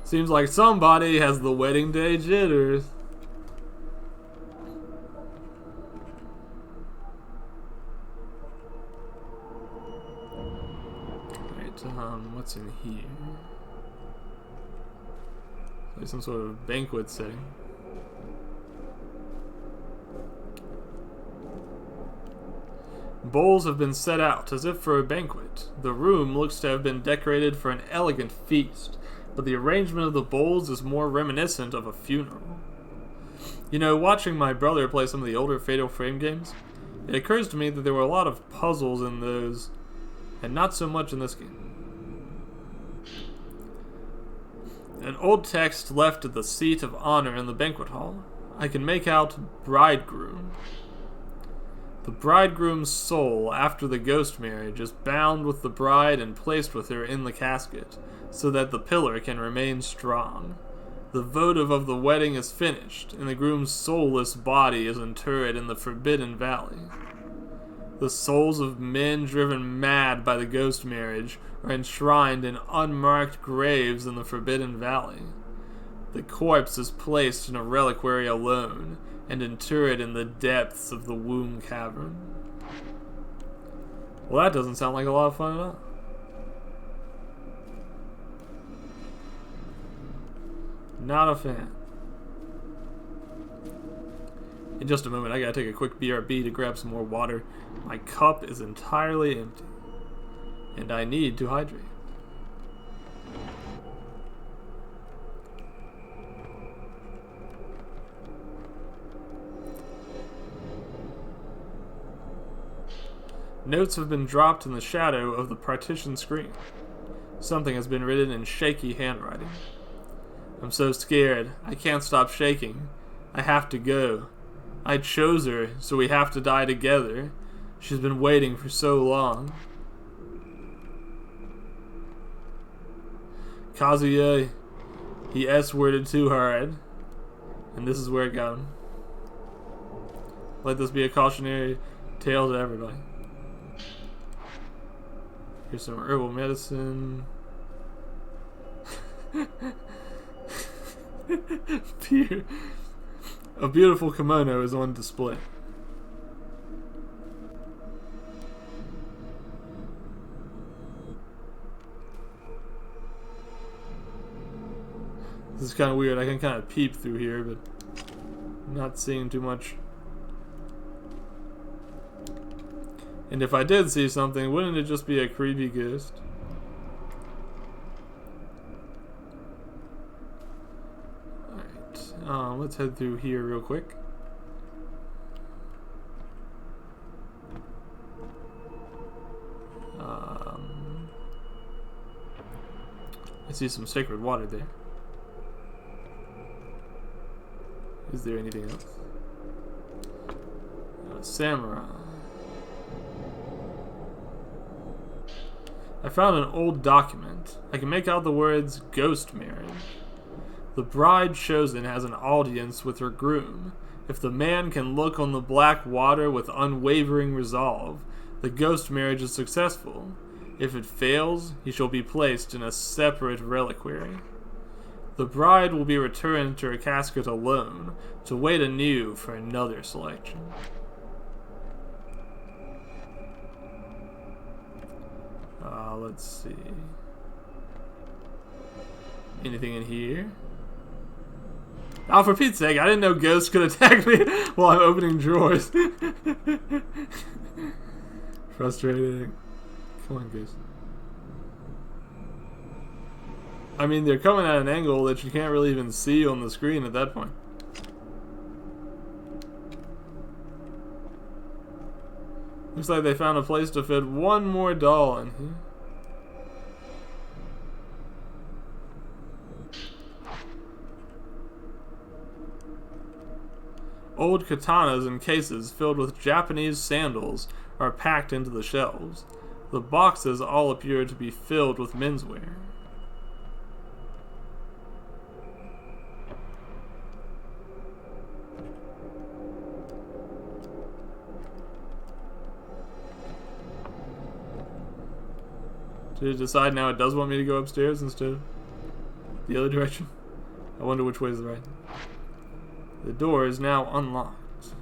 Seems like somebody has the wedding day jitters. Alright, what's in here? Like some sort of banquet setting. Bowls have been set out as if for a banquet. The room looks to have been decorated for an elegant feast, but the arrangement of the bowls is more reminiscent of a funeral. You know, watching my brother play some of the older Fatal Frame games, it occurs to me that there were a lot of puzzles in those, and not so much in this game. An old text left at the seat of honor in the banquet hall. I can make out bridegroom. The bridegroom's soul, after the ghost marriage, is bound with the bride and placed with her in the casket, so that the pillar can remain strong. The votive of the wedding is finished, and the groom's soulless body is interred in the Forbidden Valley. The souls of men driven mad by the ghost marriage are enshrined in unmarked graves in the Forbidden Valley. The corpse is placed in a reliquary alone, and interred in the depths of the womb cavern. Well, that doesn't sound like a lot of fun at all. Not a fan. In just a moment, I gotta take a quick BRB to grab some more water. My cup is entirely empty, and I need to hydrate. Notes have been dropped in the shadow of the partition screen. Something has been written in shaky handwriting. I'm so scared. I can't stop shaking. I have to go. I chose her, so we have to die together. She's been waiting for so long. Kazuya, he S-worded too hard. And this is where it got him. Let this be a cautionary tale to everybody. Here's some herbal medicine. A beautiful kimono is on display. This is kind of weird. I can kind of peep through here, but I'm not seeing too much. And if I did see something, wouldn't it just be a creepy ghost? Alright, let's head through here real quick. I see some sacred water there. Is there anything else? Samurai. I found an old document. I can make out the words ghost marriage. The bride chosen has an audience with her groom. If the man can look on the black water with unwavering resolve, the ghost marriage is successful. If it fails, he shall be placed in a separate reliquary. The bride will be returned to her casket alone, to wait anew for another selection. Let's see. Anything in here? Oh, for Pete's sake, I didn't know ghosts could attack me while I'm opening drawers. Frustrating. Come on, ghost. I mean, they're coming at an angle that you can't really even see on the screen at that point. Looks like they found a place to fit one more doll in here. Old katanas in cases filled with Japanese sandals are packed into the shelves. The boxes all appear to be filled with menswear. Did it decide now it does want me to go upstairs instead of the other direction? I wonder which way is the right. The door is now unlocked.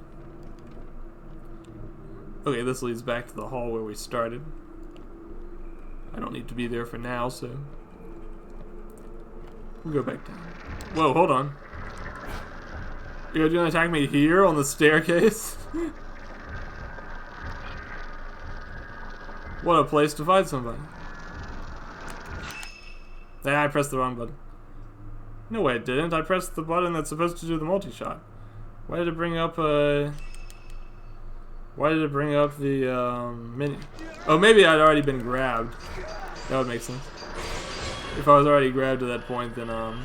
Okay, this leads back to the hall where we started. I don't need to be there for now, so we'll go back down. Whoa, hold on. You're gonna attack me here on the staircase? What a place to fight somebody. I pressed the wrong button. No way, I didn't. I pressed the button that's supposed to do the multi-shot. Why did it bring up the menu? Oh, maybe I'd already been grabbed. That would make sense. If I was already grabbed at that point, then Ah,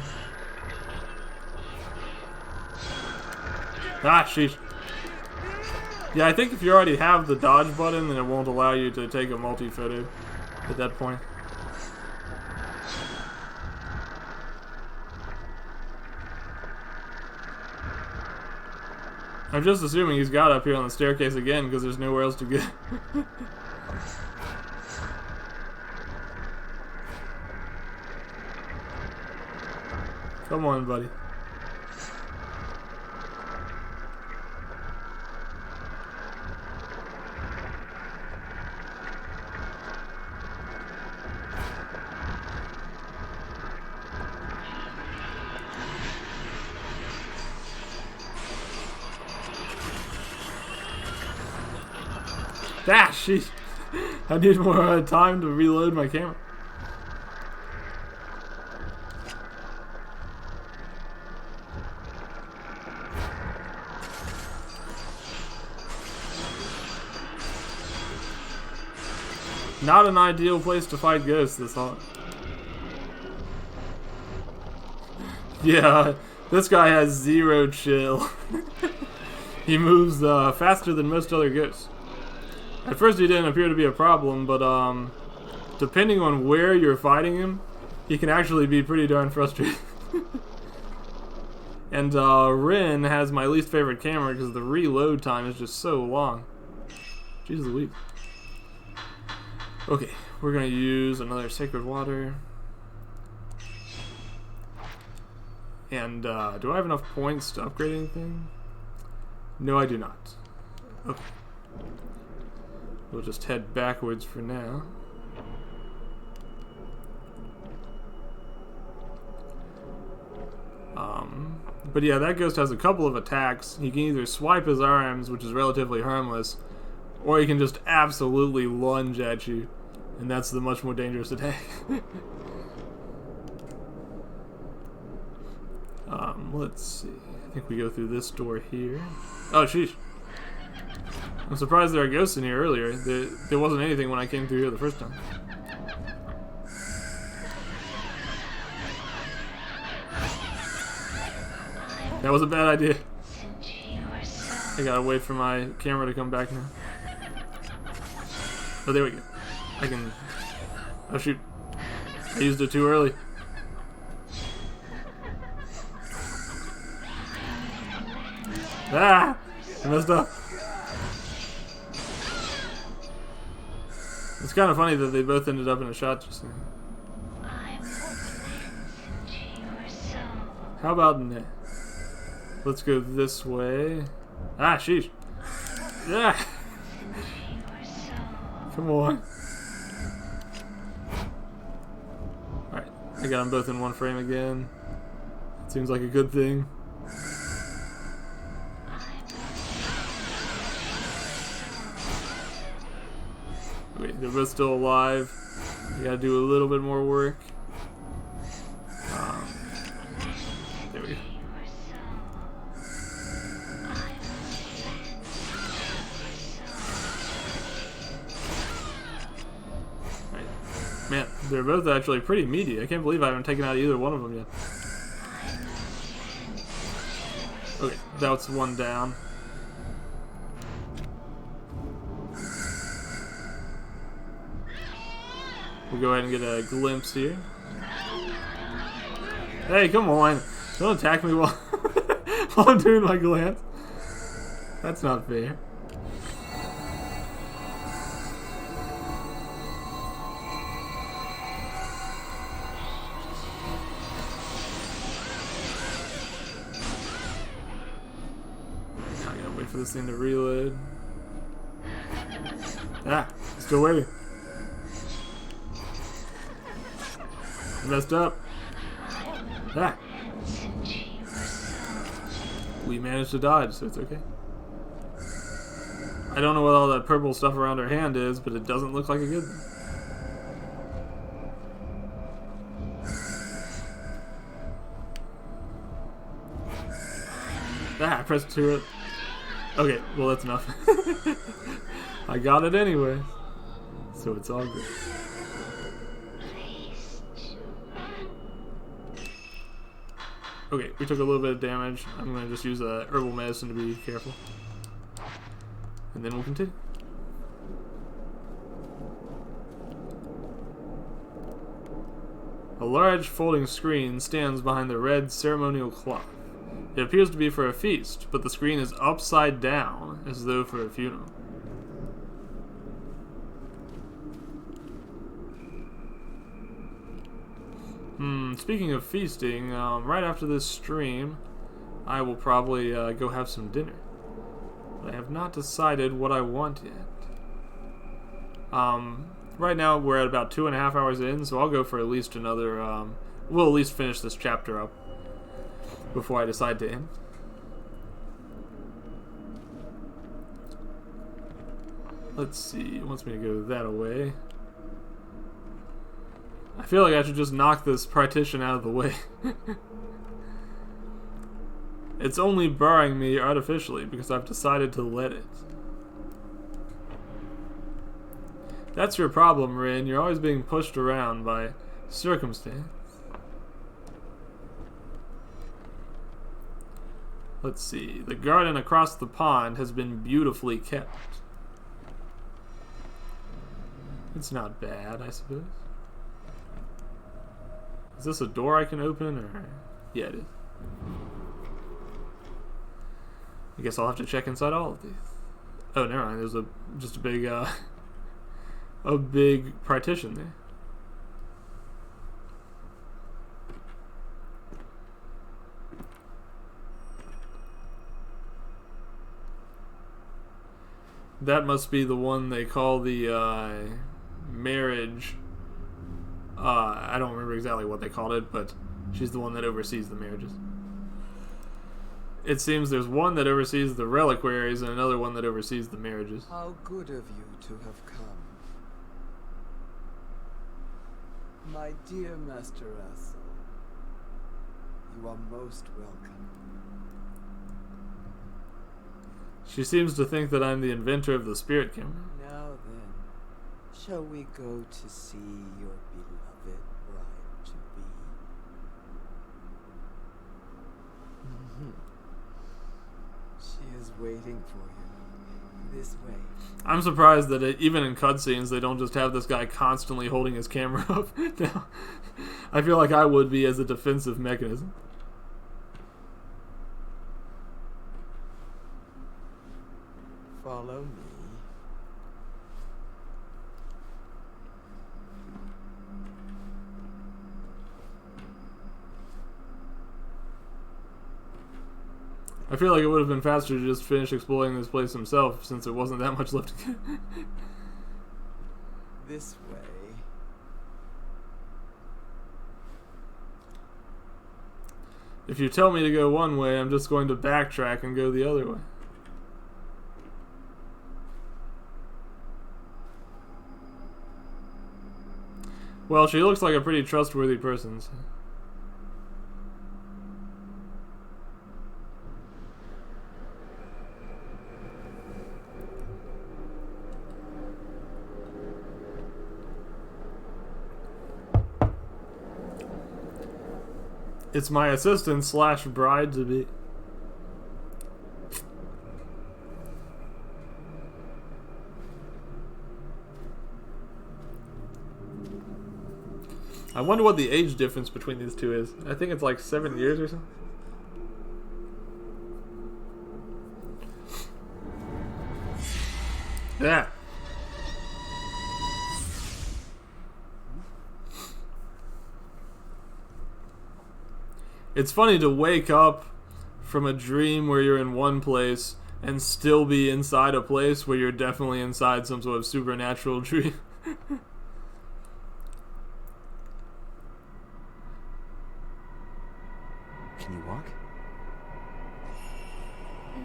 sheesh. Yeah, I think if you already have the dodge button, then it won't allow you to take a multi-photo at that point. I'm just assuming he's got up here on the staircase again because there's nowhere else to go. Come on, buddy. Ah, sheesh. I need more time to reload my camera. Not an ideal place to fight ghosts this hot. Yeah, this guy has zero chill. He moves faster than most other ghosts. At first he didn't appear to be a problem, but depending on where you're fighting him, he can actually be pretty darn frustrating. And Rin has my least favorite camera because the reload time is just so long. Jeez Louise. Okay, we're gonna use another sacred water. And do I have enough points to upgrade anything? No, I do not. Okay. We'll just head backwards for now. But yeah, that ghost has a couple of attacks. He can either swipe his arms, which is relatively harmless, or he can just absolutely lunge at you, and that's the much more dangerous attack. Let's see. I think we go through this door here. Oh, sheesh. I'm surprised there are ghosts in here earlier. There wasn't anything when I came through here the first time. That was a bad idea. I gotta wait for my camera to come back now. Oh, there we go. I can... Oh, shoot. I used it too early. Ah! I messed up. It's kind of funny that they both ended up in a shot just now. How about that? Let's go this way. Ah, sheesh. Yeah. Come on. Alright, I got them both in one frame again. Seems like a good thing. Wait, they're both still alive. We gotta do a little bit more work. There we go. Man, they're both actually pretty meaty. I can't believe I haven't taken out either one of them yet. Okay, that's one down. We'll go ahead and get a glimpse here. Hey, come on. Don't attack me while, while I'm doing my glance. That's not fair. For this thing to reload. Ah, still waiting. Messed up. Ah. We managed to dodge, so it's okay. I don't know what all that purple stuff around her hand is, but it doesn't look like a good thing. Ah, I pressed turret. Okay, well that's enough. I got it anyway, so it's all good. Okay, we took a little bit of damage. I'm gonna just use a herbal medicine to be careful, and then we'll continue. A large folding screen stands behind the red ceremonial cloth. It appears to be for a feast, but the screen is upside down, as though for a funeral. Speaking of feasting, right after this stream, I will probably go have some dinner. But I have not decided what I want yet. Right now we're at about 2.5 hours in, so I'll go for at least another, we'll at least finish this chapter up before I decide to end. Let's see, it wants me to go that way. I feel like I should just knock this partition out of the way. It's only barring me artificially because I've decided to let it. That's your problem, Rin. You're always being pushed around by circumstance. Let's see. The garden across the pond has been beautifully kept. It's not bad, I suppose. Is this a door I can open, or... Yeah, it is. I guess I'll have to check inside all of these. Oh, never mind. There's just a big a big partition there. That must be the one they call the marriage. I don't remember exactly what they called it, but she's the one that oversees the marriages. It seems there's one that oversees the reliquaries and another one that oversees the marriages. How good of you to have come. My dear Master Russell, you are most welcome. She seems to think that I'm the inventor of the spirit camera. Now then, shall we go to see your beloved bride-to-be? She is waiting for you. This way. I'm surprised that even in cutscenes they don't just have this guy constantly holding his camera up. Now, I feel like I would be as a defensive mechanism. Follow me. I feel like it would have been faster to just finish exploring this place himself, since there wasn't that much left to get. This way. If you tell me to go one way, I'm just going to backtrack and go the other way. Well, she looks like a pretty trustworthy person. So. It's my assistant / bride-to-be. I wonder what the age difference between these two is. I think it's like 7 years or something. Yeah. It's funny to wake up from a dream where you're in one place and still be inside a place where you're definitely inside some sort of supernatural dream. Can you walk?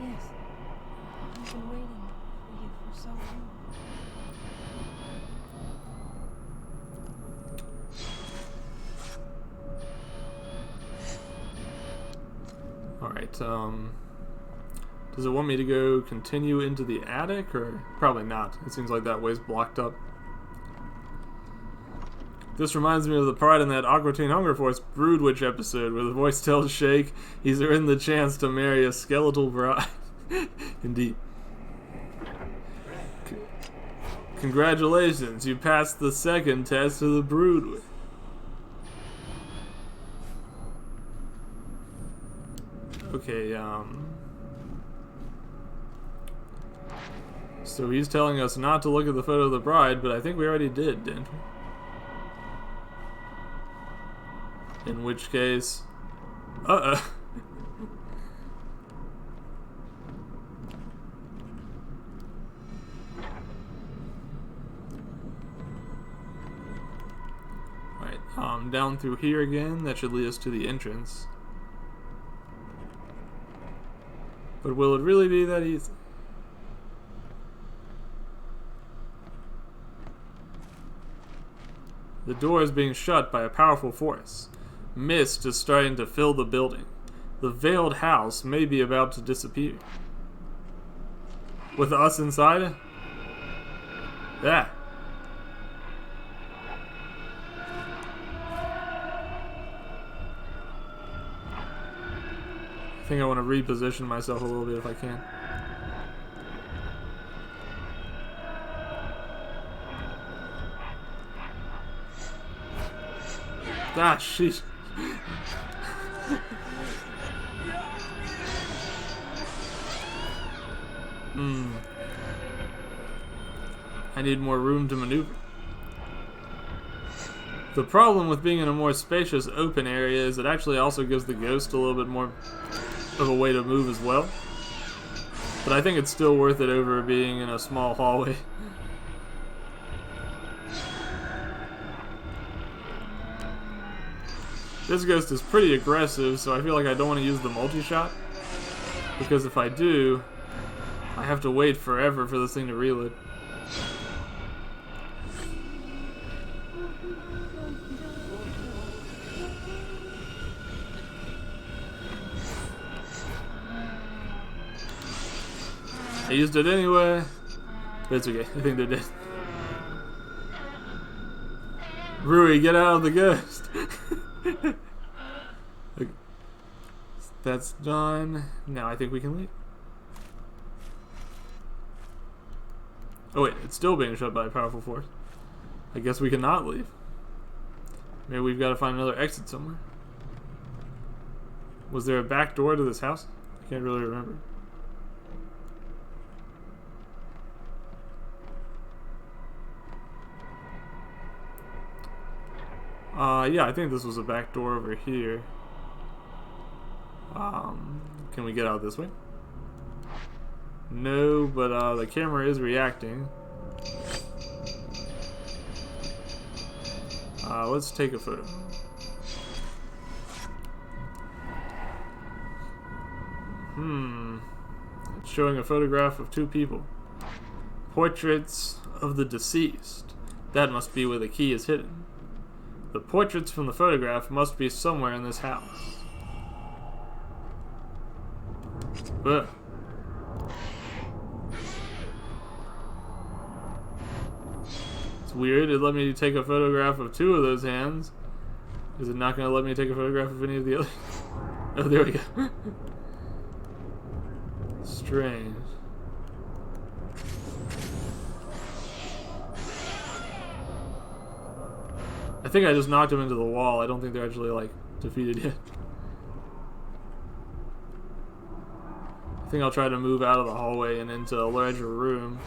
Yes. I've been waiting for you for so long. Alright, does it want me to go continue into the attic, or probably not? It seems like that way's blocked up. This reminds me of the part in that Aqua Teen Hunger Force Brood Witch episode where the voice tells Shake he's earned the chance to marry a skeletal bride. Indeed. Congratulations, you passed the second test of the Brood Witch. Okay, so he's telling us not to look at the photo of the bride, but I think we already did, didn't we? In which case... Alright, down through here again. That should lead us to the entrance. But will it really be that easy? The door is being shut by a powerful force. Mist is starting to fill the building. The veiled house may be about to disappear. With us inside it? Yeah. I think I want to reposition myself a little bit if I can. Ah, sheesh. I need more room to maneuver. The problem with being in a more spacious open area is it actually also gives the ghost a little bit more of a way to move as well. But I think it's still worth it over being in a small hallway. This ghost is pretty aggressive, so I feel like I don't want to use the multi-shot. Because if I do, I have to wait forever for this thing to reload. I used it anyway, but it's okay. I think they're dead. Rui, get out of the ghost! Okay. That's done. Now I think we can leave. Oh wait, it's still being shut by a powerful force. I guess we cannot leave. Maybe we've got to find another exit somewhere. Was there a back door to this house? I can't really remember. Yeah, I think this was a back door over here. Can we get out this way? No, but the camera is reacting. Let's take a photo. It's showing a photograph of two people. Portraits of the deceased. That must be where the key is hidden. The portraits from the photograph must be somewhere in this house. Ugh. It's weird. It let me take a photograph of two of those hands. Is it not going to let me take a photograph of any of the others? Oh, there we go. Strange. I think I just knocked him into the wall. I don't think they're actually, like, defeated yet. I think I'll try to move out of the hallway and into a larger room.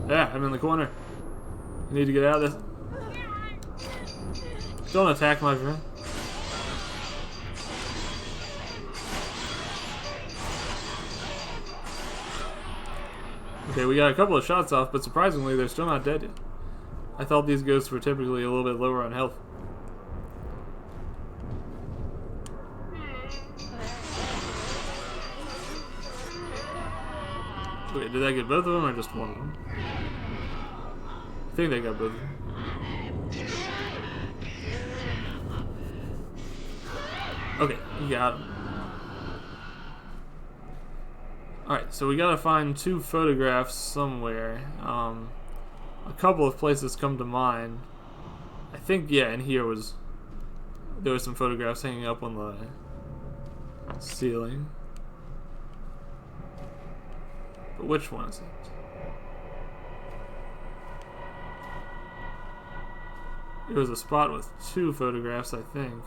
Yeah, I'm in the corner. I need to get out of this. Don't attack my friend. Okay, we got a couple of shots off, but surprisingly, they're still not dead yet. I thought these ghosts were typically a little bit lower on health. Wait, did I get both of them or just one of them? I think they got both of them. Okay, you got them. Alright, so we gotta find two photographs somewhere. A couple of places come to mind. I think, yeah, in here there were some photographs hanging up on the ceiling. But which one is it? It was a spot with two photographs, I think.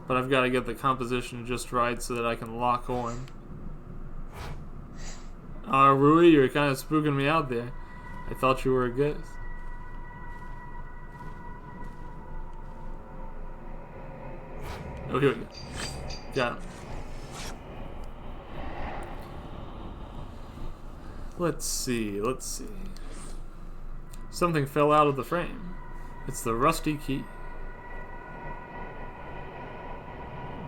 But I've got to get the composition just right so that I can lock on. Rui, you're kind of spooking me out there. I thought you were a ghost. Oh, here we go. Got him. Let's see. Something fell out of the frame. It's the rusty key.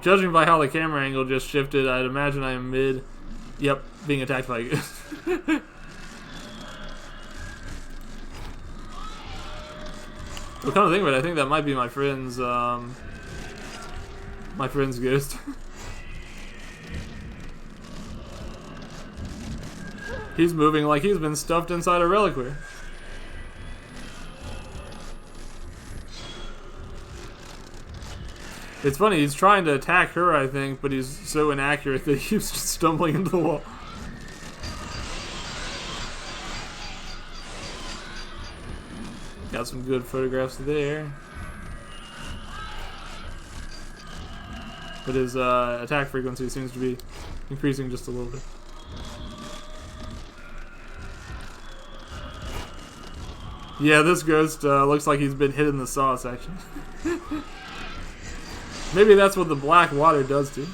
Judging by how the camera angle just shifted, I'd imagine I am being attacked by a ghost. Well, come to think of it, I think that might be my friend's ghost. He's moving like he's been stuffed inside a reliquary. It's funny, he's trying to attack her, I think, but he's so inaccurate that he keeps just stumbling into the wall. Got some good photographs there. But his attack frequency seems to be increasing just a little bit. Yeah, this ghost looks like he's been hit in the sauce, actually. Maybe that's what the black water does to you.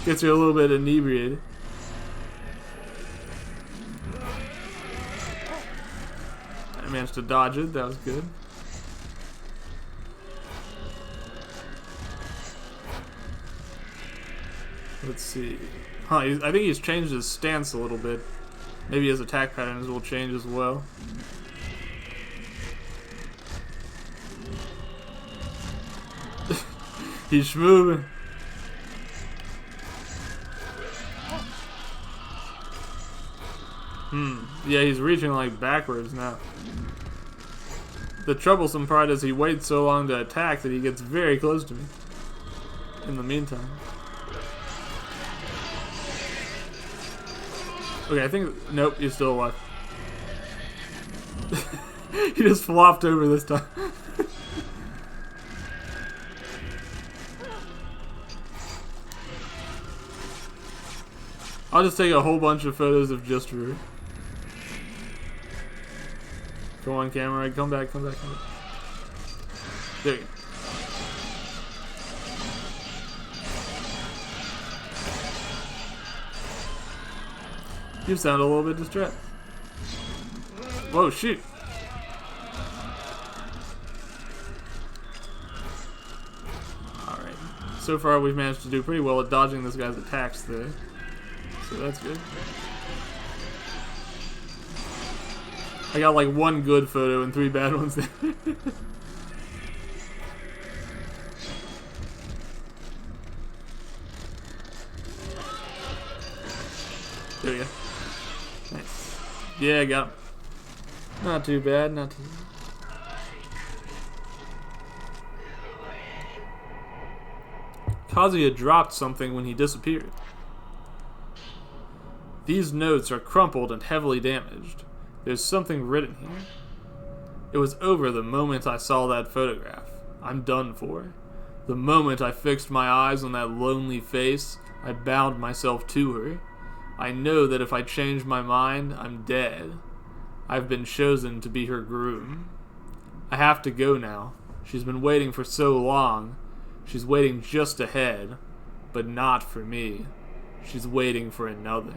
Gets you a little bit inebriated. I managed to dodge it, that was good. Let's see. Huh, I think he's changed his stance a little bit. Maybe his attack patterns will change as well. He's schmooving. Yeah, he's reaching like backwards now. The troublesome part is he waits so long to attack that he gets very close to me. In the meantime. Okay, I think... Nope, he's still alive. He just flopped over this time. I'll just take a whole bunch of photos of just Rue. Come on, camera. Come back, come back, come back. There you go. You sound a little bit distressed. Whoa, shoot. Alright. So far, we've managed to do pretty well at dodging this guy's attacks there. So that's good. I got like one good photo and 3 bad ones there. There we go. Nice. Yeah, I got him. Not too bad, not too bad. Kazuya dropped something when he disappeared. These notes are crumpled and heavily damaged. There's something written here. It was over the moment I saw that photograph. I'm done for. The moment I fixed my eyes on that lonely face, I bound myself to her. I know that if I change my mind, I'm dead. I've been chosen to be her groom. I have to go now. She's been waiting for so long. She's waiting just ahead, but not for me. She's waiting for another.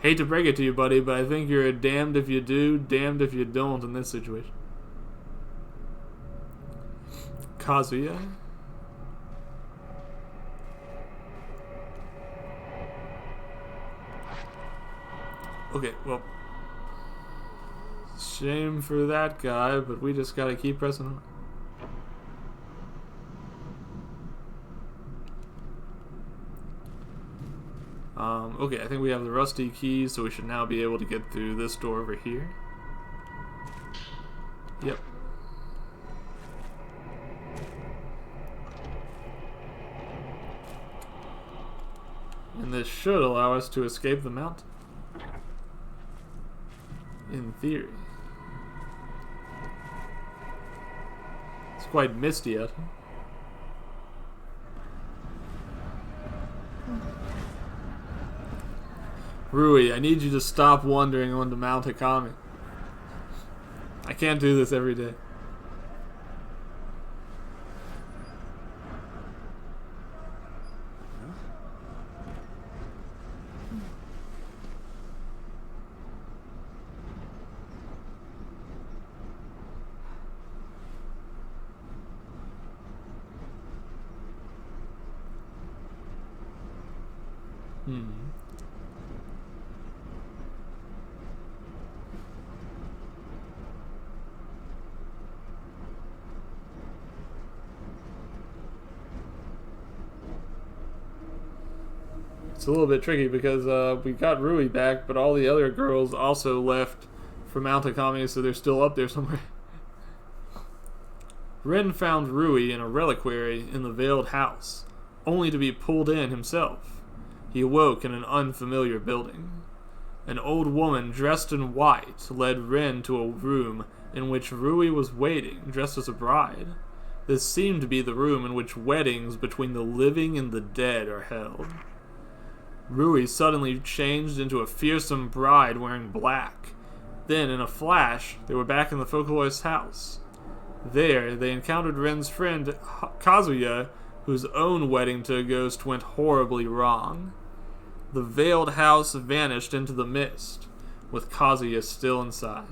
Hate to break it to you, buddy, but I think you're a damned if you do, damned if you don't in this situation. Kazuya? Okay, well, shame for that guy, but we just gotta keep pressing on. Okay, I think we have the rusty keys, so we should now be able to get through this door over here. Yep. And this should allow us to escape the mountain. In theory. It's quite misty out here. Rui, I need you to stop wandering onto Mount Hakami. I can't do this every day. It's a little bit tricky because we got Rui back, but all the other girls also left for Mount Akami, so they're still up there somewhere. Ren found Rui in a reliquary in the Veiled House, only to be pulled in himself. He awoke in an unfamiliar building. An old woman dressed in white led Ren to a room in which Rui was waiting, dressed as a bride. This seemed to be the room in which weddings between the living and the dead are held. Rui suddenly changed into a fearsome bride wearing black. Then, in a flash, they were back in the folklorist's house. There, they encountered Ren's friend Kazuya, whose own wedding to a ghost went horribly wrong. The veiled house vanished into the mist, with Kazuya still inside.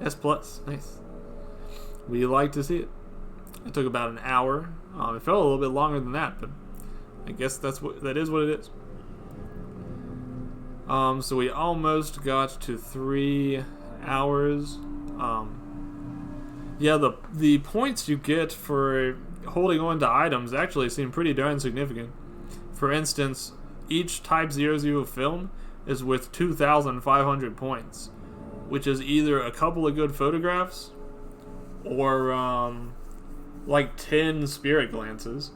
S+, nice. We like to see it. It took about an hour. It felt a little bit longer than that, but I guess that is what it is. So we almost got to 3 hours. Yeah, the points you get for holding on to items actually seem pretty darn significant. For instance, each Type 00 film is worth 2,500 points, which is either a couple of good photographs or like 10 spirit glances.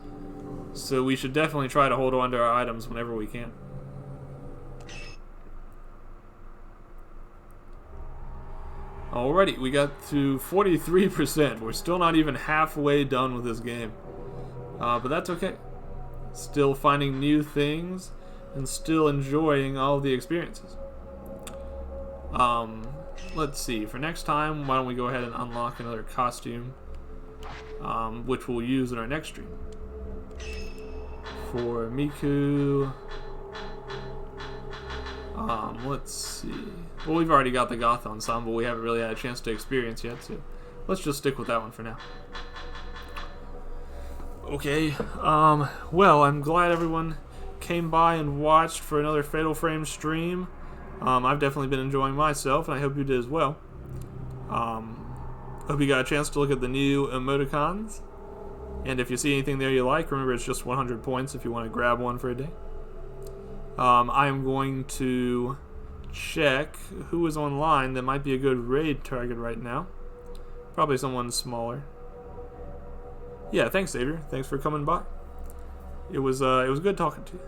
So we should definitely try to hold on to our items whenever we can. Alrighty, we got to 43%. We're still not even halfway done with this game. But that's okay. Still finding new things and still enjoying all of the experiences. Let's see. For next time, why don't we go ahead and unlock another costume, which we'll use in our next stream. For Miku... let's see. Well, we've already got the Goth Ensemble. We haven't really had a chance to experience yet, so let's just stick with that one for now. Okay, well, I'm glad everyone came by and watched for another Fatal Frame stream. I've definitely been enjoying myself, and I hope you did as well. Hope you got a chance to look at the new emoticons. And if you see anything there you like, remember it's just 100 points if you want to grab one for a day. I am going to check who is online that might be a good raid target right now. Probably someone smaller. Yeah, thanks, Xavier. Thanks for coming by. It was good talking to you.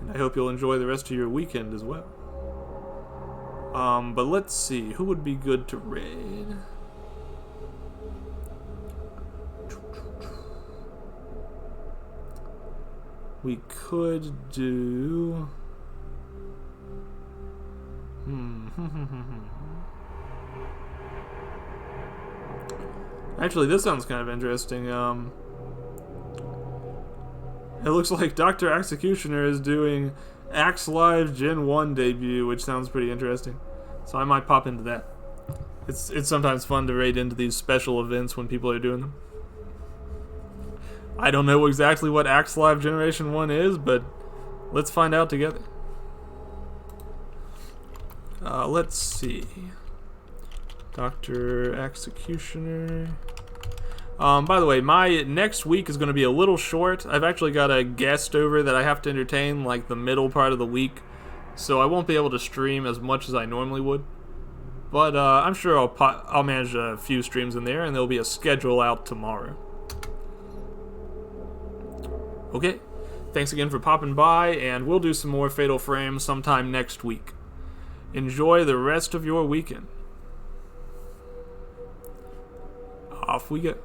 And I hope you'll enjoy the rest of your weekend as well. But let's see, who would be good to raid? We could do... Actually, this sounds kind of interesting. It looks like Dr. Executioner is doing Axe Live Gen 1 debut, which sounds pretty interesting. So I might pop into that. It's sometimes fun to raid into these special events when people are doing them. I don't know exactly what Axe Live Generation 1 is, but let's find out together. Let's see. Dr. Executioner. By the way, my next week is going to be a little short. I've actually got a guest over that I have to entertain like the middle part of the week, so I won't be able to stream as much as I normally would. But I'm sure I'll manage a few streams in there, and there'll be a schedule out tomorrow. Okay, thanks again for popping by, and we'll do some more Fatal Frame sometime next week. Enjoy the rest of your weekend. Off we go.